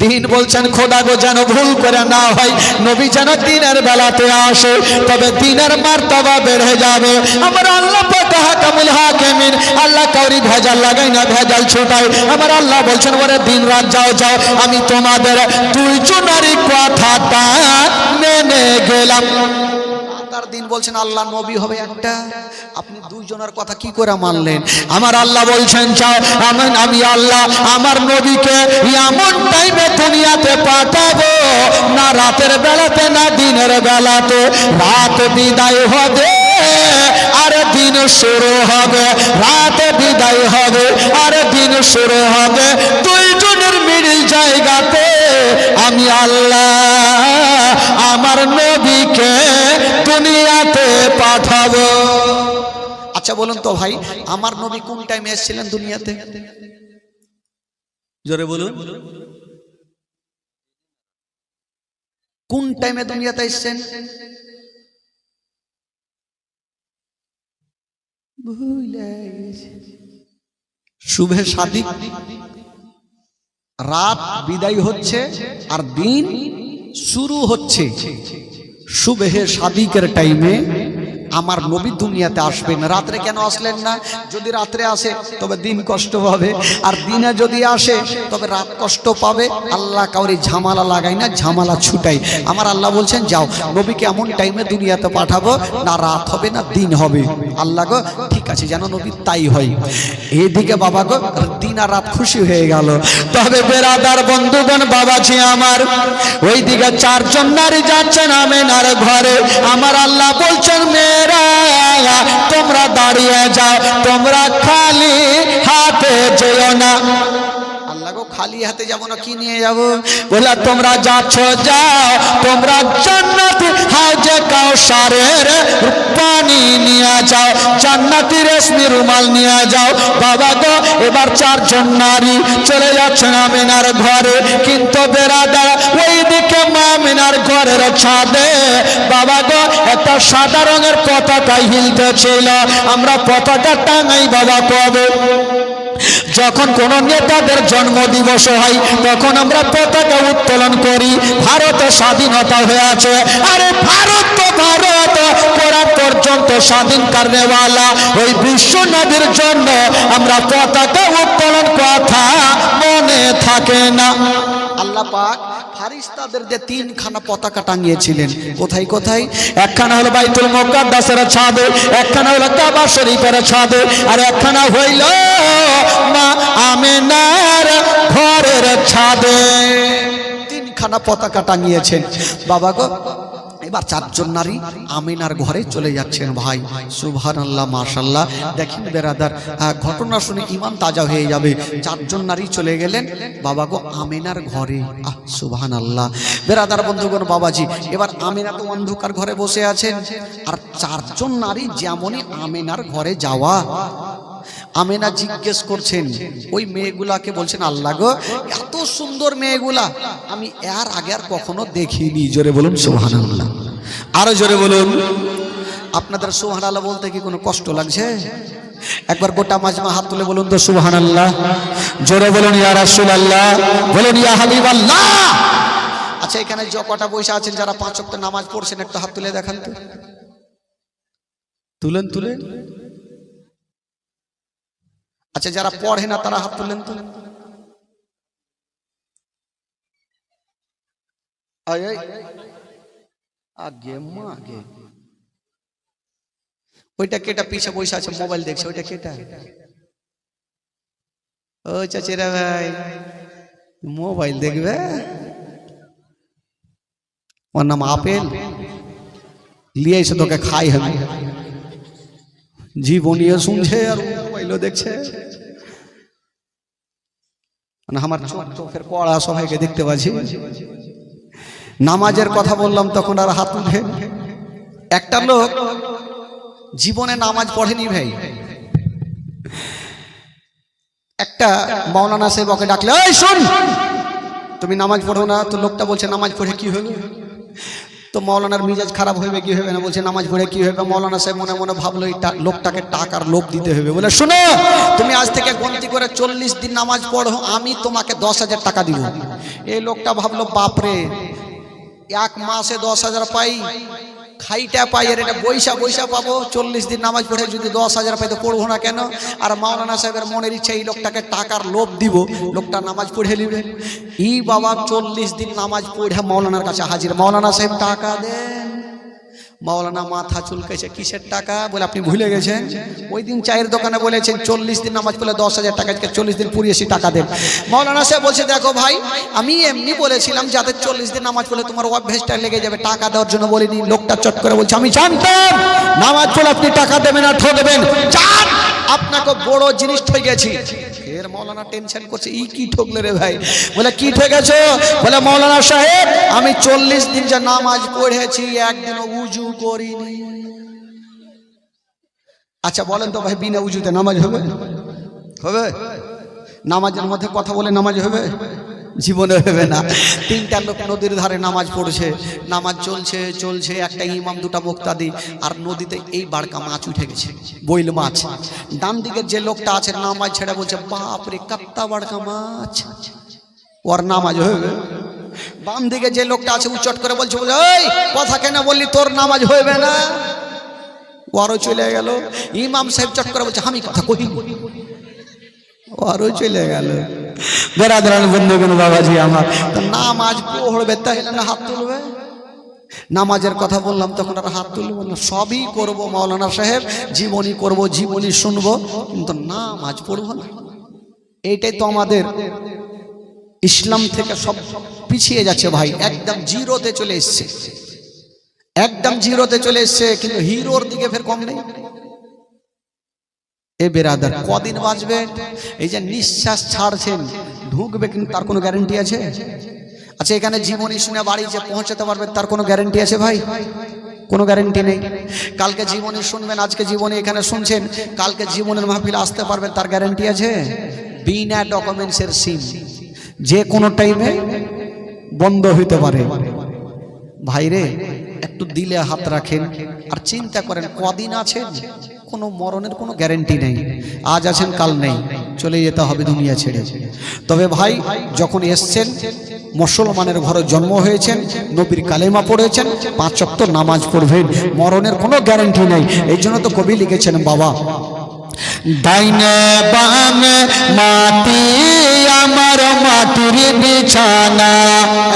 দিন বলছেন খোদা গো যেন ভুল করে না হয়, নবী যেন দিনের বেলাতে আসে তবে দিনের মার্তবা বেড়ে যাবে। আমার আল্লাহ পাক হাকামুল হাকিমিন, আল্লাহ কাউরি ভেজাল লাগাই না, ভেজাল ছোটাই। আমার আল্লাহ বলছেন ওরে দিন রাত যাও যাও, আমি তোমাদের দুইজনেরই কথাটা মেনে গেলাম। তার দিন বলছেন আল্লাহ নবী হবে একটা, আপনি দুইজনের কথা কি করে মানলেন? আমার আল্লাহ বলছেন চাও আমি আল্লাহ আমার নবীকে এমন টাইমে দুনিয়াতে পাঠাবো না রাতের বেলাতে না দিনের বেলাতে। রাত বিদায় হবে আর দিন শুরু হবে, রাত বিদায় হবে আর দিন শুরু হবে, দুইজনের মিডিল জায়গাতে আমি আল্লাহ আমার নবীকে দুনিয়াতে পাঠাবো। আচ্ছা বলুন তো ভাই, আমার নবী কোন টাইমে এসেছিলেন দুনিয়াতে? জোরে বলুন, কোন টাইমে দুনিয়াতে এসেছেন? শুভে সাদিক, রাত বিদায় হচ্ছে আর দিন শুরু হচ্ছে। শুভে সাদিকের টাইমে আমার নবী দুনিয়াতে আসবেন। রাত্রে কেন আসলেন না? যদি রাত্রে আসে তবে দিন কষ্ট পাবে, আর দিনে যদি আসে তবে রাত কষ্ট পাবে। আল্লাহ কাউরি ঝামেলা লাগাই না, ঝামেলা ছুটাই। আমার আল্লাহ বলছেন যাও নবীকে এমন টাইমে দুনিয়াতে পাঠাবো না রাত হবে না দিন হবে। আল্লাহ গো ঠিক আছে, যেন নবী তাই হয়। এইদিকে বাবা গো দিন আর রাত খুশি হয়ে গেল। তবে বেরাদার বন্ধুগণ বাবাজি আমার, ওইদিকে চারজন নারী যাচ্ছেন আমেনার ঘরে। আমার আল্লাহ বলছেন মেয়েরা তোমরা দাঁড়িয়ে যাও, তোমরা খালি হাতে যেও না। আল্লাহ গো খালি হাতে যাবো না, কি নিয়ে যাবো? বলে তোমরা যাচ্ছ যাও, তোমরা জান্নাতি হাউজে কাউসারের পানি নিয়ে যাও, জান্নাতি রেশমি রুমাল নিয়ে যাও। বাবা গো এবার চারজন নারী চলে যাচ্ছেন আমিনার ঘরে। কিন্তু বেরাদার ওইদিকে আমিনার ঘরের ছাদে বাবা গো একটা সাদা রঙের পতাকা হিলতেছিল। আমরা পতাকা টাঙাই বাবা কবে? যখন কোন নেতাদের জন্মদিবস হয় তখন আমরা পতাকা উত্তোলন করি। ভারত স্বাধীনতা হয়ে আছে, আরে ভারত তো ভারত কোরআন পর্যন্ত স্বাধীন করনেওয়ালা ওই বিশ্ব নবীর জন্য আমরা পতাকা উত্তোলন কথা মনে থাকে না। আল্লাহ পাক ফারিস্তাদের যে তিনখানা পতাকা টাঙিয়েছিলেন, কোথায় কোথায়? একখানা হলো বাইতুল মুকাদ্দাসের ছাদে, একখানা হলো কাবা শরীফের ছাদে, আর একখানা হইল মা আমেনার ঘরের ছাদে। তিনখানা পতাকা টাঙিয়েছেন বাবা গো। এবার চারজন নারী আমিনার ঘরে চলে যাচ্ছেন। ভাই সুবহানাল্লাহ মাশাআল্লাহ। দেখেন বেরাদার ঘটনা শুনে ইমান তাজা হয়ে যাবে। চারজন নারী চলে গেলেন বাবা গো আমিনার ঘরে। সুবহানাল্লাহ। বেরাদার বন্ধুগণ বাবাজি, এবার আমিনা তো অন্ধকার ঘরে বসে আছেন, আর চারজন নারী যেমনই আমিনার ঘরে যাওয়া, আমেনা জিজ্ঞেস করছেন ওই মেয়েগুলাকে, বলছেন আল্লাহ গো এত সুন্দর মেয়েগুলা আমি এর আগে আর কখনো দেখিনি। জোরে বলুন সুবহানাল্লাহ, আরো জোরে বলুন। আপনাদের সুবহানাল্লাহ বলতে কি কোনো কষ্ট লাগছে? একবার গোটা মাজমা হাত তুলে বলুন তো সুবহানাল্লাহ। জোরে বলুন ইয়া রাসূলুল্লাহ, বলুন ইয়া হাবিবাল্লাহ। আচ্ছা এখানে যে কটা বসে আছেন যারা 5 ওয়াক্ত নামাজ পড়ছেন একটা হাত তুলে দেখান তো। তুলেন তুলেন। আচ্ছা যারা পড়ে না তারা হাত তুলেন তো। আগে মা আগে ওইটা কেটা পিছে বসে আছে মোবাইল দেখছে, ওইটা কেটা? ও চাচিরা ভাই মোবাইল দেখবে, ওর নাম আপেল, লিয়ে এসে তোকে খাই হবে। জীবনীয় শুনছে আর মোবাইলও দেখছে। মানে আমার চোখের কড়া সবাইকে দেখতে পাচ্ছি। নামাজের কথা বললাম তখন আর হাত উঠে। একটা লোক জীবনে নামাজ পড়েনি ভাই, একটা মাওলানা সাহেব ওকে ডাকলে, এই শোন, তুমি নামাজ পড়ো না? তো লোকটা বলছে নামাজ পড়ে কি হবে? তো মাওলানার মিজাজ খারাপ হবে কি হবে না, বলছে নামাজ পড়ে কি হবে? মাওলানা সাহেব মনে মনে ভাবলো এই লোকটাকে টাকার লোভ দিতে হবে, বলে শোনো, তুমি আজ থেকে গন্তি করে 40 দিন নামাজ পড়ো, আমি তোমাকে 10,000 টাকা দিব। এই লোকটা ভাবলো বাপরে, এক মাসে 10,000 পাই, খাইটা পাই, আর এটা বৈশা বৈশা পাবো, 40 দিন নামাজ পড়ে যদি 10,000 পাই তো পড়বো না কেন? আর মাওলানা সাহেবের মনের ইচ্ছা এই লোকটাকে টাকার লোভ দিব, লোকটা নামাজ পড়ে নিবে। ই বাবা 40 দিন নামাজ পড়ে মাওলানার কাছে হাজির। মাওলানা সাহেব টাকা দেন। মাওলানা মাথা চুলকেছে, কিসের টাকা? বলে আপনি ভুলে গেছেন, ওই দিন চায়ের দোকানে বলেছেন 40 দিন নামাজ পড়লে 10,000 টাকা, 40 দিন পুরিয়েছি, টাকা দেন। মাওলানা সাহেব বলছে দেখো ভাই, আমি এমনি বলেছিলাম যাদের 40 দিন নামাজ পড়লে তোমার অভ্যেসটা লেগে যাবে, টাকা দেওয়ার জন্য বলিনি। লোকটা চট করে বলছে আমি জানতাম নামাজ পড়লে আপনি টাকা দেবেন আর ঠকবেন, জান আপনাকে বড় জিনিস ঠকে গেছি। এর মাওলানা টেনশন করছে, ই কি ঠকলে রে ভাই? বলে কি ঠকেছো? বলে মাওলানা সাহেব আমি 40 দিন যে নামাজ পড়েছি একদিনও উজু করিনি। আচ্ছা বলেন তো ভাই, বিনা উজুতে নামাজ হবে? হবে? নামাজের মধ্যে কথা বলে নামাজ হবে? জীবনে হবে না। 3টা লোক নদীর ধারে নামাজ পড়ছে, নামাজ চলছে চলছে, একটা ইমাম দুটা মুক্তাদি, আর নদীতে এই বাড়কা মাছ উঠে গেছে, বইল মাছ। ডান দিকের যে লোকটা আছে নামাজ ছেড়ে বলছে বাপরে কাত্তা বাড়কা মাছ, ওর নামাজ হবে? বাম দিকে যে লোকটা আছে উচ্চট করে বলছে ওই কথা কেন বললি, তোর নামাজ হবে না? ওরও চলে গেল। ইমাম সাহেব চট করে বলছে আমি কথা কই, ওরও চলে গেল। বেরাদারান বন্ধুগণ, বাবাজি আমার তো নামাজ পড়বে তাহলে না হাত তুলবে? নামাজের কথা বললাম তখন আর হাত তুলবো না? সবই করব মাওলানা সাহেব, জীবনী করব, জীবনী শুনবো, কিন্তু নামাজ পড়বো না। এইটাই তো আমাদের ইসলাম থেকে সব পিছিয়ে যাচ্ছে ভাই, একদম জিরোতে চলে এসছে, একদম জিরোতে চলে এসছে, কিন্তু হিরোর দিকে ফের কম নেই। এ বেরাদার কদিন বাঁচবে? এই যে নিঃশ্বাস ছাড়ছেন, ঢুকবে, কিন্তু তার কোনো গ্যারান্টি আছে? আচ্ছা এখানে জীবনী শুনে বাড়ি যে পৌঁছাতে পারবে তার কোনো গ্যারান্টি আছে ভাই? কোনো গ্যারান্টি নেই। কালকে জীবনী শুনবেন, আজকে জীবনী এখানে শুনছেন, কালকে জীবনের মাহফিলে আসতে পারবেন, তার গ্যারান্টি আছে? বিনা ডকুমেন্টসের সিম যে কোনো টাইমে বন্ধ হইতে পারে। ভাইরে একটু দিলে হাত রাখেন আর চিন্তা করেন কদিন আছেন, কোনো মরণের কোনো গ্যারান্টি নেই। আজ আছেন কাল নেই, চলে যেতে হবে দুনিয়া ছেড়ে। তবে ভাই যখন এসছেন, মুসলমানের ঘরে জন্ম হয়েছেন, নবীর কালেমা পড়েছেন, 5 ওয়াক্ত নামাজ পড়বেন, মরণের কোনো গ্যারান্টি নেই। এই জন্য তো কবি লিখেছেন বাবা, ডাইনে বামে মাটি আমার মাটির বিছানা।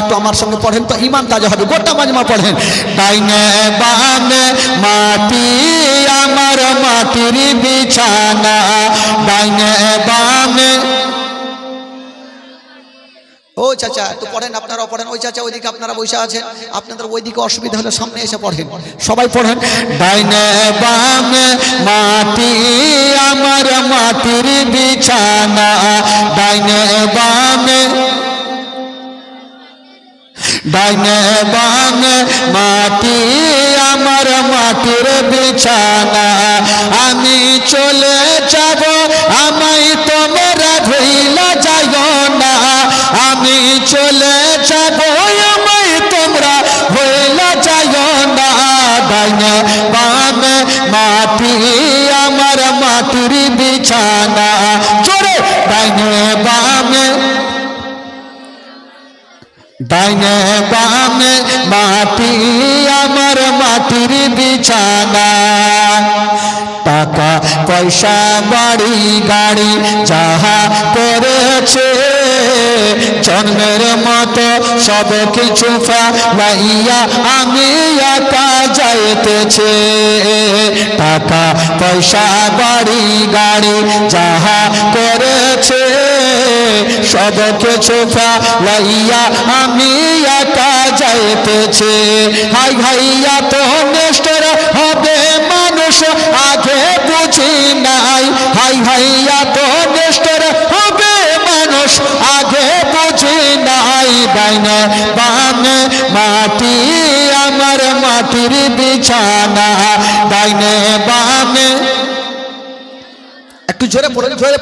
একটু আমার সঙ্গে পড়েন তো, ইমান তাজা হবে, গোটা মাজমা পড়েন। ডাইনে বামে মাটি আমার মাটির বিছানা, ডাইনে বামে। ও চাচা একটু পড়েন, আপনারাও পড়েন। ওই চাচা ওইদিকে আপনারা বসে আছেন, আপনাদের ওইদিকে অসুবিধা হলে সামনে এসে পড়েন, সবাই পড়েন। ডাইনে বামে মাটি আমার মাটির বিছানা, ডাইনে বামে, ডাইনে বামে মাটি আমার মাটির বিছানা, আমি চলে যাব আমায় তোমরা ভুইলা যাইও না, আমি চলে যাব আমায় তোমরা ভুইলা যাইও না, ডাইনে বামে মাটি আমার মাটির বিছানা, জোরে ডাইনে বামে, ডাইনে বামে মাটি আমার মাটির বিছানা, টাকা পয়সা বাড়ি গাড়ি যাহা করেছে, জন্মের মতো সব কিছু ফেলাইয়া আমি একা যাইতেছে, টাকা পয়সা বাড়ি গাড়ি যাহা করেছে, সব কিছু ফেলাইয়া আমি একা যাইতেছে, হাই হাইয়া তো নিষ্ঠুর হবে মানুষ আগে বুঝি নাই, হাই হাইয়া তো নিষ্ঠুর হবে মানুষ আগে বুঝি নাই, ডাইনে বামে মাটি আমার মাটির বিছানা, ডাইনে বামে। একটু জোরে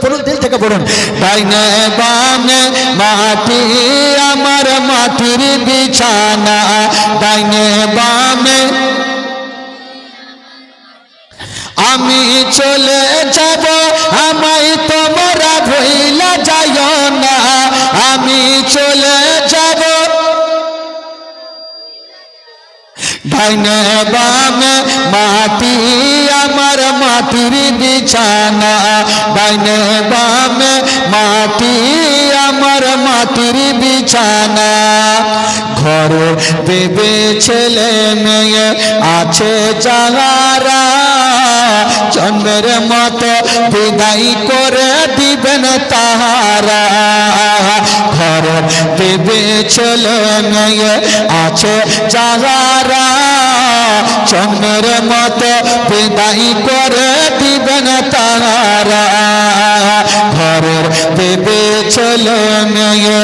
পড়ুন দিল থেকে পড়ুন। ডাইনে বামে মাটি আমার মাটির বিছানা, ডাইনে বামে আমি চলে যাব, আমায় তোমরা ভুইলা যাইও না, আমি চলে যাব। ডাইনে বামে মাটি আমার মাটির বিছানা, ডাইনে বামে মাটি আমার মাটির বিছানা। ঘরে বেবে ছেলে মেয়ে আছে যারা, জন্মের মতো বিদায় করে দিবেন তাহারা। ঘরে বেবে ছেলে মেয়ে আছে যারা, জন্মের মতো বিদায় করে দিবেন তাহারা। ঘরের বেবে ছেলে মেয়ে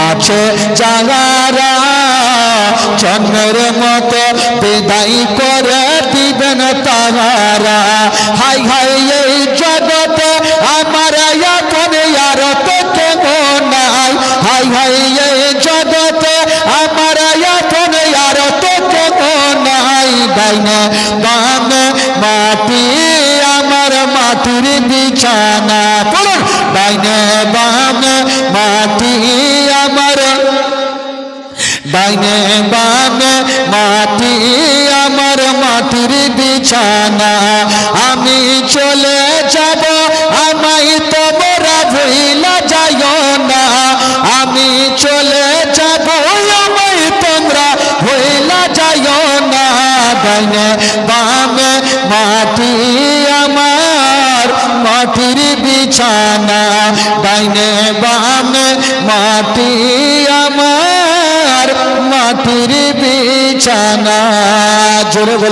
আছে যারা, জন্মের মতো বিদায় করে দিবেন তাহারা। হাই হাই এই জগতে আমার এখন আর তো কেউ নাই, হাই হাই এই জগতে আমার এখন আর তো কেউ নাই। ডাইনে বামে মাটি আমার মাটির বিছানা, বলুন ডাইনে বামে মাটি আমার, ডাইনে বামে মাটি আমার মাটির বিছানা। আমি চলে যাব, আমায় তোমরা ভুইলা যাইও না, আমি চলে যাব, আমায় তোমরা ভুইলা যাইও না। ডাইনে বামে মাটি আমার মাটির বিছানা, ডাইনে বামে মাটি আমার মাটির বিছানা। জোরে বলো।